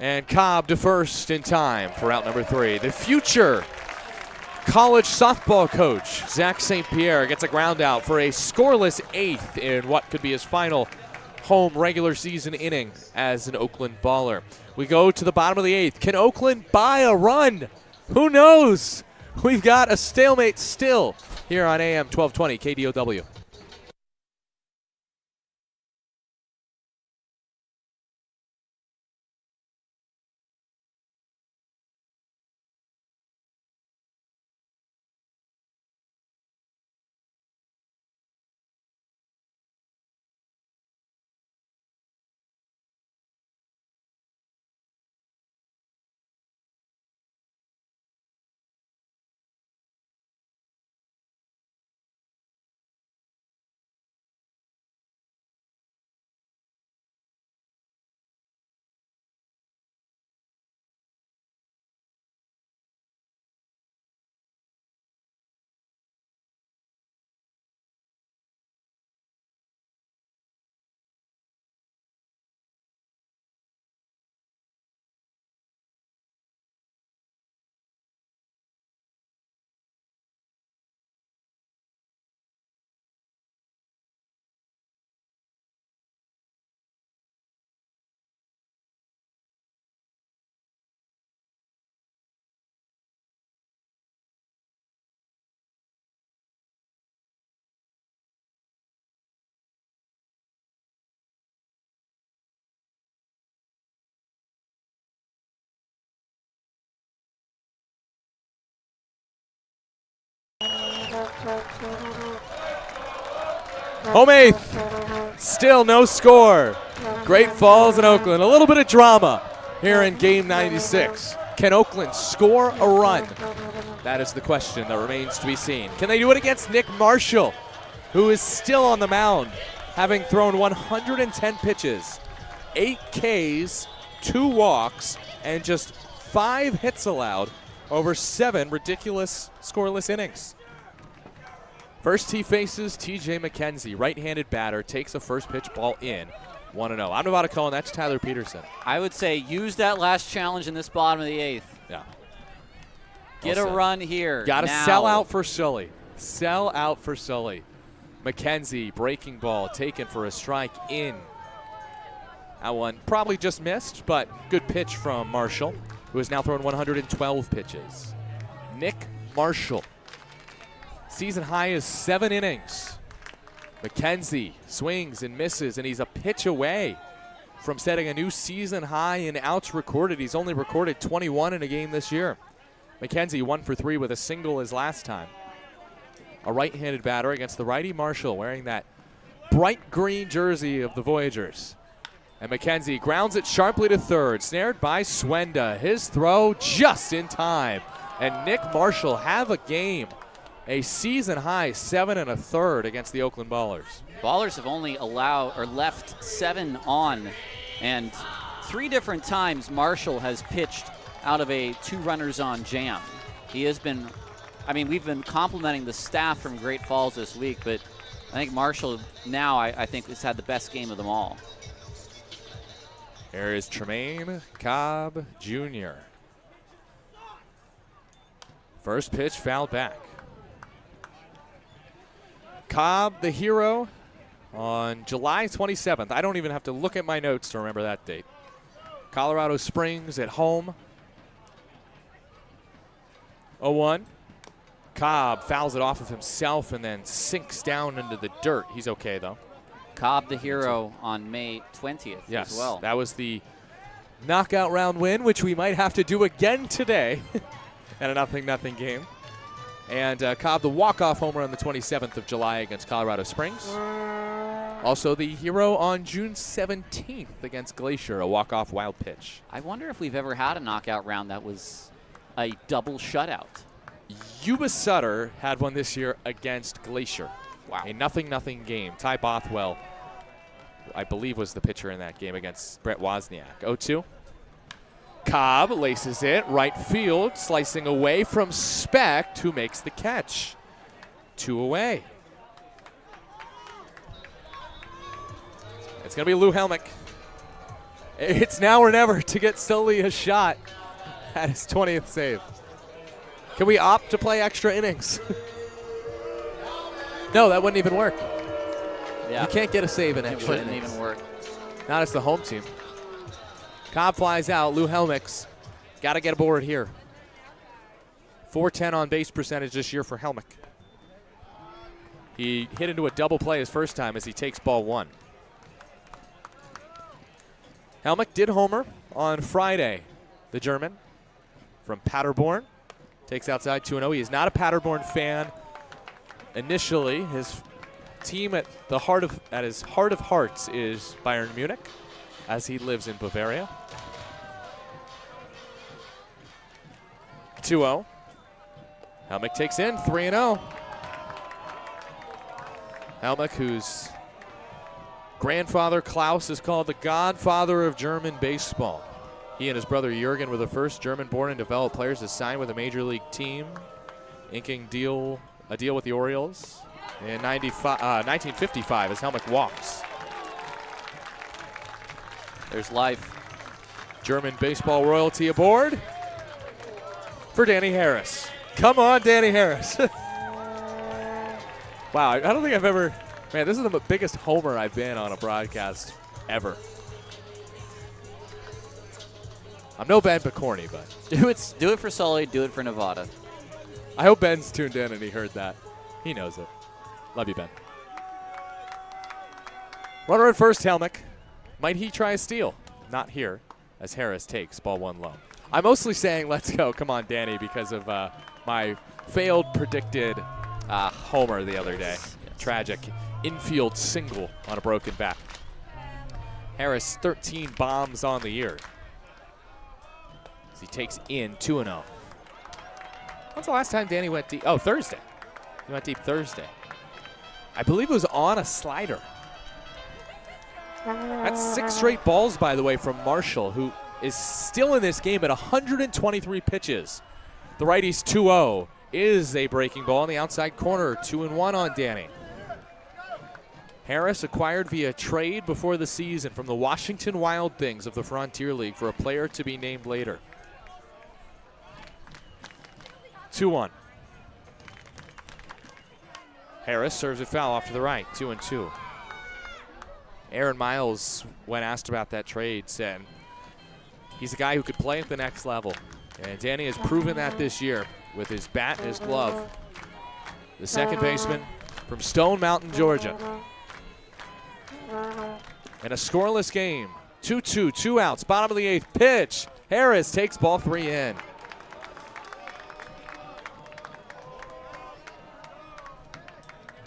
And Cobb to first in time for out number 3. The future college softball coach, Zach St. Pierre, gets a ground out for a scoreless 8th in what could be his final home regular season inning as an Oakland baller. We go to the bottom of the 8th. Can Oakland buy a run? Who knows? We've got a stalemate still here on AM 1220 KDOW. Home 8th, still no score. Great Falls and Oakland. A little bit of drama here in game 96. Can Oakland score a run? That is the question that remains to be seen. Can they do it against Nick Marshall, who is still on the mound, having thrown 110 pitches, 8 Ks, 2 walks, and just 5 hits allowed over 7 ridiculous scoreless innings. First he faces TJ McKenzie, right-handed batter, takes a first pitch ball in, 1-0. I'm about to call, and that's Tyler Peterson.
I would say use that last challenge in this bottom of the 8th.
Yeah.
Get a run here.
Got to
now.
sell out for Sully. Sell out for Sully. McKenzie, breaking ball, taken for a strike in. That one probably just missed, but good pitch from Marshall, who has now thrown 112 pitches. Nick Marshall. Season high is 7 innings. McKenzie swings and misses, and he's a pitch away from setting a new season high in outs recorded. He's only recorded 21 in a game this year. McKenzie 1 for 3 with a single his last time. A right-handed batter against the righty Marshall, wearing that bright green jersey of the Voyagers. And McKenzie grounds it sharply to third, snared by Swenda. His throw just in time. And Nick Marshall have a game. A season high 7 1/3 against the Oakland Ballers.
Ballers have only left 7 on, and 3 different times Marshall has pitched out of a 2 runners on jam. He has been, I mean, we've been complimenting the staff from Great Falls this week, but I think Marshall now, I think, has had the best game of them all.
Here is Tremaine Cobb Jr. First pitch fouled back. Cobb, the hero, on July 27th. I don't even have to look at my notes to remember that date. Colorado Springs at home. 0-1. Cobb fouls it off of himself and then sinks down into the dirt. He's okay, though.
Cobb, the hero, on May 20th
yes,
as well.
That was the knockout round win, which we might have to do again today in a 0-0 game. And Cobb, the walk-off homer on the 27th of July against Colorado Springs. Also the hero on June 17th against Glacier, a walk-off wild pitch.
I wonder if we've ever had a knockout round that was a double shutout.
Yuba Sutter had one this year against Glacier.
Wow.
A 0-0 game. Ty Bothwell, I believe, was the pitcher in that game against Brett Wozniak. 0-2. Cobb laces it, right field, slicing away from Specht, who makes the catch. 2 away. It's going to be Lou Helmick. It's now or never to get Sully a shot at his 20th save. Can we opt to play extra innings? No, that wouldn't even work.
Yeah.
You can't get a save in extra innings.
It wouldn't even work.
Not as the home team. Cobb flies out. Lou Helmick's got to get aboard here. .410 on base percentage this year for Helmick. He hit into a double play his first time as he takes ball 1. Helmick did homer on Friday. The German from Paderborn takes outside 2-0. He is not a Paderborn fan. Initially, his team at his heart of hearts is Bayern Munich, as he lives in Bavaria. 2-0. Helmick takes in 3-0. Helmick, whose grandfather Klaus is called the godfather of German baseball. He and his brother Jurgen were the first German-born and developed players to sign with a major league team, inking a deal with the Orioles in 1955 as Helmick walks.
There's life.
German baseball royalty aboard for Danny Harris. Come on, Danny Harris. Wow, I don't think I've ever, man, this is the biggest homer I've been on a broadcast ever. I'm no Ben Picorni, but.
Do it for Sully, do it for Nevada.
I hope Ben's tuned in and he heard that. He knows it. Love you, Ben. Runner at first, Helmick. Might he try a steal? Not here, as Harris takes ball 1 low. I'm mostly saying let's go, come on, Danny, because of my failed predicted homer the other day.
Yes.
Tragic infield single on a broken bat. Harris 13 bombs on the year as he takes in 2-0. When's the last time Danny went deep? Oh, Thursday. He went deep Thursday. I believe it was on a slider. That's 6 straight balls, by the way, from Marshall, who is still in this game at 123 pitches. The righty's 2-0 is a breaking ball in the outside corner. 2-1 on Danny. Harris acquired via trade before the season from the Washington Wild Things of the Frontier League for a player to be named later. 2-1. Harris serves it foul off to the right, 2-2. Aaron Miles, when asked about that trade, said he's a guy who could play at the next level. And Danny has proven that this year with his bat and his glove. The second baseman from Stone Mountain, Georgia. In a scoreless game, 2-2, 2 outs, bottom of the 8th pitch. Harris takes ball 3 in.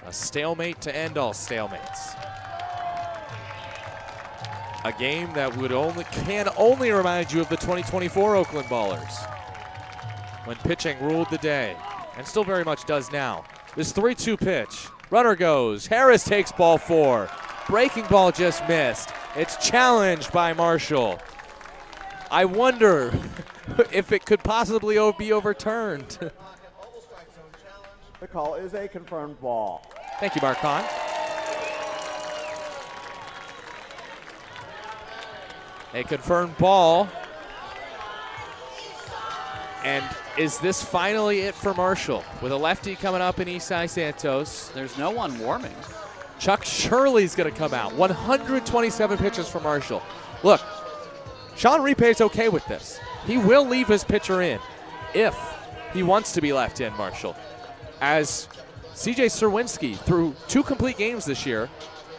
A stalemate to end all stalemates. A game that can only remind you of the 2024 Oakland Ballers, when pitching ruled the day, and still very much does now. This 3-2 pitch. Runner goes. Harris takes ball 4. Breaking ball just missed. It's challenged by Marshall. I wonder if it could possibly be overturned.
The call is a confirmed ball.
Thank you, Mark Kahn. A confirmed ball. And is this finally it for Marshall? With a lefty coming up in Isai Santos.
There's no one warming.
Chuck Shirley's going to come out. 127 pitches for Marshall. Look, Sean Repay's okay with this. He will leave his pitcher in if he wants to be left in, Marshall. As C.J. Serwinski, through 2 complete games this year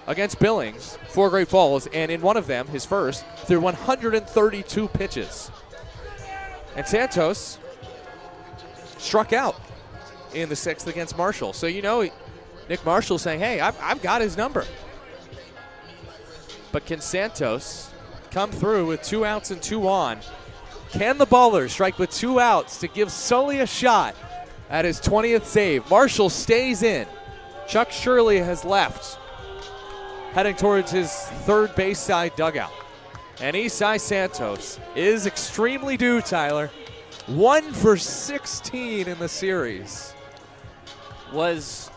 against Billings for Great Falls, and in one of them, his first, threw 132 pitches. And Santos struck out in the 6th against Marshall. So you know Nick Marshall saying, hey, I've got his number. But can Santos come through with 2 outs and 2 on? Can the Ballers strike with 2 outs to give Sully a shot at his 20th save? Marshall stays in. Chuck Shirley has left, heading towards his third base side dugout. And Isai Santos is extremely due, Tyler. 1 for 16 in the series.
Was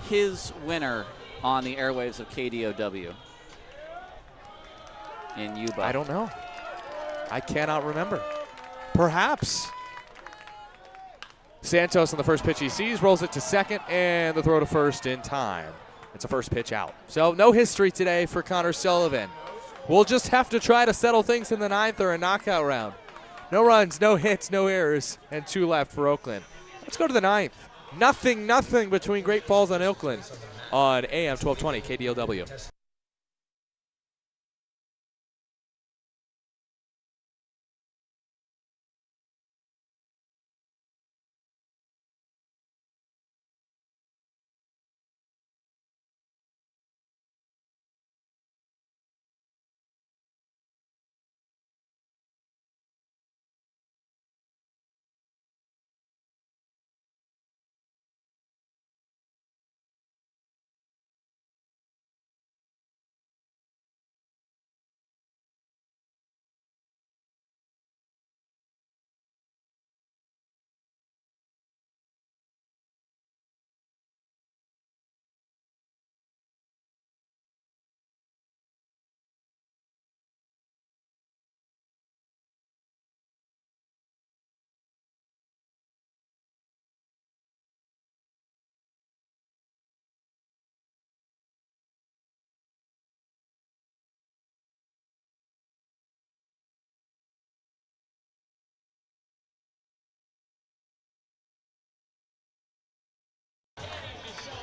his winner on the airwaves of KDOW in Yuba?
I don't know. I cannot remember. Perhaps. Santos on the first pitch he sees, rolls it to second, and the throw to first in time. It's a first pitch out. So no history today for Connor Sullivan. We'll just have to try to settle things in the 9th or a knockout round. No runs, no hits, no errors, and 2 left for Oakland. Let's go to the 9th. Nothing between Great Falls and Oakland on AM 1220 KDLW.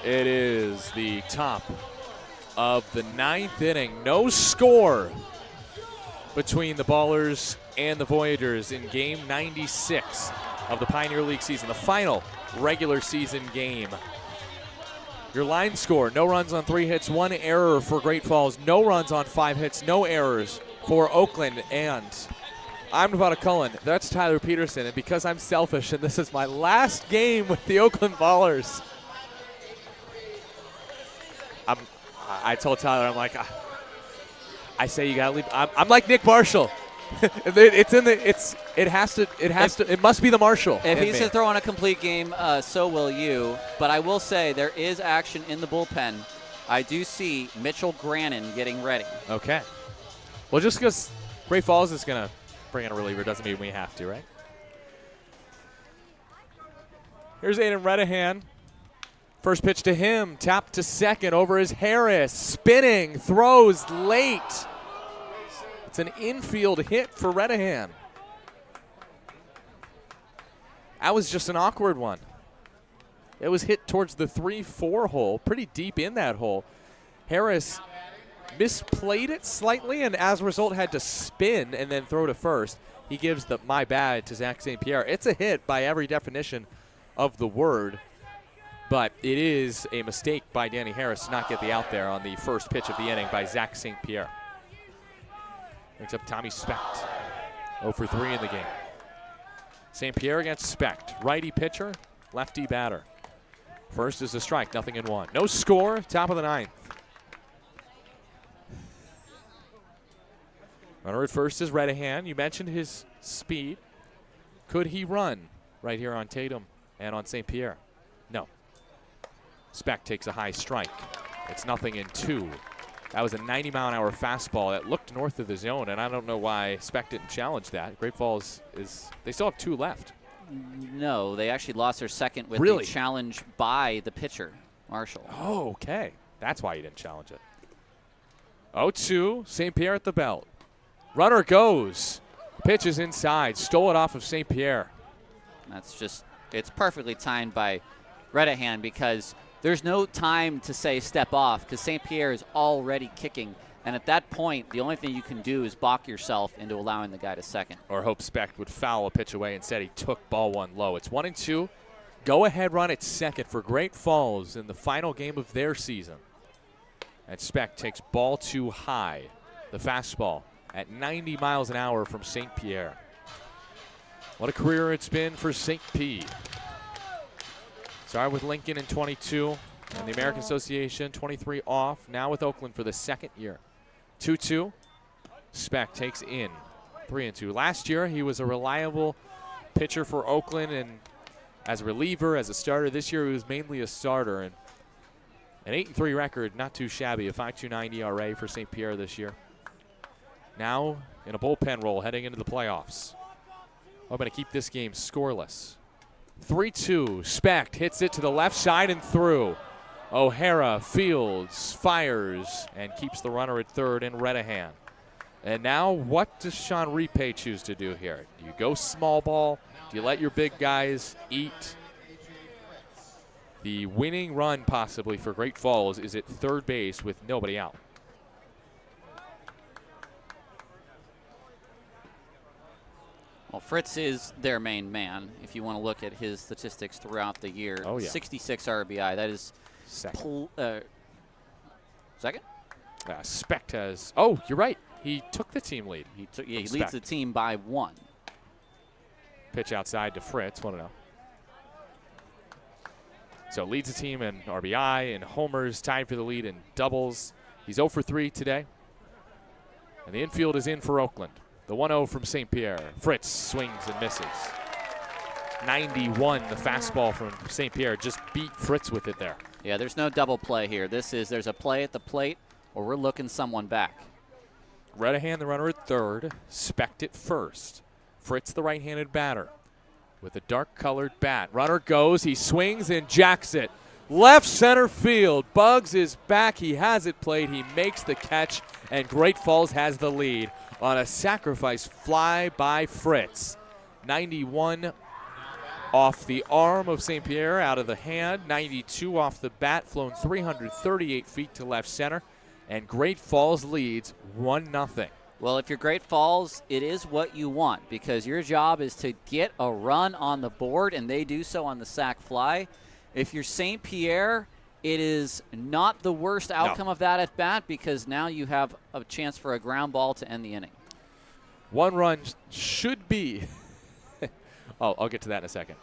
It is the top of the 9th inning. No score between the Ballers and the Voyagers in game 96 of the Pioneer League season, the final regular season game. Your line score: no runs on 3 hits, 1 error for Great Falls, no runs on 5 hits, no errors for Oakland. And I'm Nevada Cullen. That's Tyler Peterson. And because I'm selfish and this is my last game with the Oakland Ballers, I told Tyler, I'm like, I say you gotta leave. I'm like Nick Marshall. It must be the Marshall.
If he's to throw on a complete game, so will you. But I will say there is action in the bullpen. I do see Mitchell Grannon getting ready.
Okay. Well, just because Great Falls is gonna bring in a reliever doesn't mean we have to, right? Here's Aiden Redahan First pitch to him, tapped to second, over is Harris, spinning, throws late. It's an infield hit for Redahan. That was just an awkward one. It was hit towards the 3-4 hole, pretty deep in that hole. Harris misplayed it slightly and as a result had to spin and then throw to first. He gives the my bad to Zach St. Pierre. It's a hit by every definition of the word, but it is a mistake by Danny Harris to not get the out there on the first pitch of the inning by Zach St. Pierre. Brings up Tommy Specht, 0 for 3 in the game. St. Pierre against Specht, righty pitcher, lefty batter. First is a strike, 0-1. No score, top of the 9th. Runner at first is Redahan. You mentioned his speed. Could he run right here on Tatum and on St. Pierre? No. Specht takes a high strike. It's 0-2. That was a 90-mile-an-hour fastball that looked north of the zone, and I don't know why Specht didn't challenge that. Great Falls they still have 2 left.
No, they actually lost their second with
Really?
the challenge by the pitcher, Marshall.
Oh, okay. That's why he didn't challenge it. 0-2, St. Pierre at the belt. Runner goes. Pitch is inside. Stole it off of St. Pierre.
It's perfectly timed by Redahan because there's no time to say step off because St. Pierre is already kicking. And at that point, the only thing you can do is balk yourself into allowing the guy to second.
Or hope Specht would foul a pitch away. Instead, he took ball 1 low. It's 1-2. Go-ahead run at second for Great Falls in the final game of their season. And Specht takes ball 2 high. The fastball at 90 miles an hour from St. Pierre. What a career it's been for St. P. Started with Lincoln in 22 and the American Association, 23 off. Now with Oakland for the second year. 2-2. Specht takes in 3-2. Last year, he was a reliable pitcher for Oakland, and as a reliever, as a starter. This year, he was mainly a starter. And an 8-3 record, not too shabby. A 5.29 ERA for St. Pierre this year. Now in a bullpen role heading into the playoffs. Hoping to keep this game scoreless. 3-2. Specht hits it to the left side and through. O'Hara fields, fires, and keeps the runner at third in Redahan. And now what does Sean Repay choose to do here? Do you go small ball? Do you let your big guys eat? The winning run possibly for Great Falls is at third base with nobody out.
Well, Fritz is their main man if you want to look at his statistics throughout the year.
Oh, yeah.
66 RBI. That is
Second.
second?
Specht has. Oh, you're right. He took the team lead.
He leads the team by 1.
Pitch outside to Fritz. 1-0. So leads the team in RBI and homers, tied for the lead in doubles. He's 0 for 3 today. And the infield is in for Oakland. The 1-0 from St. Pierre. Fritz swings and misses. 91, the fastball from St. Pierre. Just beat Fritz with it there.
Yeah, there's no double play here. There's a play at the plate or we're looking someone back.
Redahan, the runner at third. Specht at first. Fritz, the right-handed batter, with a dark-colored bat. Runner goes. He swings and jacks it. Left center field. Bugs is back. He has it played. He makes the catch, and Great Falls has the lead on a sacrifice fly by Fritz. 91 off the arm of St. Pierre, out of the hand. 92 off the bat, flown 338 feet to left center. And Great Falls leads 1-0.
Well, if you're Great Falls, it is what you want because your job is to get a run on the board, and they do so on the sac fly. If you're St. Pierre, it is not the worst outcome of that at bat because now you have a chance for a ground ball to end the inning.
1 run should be. I'll get to that in a second.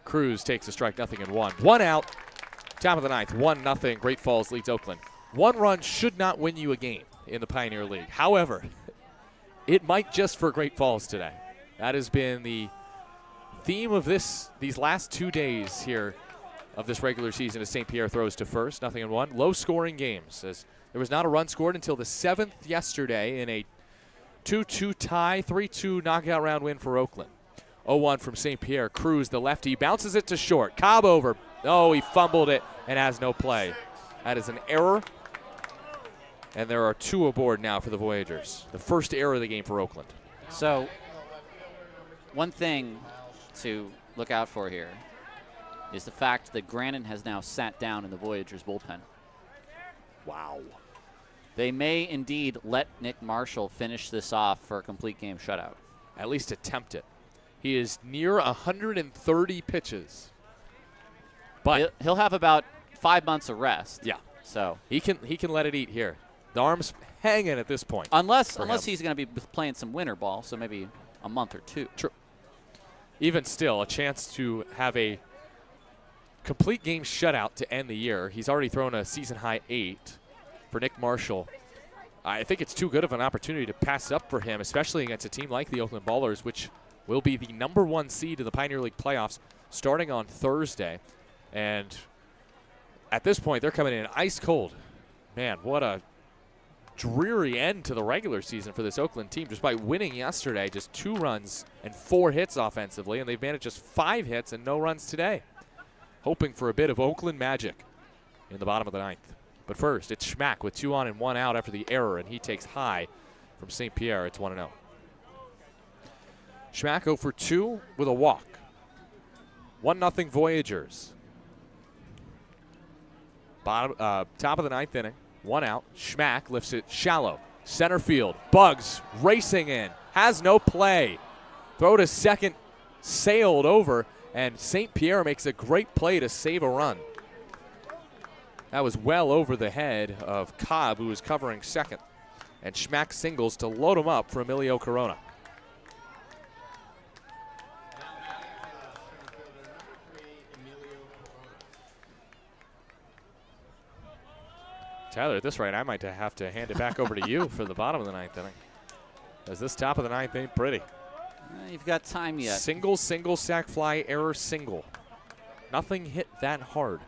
Cruz takes a strike, 0-1. 1 out, top of the 9th, 1-0. Great Falls leads Oakland. 1 run should not win you a game in the Pioneer League. However, it might just for Great Falls today. That has been the theme of these last 2 days here of this regular season as St. Pierre throws to first, 0-1. Low-scoring games, as there was not a run scored until the 7th yesterday in a 2-2 tie, 3-2 knockout round win for Oakland. 0-1 from St. Pierre. Cruz, the lefty, bounces it to short. Cobb over, Oh, he fumbled it and has no play. That is an error. And there are 2 aboard now for the Voyagers. The first error of the game for Oakland.
So, one thing to look out for here is the fact that Grannon has now sat down in the Voyagers bullpen.
Wow.
They may indeed let Nick Marshall finish this off for a complete game shutout.
At least attempt it. He is near 130 pitches. But
He'll have about 5 months of rest.
yeah,
So
he can let it eat here. The arm's hanging at this point.
unless
him.
he's going to be playing some winter ball, so maybe a month or 2.
True. Even still, a chance to have a complete game shutout to end the year. He's already thrown a season-high 8 for Nick Marshall. I think it's too good of an opportunity to pass up for him, especially against a team like the Oakland Ballers, which will be the #1 seed in the Pioneer League playoffs starting on Thursday. And at this point, they're coming in ice cold. Man, what a dreary end to the regular season for this Oakland team. Just by winning yesterday, just 2 runs and 4 hits offensively, and they've managed just 5 hits and no runs today. Hoping for a bit of Oakland magic in the bottom of the 9th. But first, it's Schmack with 2 on and 1 out after the error, and he takes high from St. Pierre. It's 1-0. Schmack 0 for 2 with a walk. 1-0 Voyagers. Top of the 9th inning. 1 out. Schmack lifts it shallow. Center field. Bugs racing in. Has no play. Throw to second. Sailed over. And St. Pierre makes a great play to save a run. That was well over the head of Cobb, who was covering second. And Schmack singles to load him up for Emilio Corona. Tyler, at this rate, I might have to hand it back over to you for the bottom of the 9th inning. As this top of the 9th ain't pretty.
You've got time yet.
Single, sac fly, error, single. Nothing hit that hard.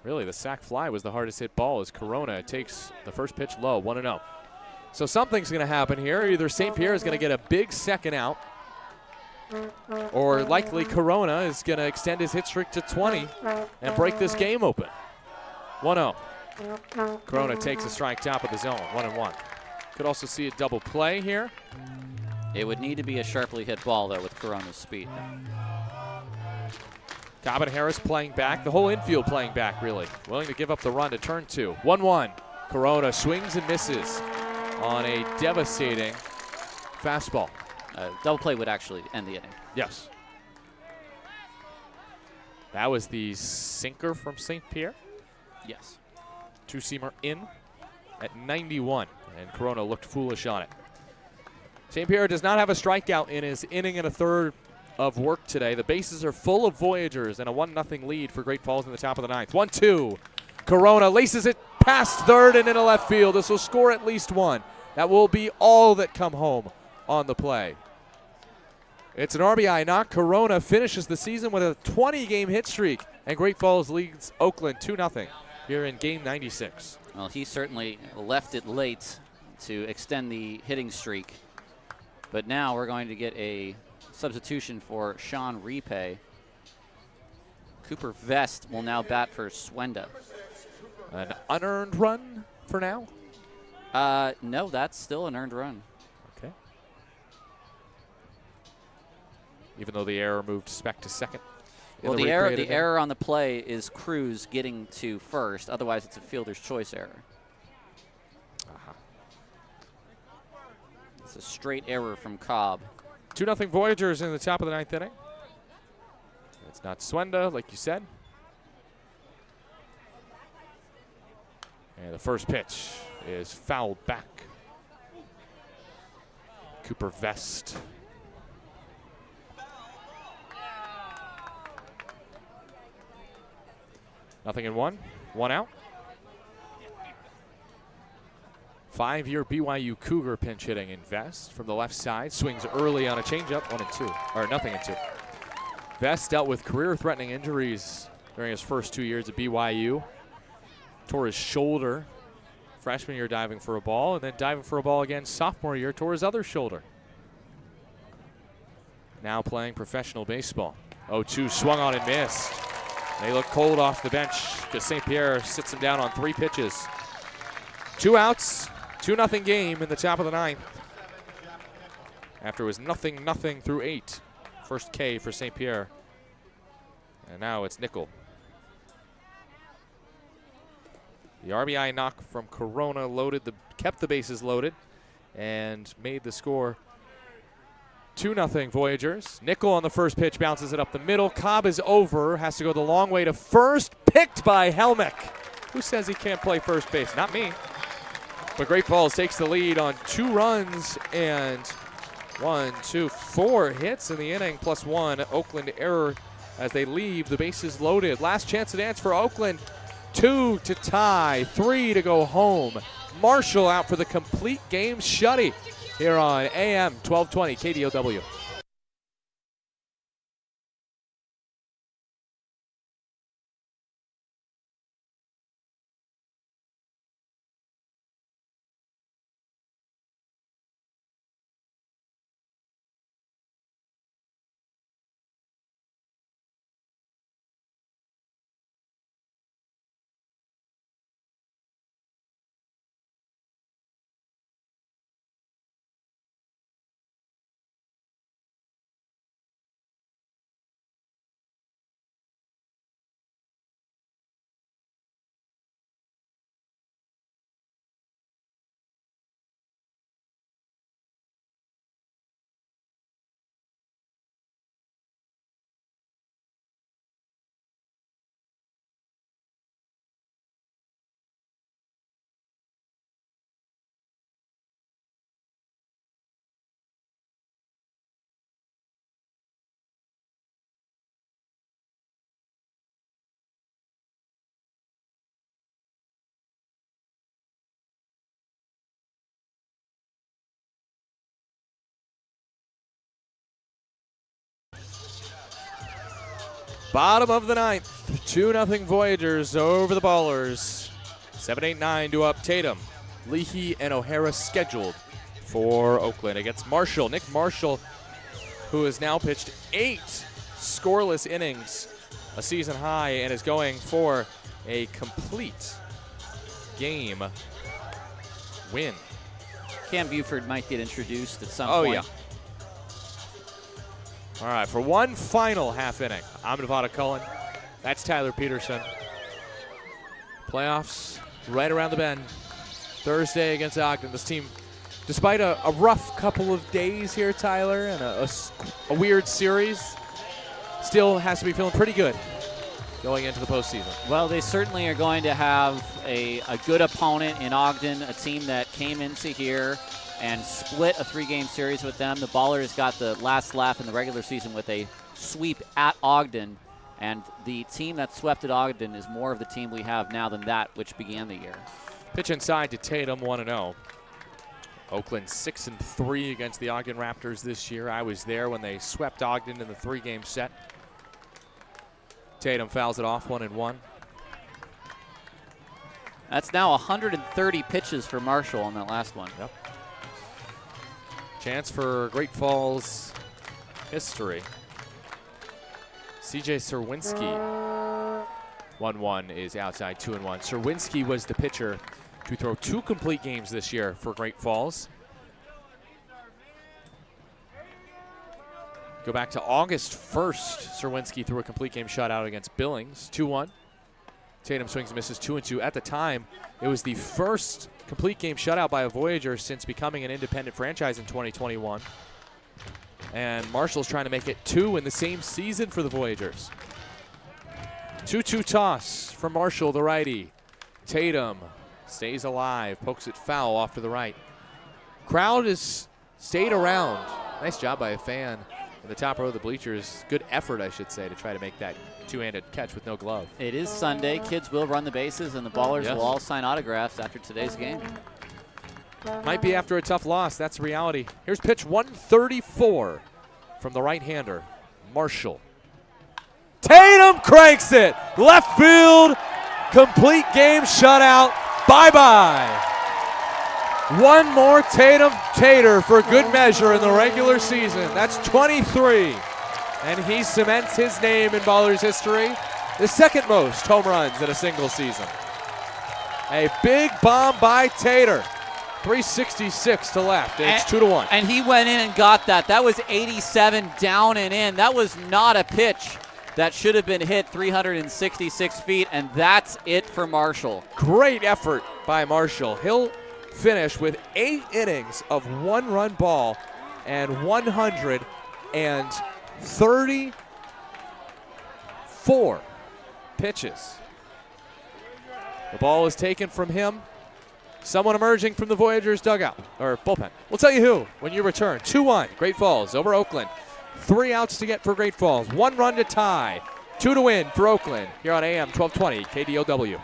Really, the sac fly was the hardest hit ball as Corona takes the first pitch low, 1-0. So something's going to happen here. Either St. Pierre is going to get a big second out, or likely Corona is going to extend his hit streak to 20 and break this game open. 1-0. Corona takes a strike top of the zone, 1-1. Could also see a double play here.
It would need to be a sharply hit ball, though, with Corona's speed.
Cobb and Harris playing back. The whole infield playing back, really. Willing to give up the run to turn 2. 1-1. Corona swings and misses on a devastating fastball.
Double play would actually end the inning.
Yes. That was the sinker from St. Pierre.
Yes.
2-seamer in at 91, and Corona looked foolish on it. St. Pierre does not have a strikeout in his inning and a third of work today. The bases are full of Voyagers and a 1-0 lead for Great Falls in the top of the 9th. 1-2. Corona laces it past third and into left field. This will score at least 1. That will be all that come home on the play. It's an RBI knock. Corona finishes the season with a 20-game hit streak, and Great Falls leads Oakland 2-0 here in game 96.
Well, he certainly left it late to extend the hitting streak. But now we're going to get a substitution for Sean Repay. Cooper Vest will now bat for Swenda.
An unearned run for now?
No, that's still an earned run.
Okay. Even though the error moved Speck to second.
Well, the error on the play is Cruz getting to first. Otherwise, it's a fielder's choice error. It's a straight error from Cobb.
2-0 Voyagers in the top of the 9th inning. It's not Swenda, like you said. And the first pitch is fouled back. Cooper Vest. Nothing in 1. 1 out. 5-year BYU Cougar pinch hitting in Vest from the left side. Swings early on a changeup, 1-2, or 0-2. Vest dealt with career-threatening injuries during his first 2 years at BYU. Tore his shoulder freshman year diving for a ball, and then diving for a ball again sophomore year, tore his other shoulder. now playing professional baseball. 0-2 swung on and missed. They look cold off the bench because St. Pierre sits them down on 3 pitches. 2 outs, 2-0 game in the top of the 9th. After it was 0-0 through 8. First K for St. Pierre. And now it's Nickel. The RBI knock from Corona kept the bases loaded and made the score 2-0 Voyagers. Nickel on the first pitch bounces it up the middle. Cobb is over, has to go the long way to first, picked by Helmick. Who says he can't play first base? Not me. But Great Falls takes the lead on 2 runs and 4 hits in the inning, plus 1 Oakland error as they leave the bases loaded. Last chance to dance for Oakland. 2 to tie, 3 to go home. Marshall out for the complete game shutty here on AM 1220 KDOW. Bottom of the 9th, 2-0 Voyagers over the Ballers. 7-8-9 to up Tatum. Leahy and O'Hara scheduled for Oakland against Marshall. Nick Marshall, who has now pitched 8 scoreless innings, a season high, and is going for a complete game win.
Cam Buford might get introduced at some point.
Oh, yeah. All right, for one final half inning, I'm Nevada Cullen. That's Tyler Peterson. Playoffs right around the bend. Thursday against Ogden. This team, despite a rough couple of days here, Tyler, and a weird series, still has to be feeling pretty good going into the postseason.
Well, they certainly are going to have a good opponent in Ogden, a team that came into here and split a 3-game series with them. The Ballers got the last laugh in the regular season with a sweep at Ogden, and the team that swept at Ogden is more of the team we have now than that which began the year.
Pitch inside to Tatum, 1-0. Oakland 6-3 against the Ogden Raptors this year. I was there when they swept Ogden in the 3-game set. Tatum fouls it off, 1-1.
That's now 130 pitches for Marshall on that last one.
Yep. Chance for Great Falls history. CJ Serwinski, 1-1 is outside, 2-1. Serwinski was the pitcher to throw 2 complete games this year for Great Falls. Go back to August 1st, Serwinski threw a complete game shutout against Billings, 2-1. Tatum swings and misses, 2-2. At the time, it was the first complete game shutout by a Voyager since becoming an independent franchise in 2021. And Marshall's trying to make it 2 in the same season for the Voyagers. 2-2 toss from Marshall, the righty. Tatum stays alive, pokes it foul off to the right. Crowd has stayed around. Nice job by a fan in the top row of the bleachers. Good effort, I should say, to try to make that 2-handed catch with no glove.
It is Sunday. Kids will run the bases, and the Ballers will all sign autographs after today's game.
Might be after a tough loss. That's reality. Here's pitch 134 from the right-hander, Marshall. Tatum cranks it. Left field. Complete game shutout. Bye-bye. One more Tater for good measure in the regular season. That's 23. And he cements his name in Ballers history. The second most home runs in a single season. A big bomb by Tater. 366 to left, and it's 2-1.
And he went in and got that. That was 87 down and in. That was not a pitch that should have been hit 366 feet, and that's it for Marshall.
Great effort by Marshall. He'll finish with 8 innings of one-run ball and 134 pitches. The ball is taken from him. Someone emerging from the Voyageurs dugout, or bullpen. We'll tell you who when you return. 2-1, Great Falls over Oakland. 3 outs to get for Great Falls. 1 run to tie. 2 to win for Oakland here on AM 1220 KDOW.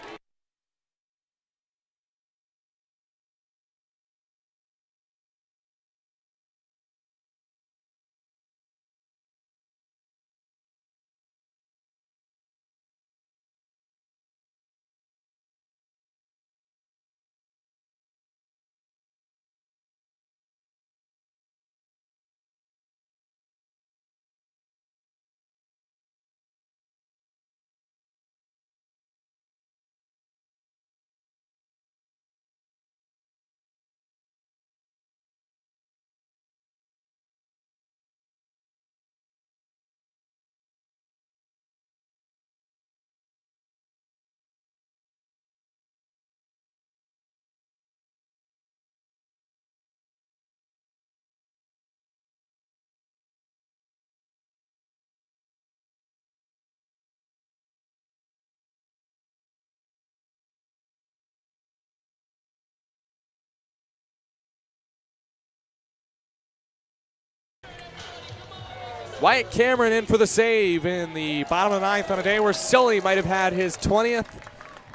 Wyatt Cameron in for the save in the bottom of the 9th on a day where Sully might have had his 20th.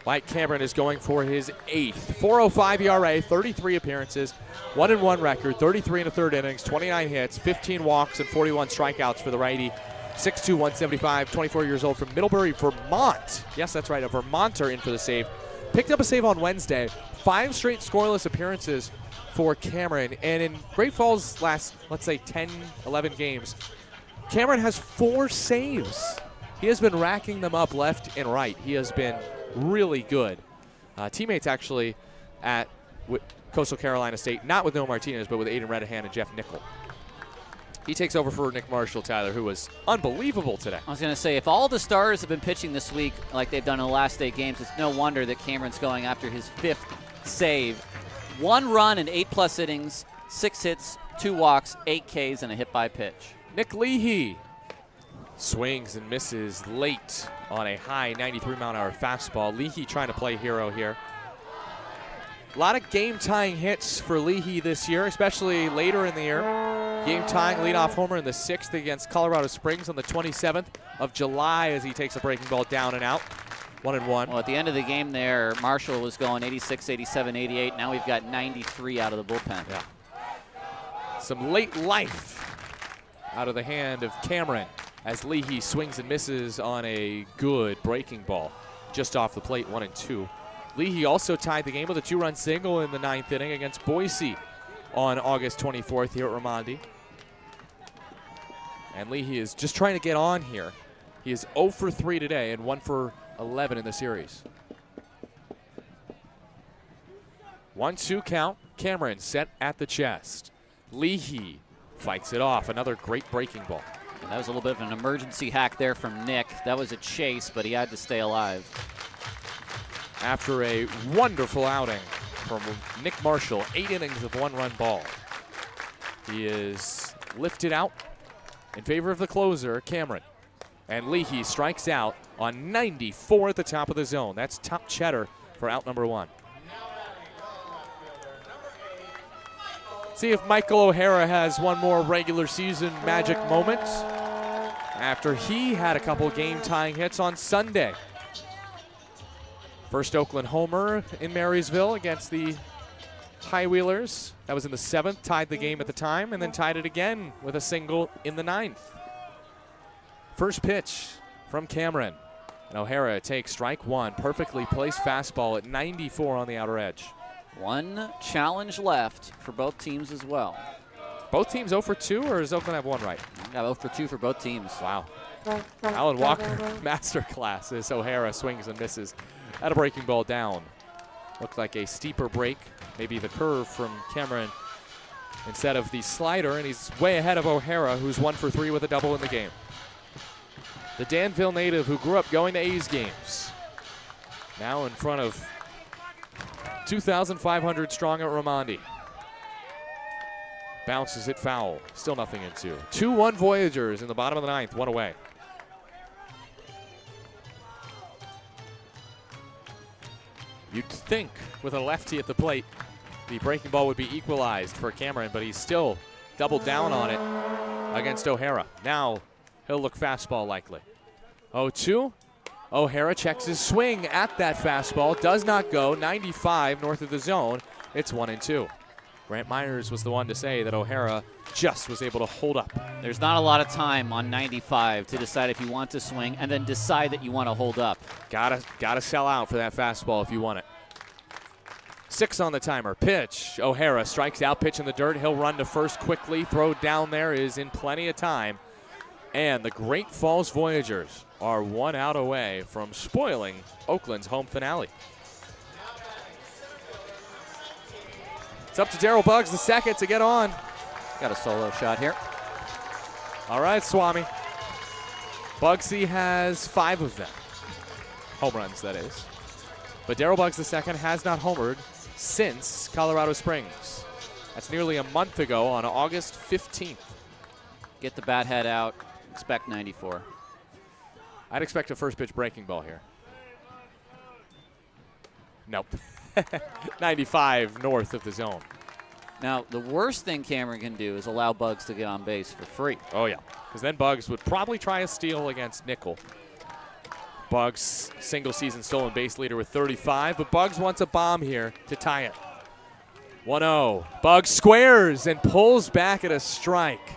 Wyatt Cameron is going for his 8th. 4.05 ERA, 33 appearances, 1-1 record, 33 in the 3rd innings, 29 hits, 15 walks, and 41 strikeouts for the righty. 6'2", 175, 24 years old from Middlebury, Vermont. Yes, that's right, a Vermonter in for the save. Picked up a save on Wednesday. 5 straight scoreless appearances for Cameron. And in Great Falls' last, let's say, 10, 11 games, Cameron has 4 saves. He has been racking them up left and right. He has been really good. Teammates actually at Coastal Carolina State, not with Noah Martinez, but with Aiden Redahan and Jeff Nickel. He takes over for Nick Marshall, Tyler, who was unbelievable today.
I was going to say, if all the stars have been pitching this week like they've done in the last 8 games, it's no wonder that Cameron's going after his 5th save. 1 run in 8+ innings, 6 hits, 2 walks, 8 Ks, and a hit by pitch.
Nick Leahy swings and misses late on a high 93-mile-an-hour fastball. Leahy trying to play hero here. A lot of game-tying hits for Leahy this year, especially later in the year. Game-tying leadoff homer in the 6th against Colorado Springs on the 27th of July as he takes a breaking ball down and out. 1-1.
Well, at the end of the game there, Marshall was going 86, 87, 88. Now we've got 93 out of the bullpen.
Yeah. Some late life out of the hand of Cameron as Leahy swings and misses on a good breaking ball just off the plate, 1-2. Leahy also tied the game with a 2-run single in the 9th inning against Boise on August 24th here at Ramondi. And Leahy is just trying to get on here. He is 0 for 3 today and 1 for 11 in the series. 1-2 count. Cameron set at the chest. Leahy fights it off. Another great breaking ball.
And that was a little bit of an emergency hack there from Nick. That was a chase, but he had to stay alive.
After a wonderful outing from Nick Marshall, 8 innings of 1-run ball. He is lifted out in favor of the closer, Cameron. And Leahy strikes out on 94 at the top of the zone. That's top cheddar for out number 1. See if Michael O'Hara has one more regular season magic moment after he had a couple game-tying hits on Sunday. First Oakland homer in Marysville against the High Wheelers. That was in the 7th, tied the game at the time, and then tied it again with a single in the 9th. First pitch from Cameron. And O'Hara takes strike 1. Perfectly placed fastball at 94 on the outer edge.
One challenge left for both teams as well.
Both teams 0 for 2, or does Oakland have one right?
Got 0 for 2 for both teams.
Wow. Alan Walker, masterclass as O'Hara swings and misses at a breaking ball down. Looked like a steeper break, maybe the curve from Cameron instead of the slider, and he's way ahead of O'Hara, who's 1 for 3 with a double in the game. The Danville native who grew up going to A's games, now in front of 2,500 strong at Raimondi. Bounces it foul, still nothing in 2. 2-1 Voyagers in the bottom of the 9th, 1 away. You'd think with a lefty at the plate, the breaking ball would be equalized for Cameron, but he's still doubled down on it against O'Hara. Now he'll look fastball likely. 0-2. O'Hara checks his swing at that fastball. Does not go. 95 north of the zone. It's 1-2. Grant Myers was the one to say that O'Hara just was able to hold up.
There's not a lot of time on 95 to decide if you want to swing and then decide that you want to hold up.
Gotta sell out for that fastball if you want it. 6 on the timer. Pitch. O'Hara strikes out. Pitch in the dirt. He'll run to first quickly. Throw down there is in plenty of time. And the Great Falls Voyagers are 1 out away from spoiling Oakland's home finale. It's up to Daryl Buggs, the second, to get on.
Got a solo shot here.
All right, Swami. Bugsy has 5 of them. Home runs, that is. But Daryl Buggs, the second, has not homered since Colorado Springs. That's nearly a month ago on August 15th.
Get the bat head out. Expect 94.
I'd expect a first pitch breaking ball here. Nope. 95 north of the zone.
Now, the worst thing Cameron can do is allow Buggs to get on base for free.
Oh, yeah. Because then Buggs would probably try a steal against Nickel. Buggs, single season stolen base leader with 35, but Buggs wants a bomb here to tie it. 1-0. Buggs squares and pulls back at a strike.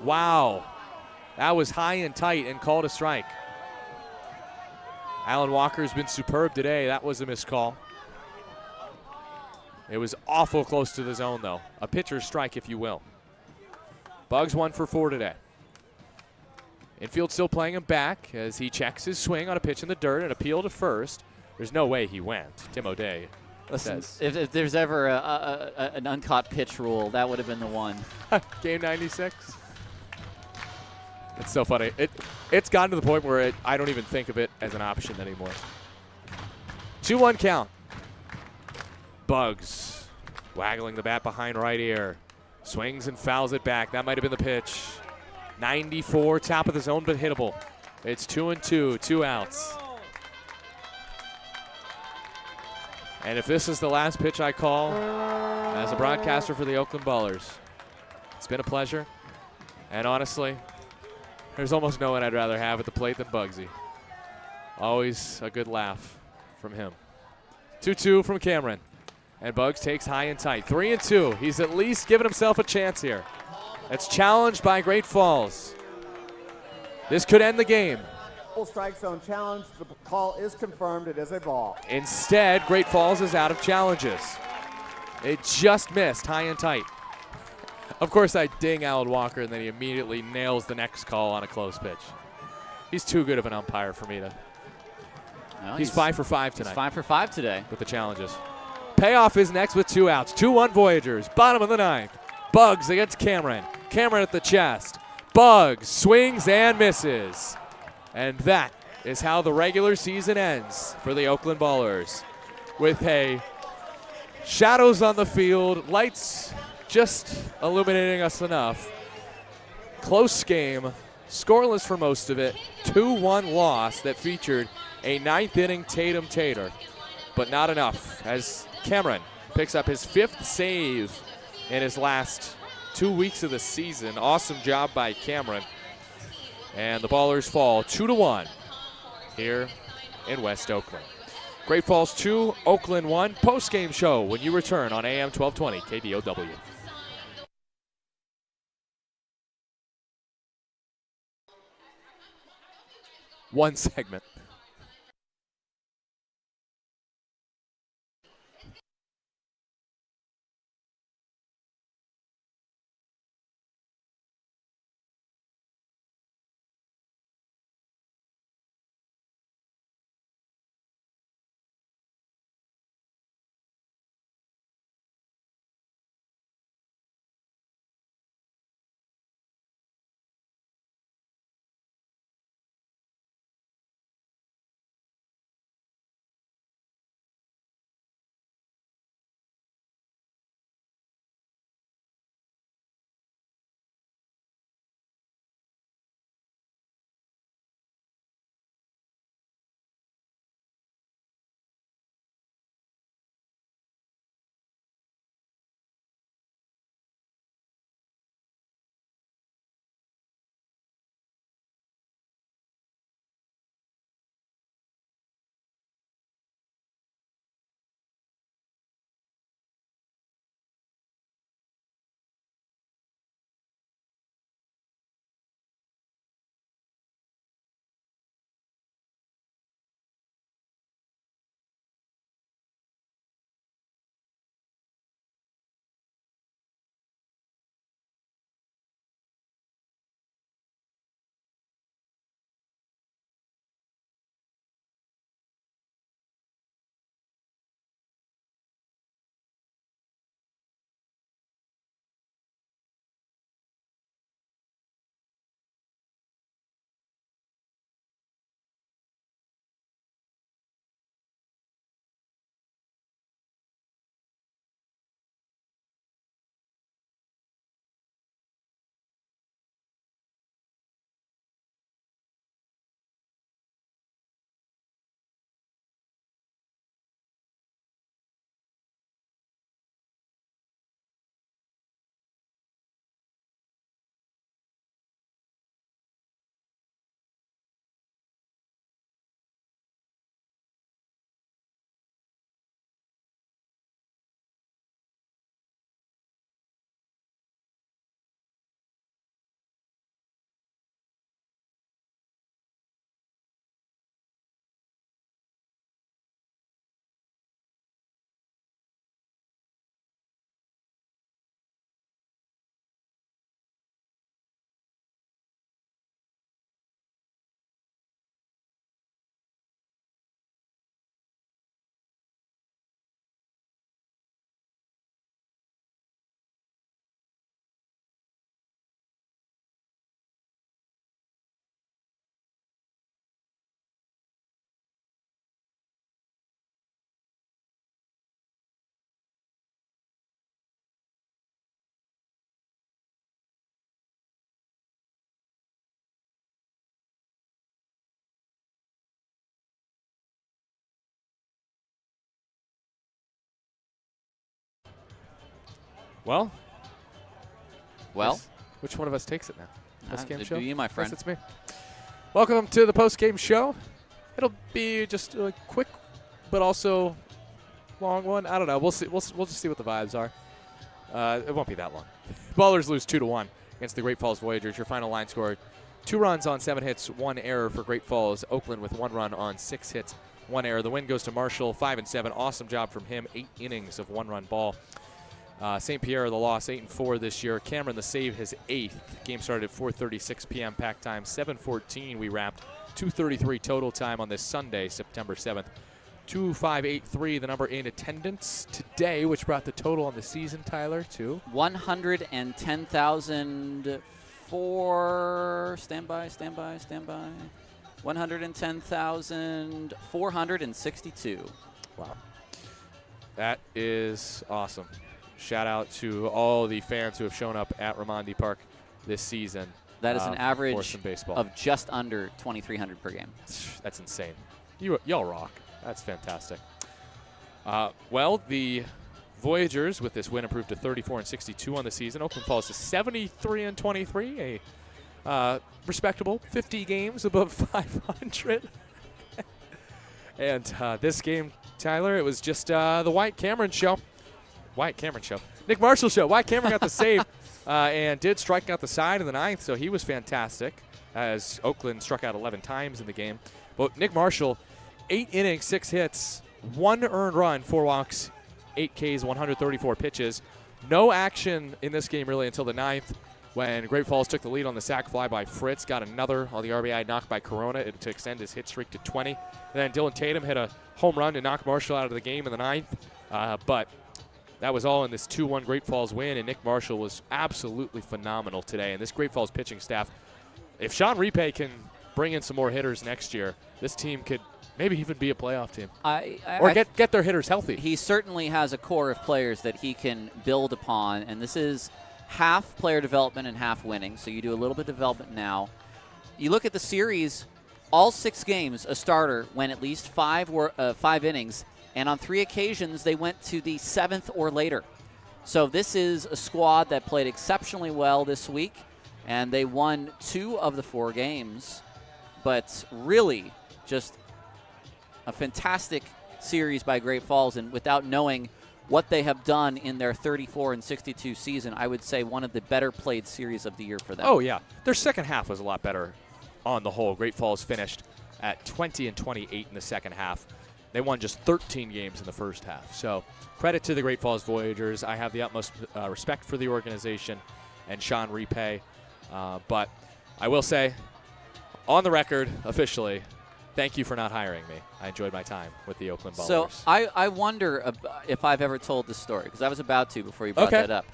Wow. That was high and tight and called a strike. Alan Walker's been superb today. That was a missed call. It was awful close to the zone, though. A pitcher's strike, if you will. Buggs 1 for 4 today. Infield still playing him back as he checks his swing on a pitch in the dirt and appeal to first. There's no way he went. Tim O'Day says.
If there's ever an uncaught pitch rule, that would have been the one.
Game 96. It's so funny. It's gotten to the point where I don't even think of it as an option anymore. 2-1 count. Buggs waggling the bat behind right ear. Swings and fouls it back. That might have been the pitch. 94, top of the zone, but hittable. It's 2-2, 2 outs. And if this is the last pitch I call as a broadcaster for the Oakland Ballers, it's been a pleasure. And honestly, there's almost no one I'd rather have at the plate than Buggsy. Always a good laugh from him. 2-2 from Cameron. And Buggs takes high and tight. 3-2. He's at least given himself a chance here. It's challenged by Great Falls. This could end the game.
Full strike zone challenge. The call is confirmed. It is a ball.
Instead, Great Falls is out of challenges. It just missed high and tight. Of course, I ding Alan Walker, and then he immediately nails the next call on a close pitch. He's too good of an umpire for me to.
No,
he's 5 for 5 tonight.
He's 5 for 5 today.
With the challenges. Payoff is next with 2 outs. 2-1 Voyagers. Bottom of the 9th. Buggs against Cameron. Cameron at the chest. Buggs swings and misses. And that is how the regular season ends for the Oakland Ballers. With a shadows on the field, lights just illuminating us enough. Close game, scoreless for most of it. 2-1 loss that featured a 9th inning Tatum Tater, but not enough as Cameron picks up his 5th save in his last 2 weeks of the season. Awesome job by Cameron. And the Ballers fall 2-1 here in West Oakland. Great Falls 2, Oakland 1. Post-game show when you return on AM 1220 KBOW. One segment. Well,
Well,
which one of us takes it now? Post-game
it'd
show?
be you, my friend.
Yes, it's me. Welcome to the post-game show. It'll be just a quick, but also long one. I don't know. We'll see. We'll just see what the vibes are. It won't be that long. Ballers lose 2-1 against the Great Falls Voyagers. Your final line score: 2 runs on 7 hits, 1 error for Great Falls. Oakland with 1 run on 6 hits, 1 error. The win goes to Marshall, 5-7. Awesome job from him. 8 innings of 1-run ball. St. Pierre, the loss, 8-4 this year. Cameron, the save, his 8th. Game started at 4:36 p.m. pack time. 7:14 we wrapped. 2:33 total time on this Sunday, September 7th. 2583, the number in attendance today, which brought the total on the season, Tyler, to
110,004. Stand by. 110,462.
Wow. That is awesome. Shout out to all the fans who have shown up at Raimondi Park this season.
That is an
for
average
some baseball.
of just under 2,300 per game.
That's insane. Y'all rock. That's fantastic. Well, the Voyagers with this win improved to 34-62 on the season. Oakland falls to 73-23, a respectable 50 games above 500. And this game, Tyler, it was just the Wyatt Cameron show. Nick Marshall show. Wyatt Cameron got the save and did strike out the side in the 9th, so he was fantastic as Oakland struck out 11 times in the game. But Nick Marshall, 8 innings, 6 hits, 1 earned run, 4 walks, 8 Ks, 134 pitches. No action in this game really until the 9th when Great Falls took the lead on the sac fly by Fritz, got another on the RBI knock by Corona to extend his hit streak to 20. And then Dylan Tatum hit a home run to knock Marshall out of the game in the 9th. But that was all in this 2-1 Great Falls win, and Nick Marshall was absolutely phenomenal today. And this Great Falls pitching staff, if Sean Repay can bring in some more hitters next year, this team could maybe even be a playoff team. Or get their hitters healthy.
He certainly has a core of players that he can build upon, and this is half player development and half winning, so you do a little bit of development now. You look at the series, all 6 games, a starter went at least 5 innings, and on 3 occasions they went to the 7th or later. So this is a squad that played exceptionally well this week, and they won 2 of the 4 games. But really just a fantastic series by Great Falls, and without knowing what they have done in their 34-62 season, I would say one of the better played series of the year for them.
Oh, yeah. Their second half was a lot better on the whole. Great Falls finished at 20-28 in the second half. They won just 13 games in the first half. So credit to the Great Falls Voyagers. I have the utmost respect for the organization and Sean Repay. But I will say, on the record, officially, thank you for not hiring me. I enjoyed my time with the Oakland Ballers.
So I wonder if I've ever told this story, because I was about to before you brought that up.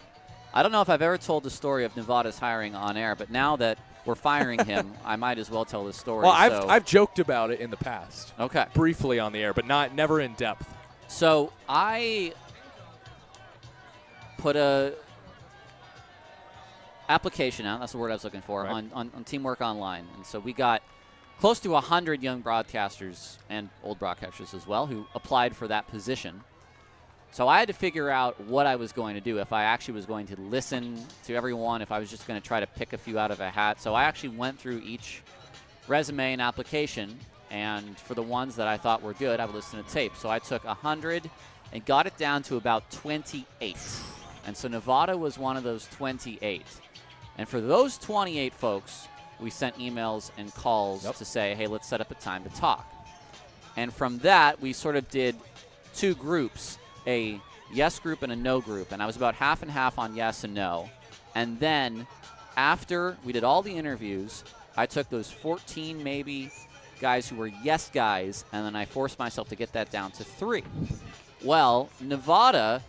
I don't know if I've ever told the story of Nevada's hiring on air, but now that we're firing him, I might as well tell this story.
Well, I've joked about it in the past.
Okay.
Briefly on the air, but never in depth.
So I put a application out, that's the word I was looking for,
right,
on Teamwork Online. And so we got close to 100 young broadcasters and old broadcasters as well who applied for that position. So I had to figure out what I was going to do, if I actually was going to listen to everyone, if I was just going to try to pick a few out of a hat. So I actually went through each resume and application, and for the ones that I thought were good, I would listen to tape. So I took 100 and got it down to about 28. And so Nevada was one of those 28. And for those 28 folks, we sent emails and calls to say, hey, let's set up a time to talk. And from that, we sort of did 2 groups, a yes group and a no group. And I was about half and half on yes and no. And then after we did all the interviews, I took those 14 maybe guys who were yes guys, and then I forced myself to get that down to 3. Well, Nevada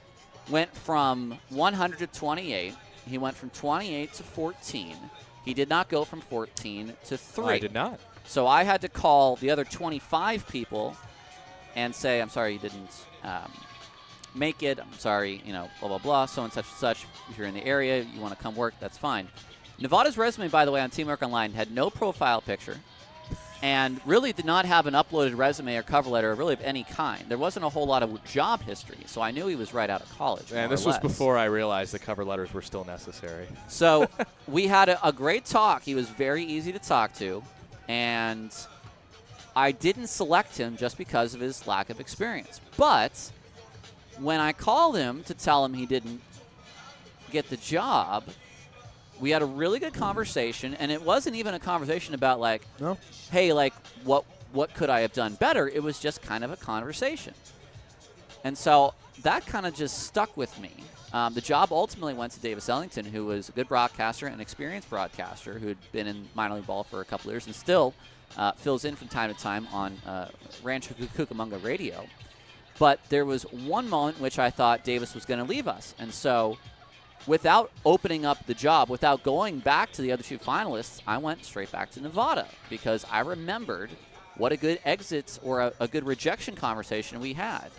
went from 100 to 28. He went from 28 to 14. He did not go from 14 to 3.
I did not.
So I had to call the other 25 people and say, I'm sorry you didn't make it. I'm sorry, blah, blah, blah, so and such. If you're in the area, you want to come work, that's fine. Nevada's resume, by the way, on Teamwork Online had no profile picture, and really did not have an uploaded resume or cover letter really of any kind. There wasn't a whole lot of job history, so I knew he was right out of college.
And this was before I realized the cover letters were still necessary.
So we had a great talk. He was very easy to talk to, and I didn't select him just because of his lack of experience. But when I called him to tell him he didn't get the job, we had a really good conversation, and it wasn't even a conversation about like, hey, like what could I have done better? It was just kind of a conversation. And so that kind of just stuck with me. The job ultimately went to Davis Ellington, who was a good broadcaster, an experienced broadcaster who had been in minor league ball for a couple of years and still fills in from time to time on Rancho Cucamonga radio. But there was one moment in which I thought Davis was going to leave us. And so without opening up the job, without going back to the other two finalists, I went straight back to Nevada because I remembered what a good exits or a good rejection conversation we had.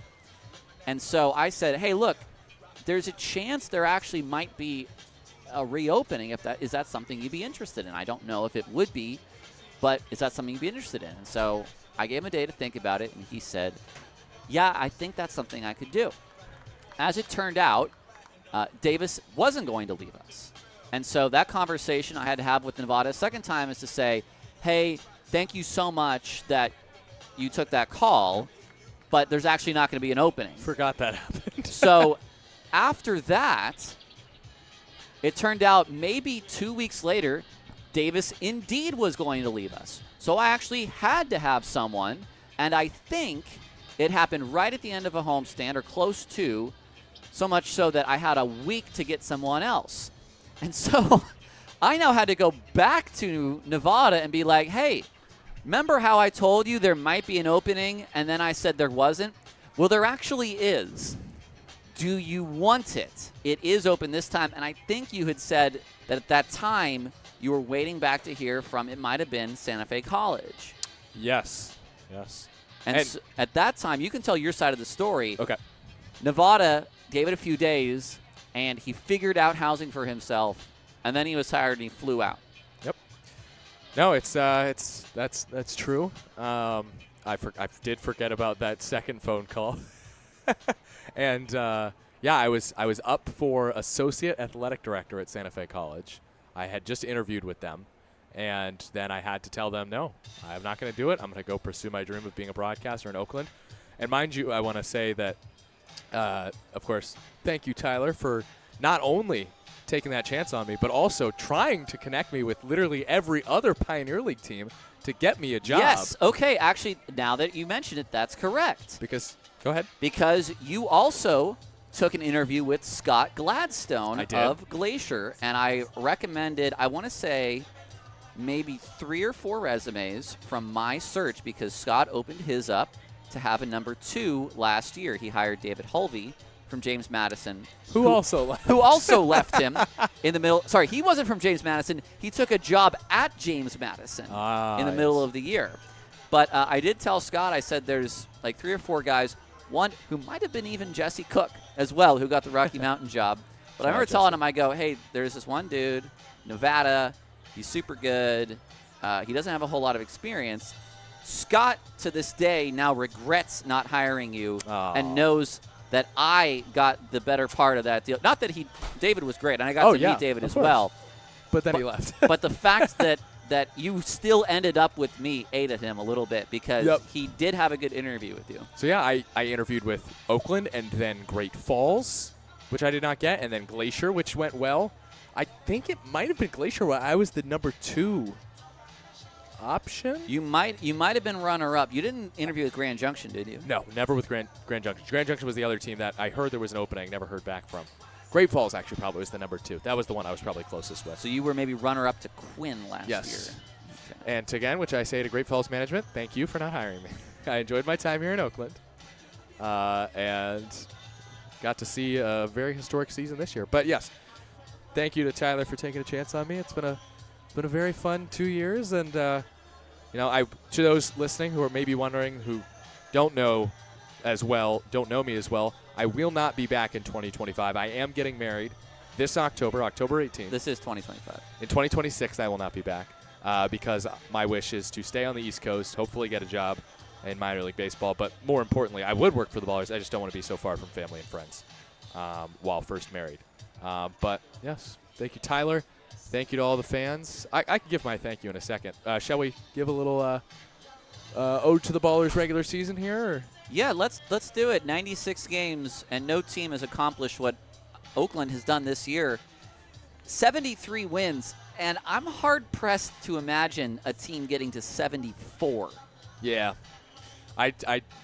And so I said, hey, look, there's a chance there actually might be a reopening. Is that something you'd be interested in? I don't know if it would be, but is that something you'd be interested in? And so I gave him a day to think about it, and he said, yeah, I think that's something I could do. As it turned out, Davis wasn't going to leave us. And so that conversation I had to have with Nevada a second time is to say, hey, thank you so much that you took that call, but there's actually not going to be an opening.
Forgot that happened.
So after that, it turned out maybe 2 weeks later, Davis indeed was going to leave us. So I actually had to have someone, and I think it happened right at the end of a homestand or close to, so much so that I had a week to get someone else. And so I now had to go back to Nevada and be like, hey, remember how I told you there might be an opening and then I said there wasn't? Well, there actually is. Do you want it? It is open this time. And I think you had said that at that time you were waiting back to hear from, it might have been Santa Fe College.
Yes.
And so at that time, you can tell your side of the story.
Okay.
Nevada gave it a few days, and he figured out housing for himself, and then he was tired and he flew out.
Yep. No, that's true. I did forget about that second phone call, and I was up for associate athletic director at Santa Fe College. I had just interviewed with them, and then I had to tell them, no, I'm not going to do it. I'm going to go pursue my dream of being a broadcaster in Oakland. And mind you, I want to say that, of course, thank you, Tyler, for not only taking that chance on me, but also trying to connect me with literally every other Pioneer League team to get me a job.
Yes. Okay. Actually, now that you mention it, that's correct.
Go ahead.
Because you also took an interview with Scott Gladstone of Glacier, and I recommended, I want to say, maybe 3 or 4 resumes from my search because Scott opened his up to have a number 2 last year. He hired David Hulvey from James Madison.
Who also
left him in the middle. Sorry, he wasn't from James Madison. He took a job at James Madison in the middle of the year. But I did tell Scott, I said there's like 3 or 4 guys, one who might have been even Jesse Cook as well, who got the Rocky Mountain job. But I remember telling him, I go, hey, there's this one dude, Nevada. He's super good. He doesn't have a whole lot of experience. Scott, to this day, now regrets not hiring you and knows that I got the better part of that deal. Not that David was great, and I got to meet David as well.
But then he left.
But the fact that you still ended up with me ate at him a little bit because he did have a good interview with you.
So, yeah, I interviewed with Oakland and then Great Falls, which I did not get, and then Glacier, which went well. I think it might have been Glacier where I was the number 2 option.
You might have been runner-up. You didn't interview with Grand Junction, did you?
No, never with Grand Junction. Grand Junction was the other team that I heard there was an opening, never heard back from. Great Falls actually probably was the number 2. That was the one I was probably closest with.
So you were maybe runner-up to Quinn last year.
Yes. Okay. And again, which I say to Great Falls management, thank you for not hiring me. I enjoyed my time here in Oakland and got to see a very historic season this year. But yes, thank you to Tyler for taking a chance on me. It's been a very fun 2 years, and to those listening who are maybe wondering who don't know me as well, I will not be back in 2025. I am getting married this October 18th.
This is 2025.
In 2026, I will not be back. because my wish is to stay on the East Coast, hopefully get a job in minor league baseball. But more importantly, I would work for the Ballers. I just don't want to be so far from family and friends while first married. But, yes, thank you, Tyler. Thank you to all the fans. I can give my thank you in a second. Shall we give a little ode to the Ballers regular season here? Or?
Yeah, let's do it. 96 games, and no team has accomplished what Oakland has done this year. 73 wins, and I'm hard-pressed to imagine a team getting to 74.
Yeah. I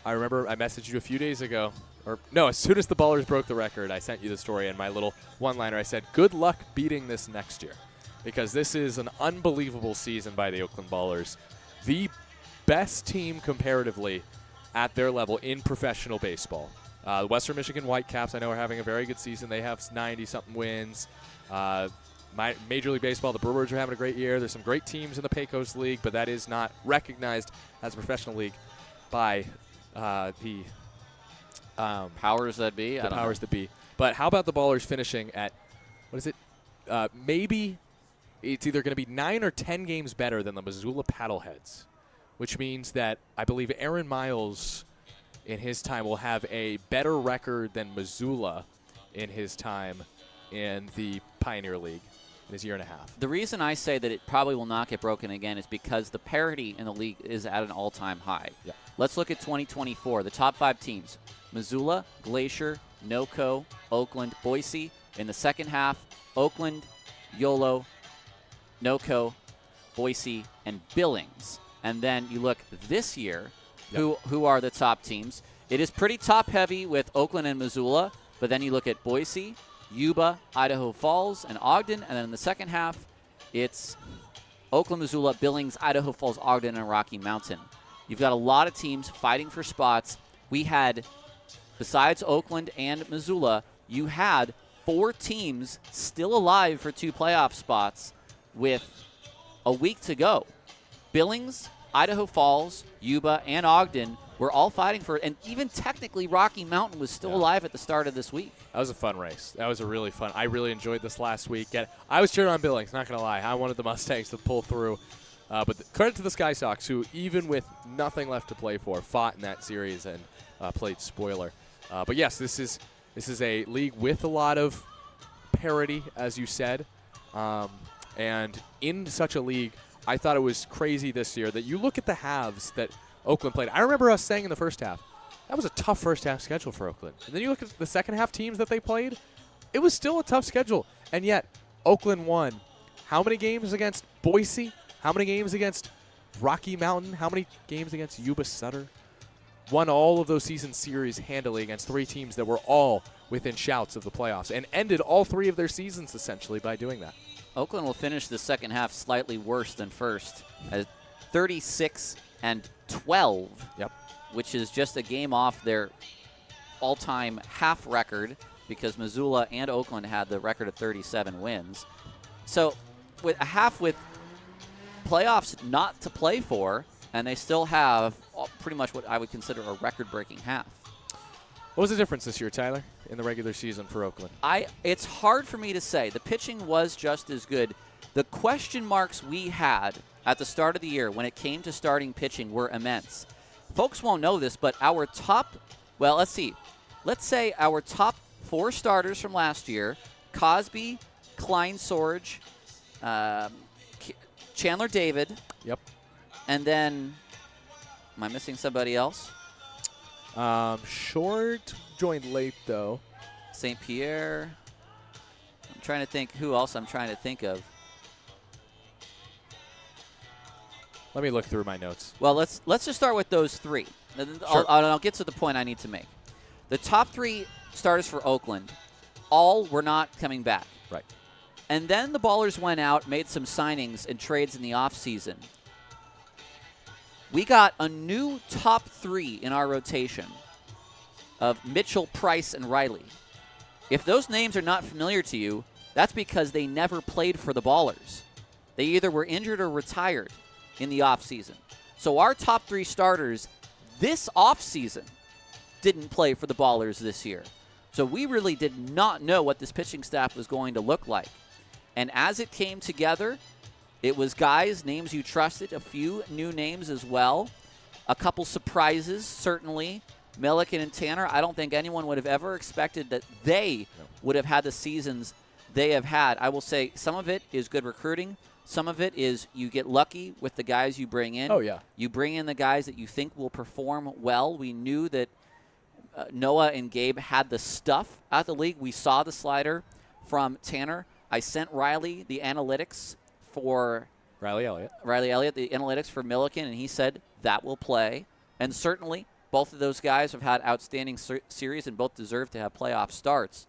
remember I messaged you a few days ago. Or no, as soon as the Ballers broke the record, I sent you the story and my little one-liner. I said, good luck beating this next year, because this is an unbelievable season by the Oakland Ballers. The best team comparatively at their level in professional baseball. The Western Michigan Whitecaps, I know, are having a very good season. They have 90-something wins. Major League Baseball, the Brewers are having a great year. There's some great teams in the Pecos League, but that is not recognized as a professional league by the
powers that be.
The powers that be. But how about the Ballers finishing at, what is it? Maybe it's either going to be 9 or 10 games better than the Missoula Paddleheads, which means that I believe Aaron Miles in his time will have a better record than Missoula in his time in the Pioneer League in his year and a half.
The reason I say that it probably will not get broken again is because the parity in the league is at an all-time high.
Yeah.
Let's look at 2024. The top 5 teams: Missoula, Glacier, NoCo, Oakland, Boise. In the second half, Oakland, Yolo, NoCo, Boise, and Billings. And then you look this year, who are the top teams. It is pretty top-heavy with Oakland and Missoula, but then you look at Boise, Yuba, Idaho Falls, and Ogden. And then in the second half, it's Oakland, Missoula, Billings, Idaho Falls, Ogden, and Rocky Mountain. You've got a lot of teams fighting for spots. We had, besides Oakland and Missoula, you had 4 teams still alive for 2 playoff spots with a week to go. Billings, Idaho Falls, Yuba, and Ogden were all fighting for it, and even technically Rocky Mountain was still alive at the start of this week.
That was a fun race. That was a really fun. I really enjoyed this last week. I was cheering on Billings, not going to lie. I wanted the Mustangs to pull through. But credit to the Sky Sox, who, even with nothing left to play for, fought in that series and played spoiler. But yes, this is a league with a lot of parity, as you said. And in such a league, I thought it was crazy this year that you look at the halves that Oakland played. I remember us saying in the first half, that was a tough first half schedule for Oakland. And then you look at the second half teams that they played, it was still a tough schedule. And yet, Oakland won how many games against Boise? How many games against Rocky Mountain? How many games against Yuba Sutter? Won all of those season series handily against 3 teams that were all within shouts of the playoffs, and ended all 3 of their seasons essentially by doing that.
Oakland will finish the second half slightly worse than first at 36-12, which is just a game off their all-time half record, because Missoula and Oakland had the record of 37 wins. So with a half with playoffs not to play for, and they still have pretty much what I would consider a record-breaking half.
What was the difference this year, Tyler, in the regular season for Oakland?
It's hard for me to say. The pitching was just as good. The question marks we had at the start of the year when it came to starting pitching were immense. Folks won't know this, but our top, well, let's see. Let's say our top 4 starters from last year, Cosby, Klein-Sorge, Chandler David.
Yep.
And then, am I missing somebody else?
Short joined late, though.
St. Pierre. I'm trying to think who else I'm trying to think of.
Let me look through my notes.
Well, let's just start with those 3.
Sure.
I'll get to the point I need to make. The top 3 starters for Oakland, all were not coming back.
Right.
And then the Ballers went out, made some signings and trades in the offseason. We got a new top 3 in our rotation of Mitchell, Price, and Riley. If those names are not familiar to you, that's because they never played for the Ballers. They either were injured or retired in the offseason. So our top 3 starters this offseason didn't play for the Ballers this year. So we really did not know what this pitching staff was going to look like. And as it came together, It was guys, names you trusted, a few new names as well, a couple surprises, certainly. Milliken and Tanner, I don't think anyone would have ever expected that they would have had the seasons they have had. I will say some of it is good recruiting. Some of it is you get lucky with the guys you bring in.
Oh, yeah.
You bring in the guys that you think will perform well. We knew that Noah and Gabe had the stuff at the league. We saw the slider from Tanner. I sent Riley the analytics for
Riley Elliott,
the analytics for Milliken, and he said that will play. And certainly both of those guys have had outstanding series and both deserve to have playoff starts.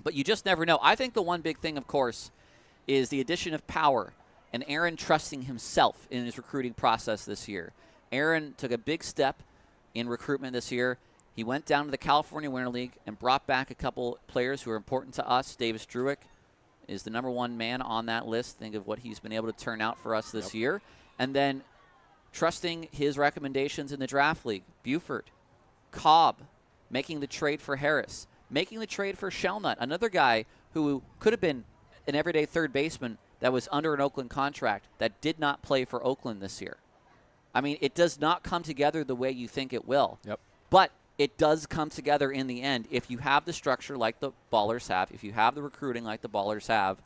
But you just never know. I think the one big thing, of course, is the addition of power and Aaron trusting himself in his recruiting process this year. Aaron took a big step in recruitment this year. He went down to the California Winter League and brought back a couple players who are important to us. Davis Druick is the number one man on that list. Think of what he's been able to turn out for us this year. And then trusting his recommendations in the draft league. Buford, Cobb, making the trade for Harris, making the trade for Shellnut, another guy who could have been an everyday third baseman that was under an Oakland contract that did not play for Oakland this year. I mean, it does not come together the way you think it will.
Yep.
But it does come together in the end if you have the structure like the Ballers have, if you have the recruiting like the Ballers have.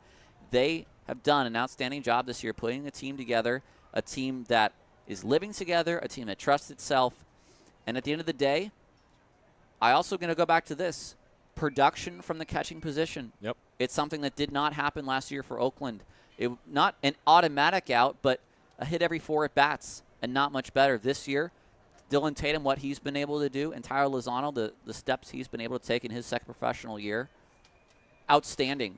They have done an outstanding job this year putting a team together, a team that is living together, a team that trusts itself. And at the end of the day, I also going to go back to this. Production from the catching position.
Yep.
It's something that did not happen last year for Oakland. It not an automatic out, but a hit every 4 at bats and not much better. This year, Dylan Tatum, what he's been able to do, and Tyler Lozano, the steps he's been able to take in his second professional year, outstanding.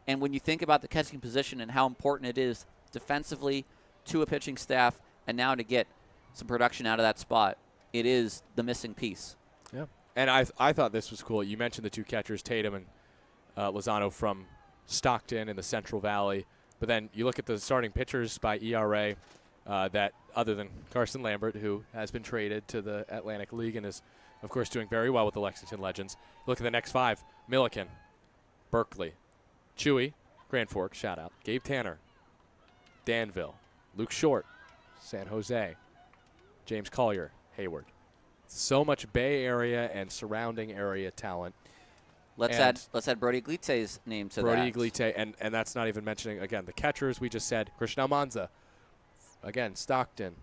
And when you think about the catching position and how important it is defensively to a pitching staff and now to get some production out of that spot, it is the missing piece.
Yeah. And I thought this was cool. You mentioned the two catchers, Tatum and Lozano from Stockton in the Central Valley. But then you look at the starting pitchers by ERA that other than Carson Lambert, who has been traded to the Atlantic League and is, of course, doing very well with the Lexington Legends. Look at the next 5. Milliken, Berkeley, Chewy, Grand Forks, shout out, Gabe Tanner, Danville, Luke Short, San Jose, James Collier, Hayward. So much Bay Area and surrounding area talent.
Let's add Brody Iglite's name to that.
Brody Iglite, and that's not even mentioning, again, the catchers we just said. Christian Almanza, again, Stockton,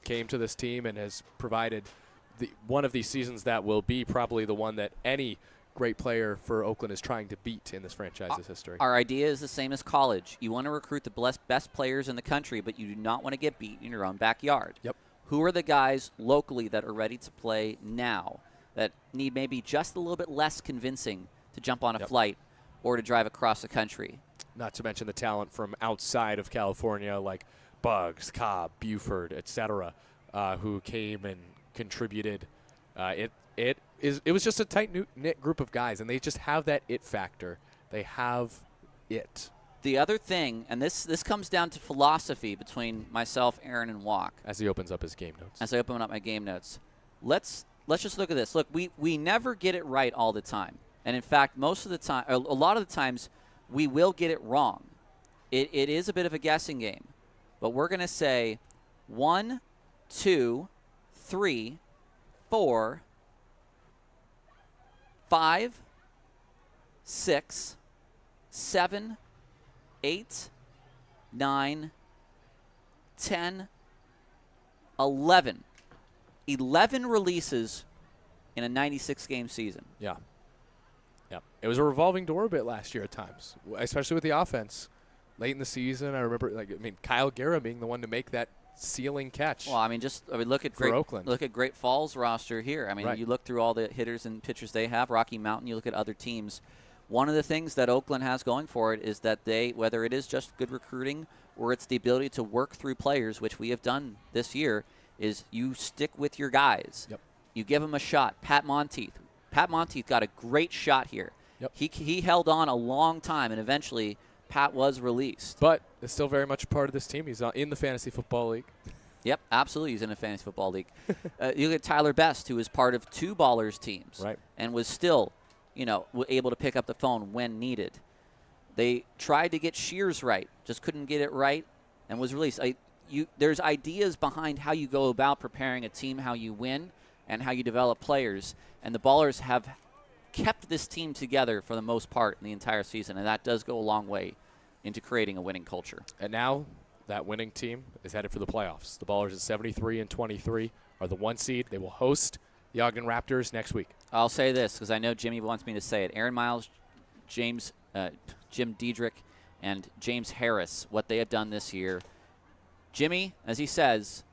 came to this team and has provided one of these seasons that will be probably the one that any great player for Oakland is trying to beat in this franchise's history.
Our idea is the same as college. You want to recruit the best players in the country, but you do not want to get beat in your own backyard.
Yep.
Who are the guys locally that are ready to play now that need maybe just a little bit less convincing to jump on a flight or to drive across the country?
Not to mention the talent from outside of California like Bugs, Cobb, Buford, etc., who came and contributed. It was just a tight-knit group of guys, and they just have that it factor. They have it.
The other thing, and this comes down to philosophy between myself, Aaron, and Walk.
As he opens up his game notes.
As I open up my game notes. Let's just look at this. Look, we never get it right all the time. And in fact, most of the time, a lot of the times, we will get it wrong. It is a bit of a guessing game. But we're going to say 1, 2, 3, 4, 5, 6, 7, 8, 9, 10, 11. 11 releases in a 96-game season.
Yeah. It was a revolving door a bit last year at times, especially with the offense. Late in the season, I remember, Kyle Guerra being the one to make that ceiling catch.
Well, look at
Oakland.
Look at Great Falls roster here.
Right.
You look through all the hitters and pitchers they have. Rocky Mountain. You look at other teams. One of the things that Oakland has going for it is that they, whether it is just good recruiting or it's the ability to work through players, which we have done this year, is you stick with your guys.
Yep.
You give them a shot. Pat Monteith got a great shot here.
Yep.
He held on a long time, and eventually Pat was released.
But is still very much a part of this team. He's in the Fantasy Football League.
Yep, absolutely. He's in a fantasy football league. You look at Tyler Best, who was part of 2 Ballers teams,
right,
and was still, able to pick up the phone when needed. They tried to get Shears right, just couldn't get it right. and was released. There's ideas behind how you go about preparing a team, how you win, and how you develop players. And the Ballers have kept this team together for the most part in the entire season, and that does go a long way into creating a winning culture.
And now that winning team is headed for the playoffs. The Ballers at 73-23 are the 1 seed. They will host the Ogden Raptors next week.
I'll say this because I know Jimmy wants me to say it. Aaron Miles, Jim Diedrich, and James Harris, what they have done this year. Jimmy, as he says,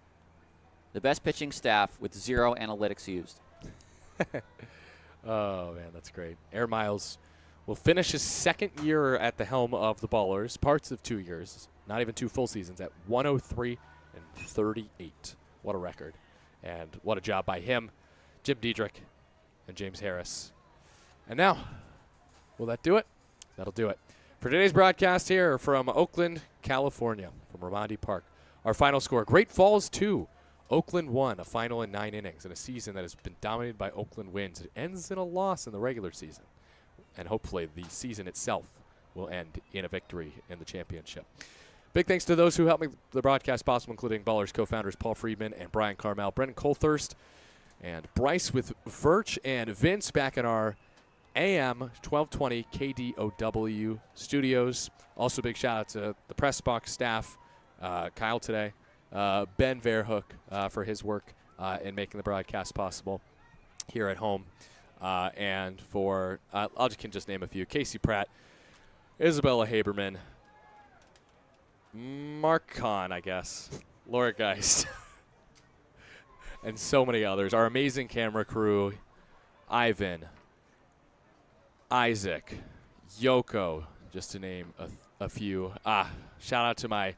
the best pitching staff with 0 analytics used.
Oh, man, that's great. Aaron Miles will finish his 2nd year at the helm of the Ballers, parts of 2 years, not even 2 full seasons, at 103-38. What a record. And what a job by him, Jim Diedrich, and James Harris. And now, will that do it? That'll do it. For today's broadcast here from Oakland, California, from Ramondi Park, our final score, Great Falls 2, Oakland 1, a final in 9 innings in a season that has been dominated by Oakland wins. It ends in a loss in the regular season. And hopefully the season itself will end in a victory in the championship. Big thanks to those who helped make the broadcast possible, including Ballers co-founders Paul Friedman and Brian Carmel, Brendan Colthurst, and Bryce with Virch and Vince back in our AM 1220 KDOW studios. Also big shout out to the press box staff, Kyle today, Ben Verhoek for his work in making the broadcast possible here at home. And for, can just name a few, Casey Pratt, Isabella Haberman, Mark Kahn, I guess, Laura Geist, and so many others. Our amazing camera crew, Ivan, Isaac, Yoko, just to name a few. Shout out to my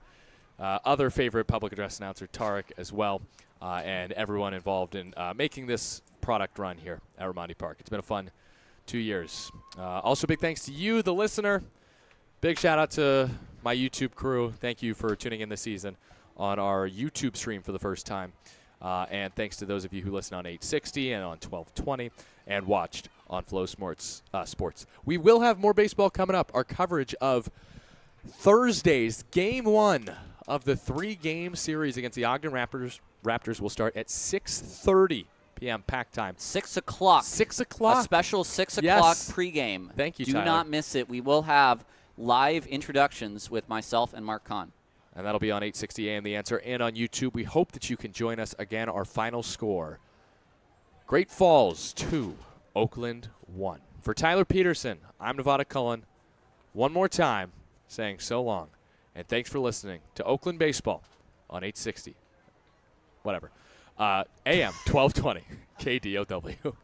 other favorite public address announcer, Tarek, as well, and everyone involved in making this product run here at Ramondi Park. It's been a fun 2 years. Also, big thanks to you, the listener. Big shout out to my YouTube crew. Thank you for tuning in this season on our YouTube stream for the first time. And thanks to those of you who listen on 860 and on 1220 and watched on Flow Sports. We will have more baseball coming up. Our coverage of Thursday's Game 1 of the 3-game series against the Ogden Raptors will start at 6:30 p.m. pack time.
6 o'clock.
6 o'clock.
A special 6 o'clock
Yes.
pregame.
Thank you,
Do
Tyler.
not miss it. We will have live introductions with myself and Mark Kahn.
And that'll be on 860 AM The Answer and on YouTube. We hope that you can join us again. Our final score, Great Falls 2, Oakland 1. For Tyler Peterson, I'm Nevada Cullen. One more time, saying so long. And thanks for listening to Oakland Baseball on 860. Whatever. AM 1220 KDOW.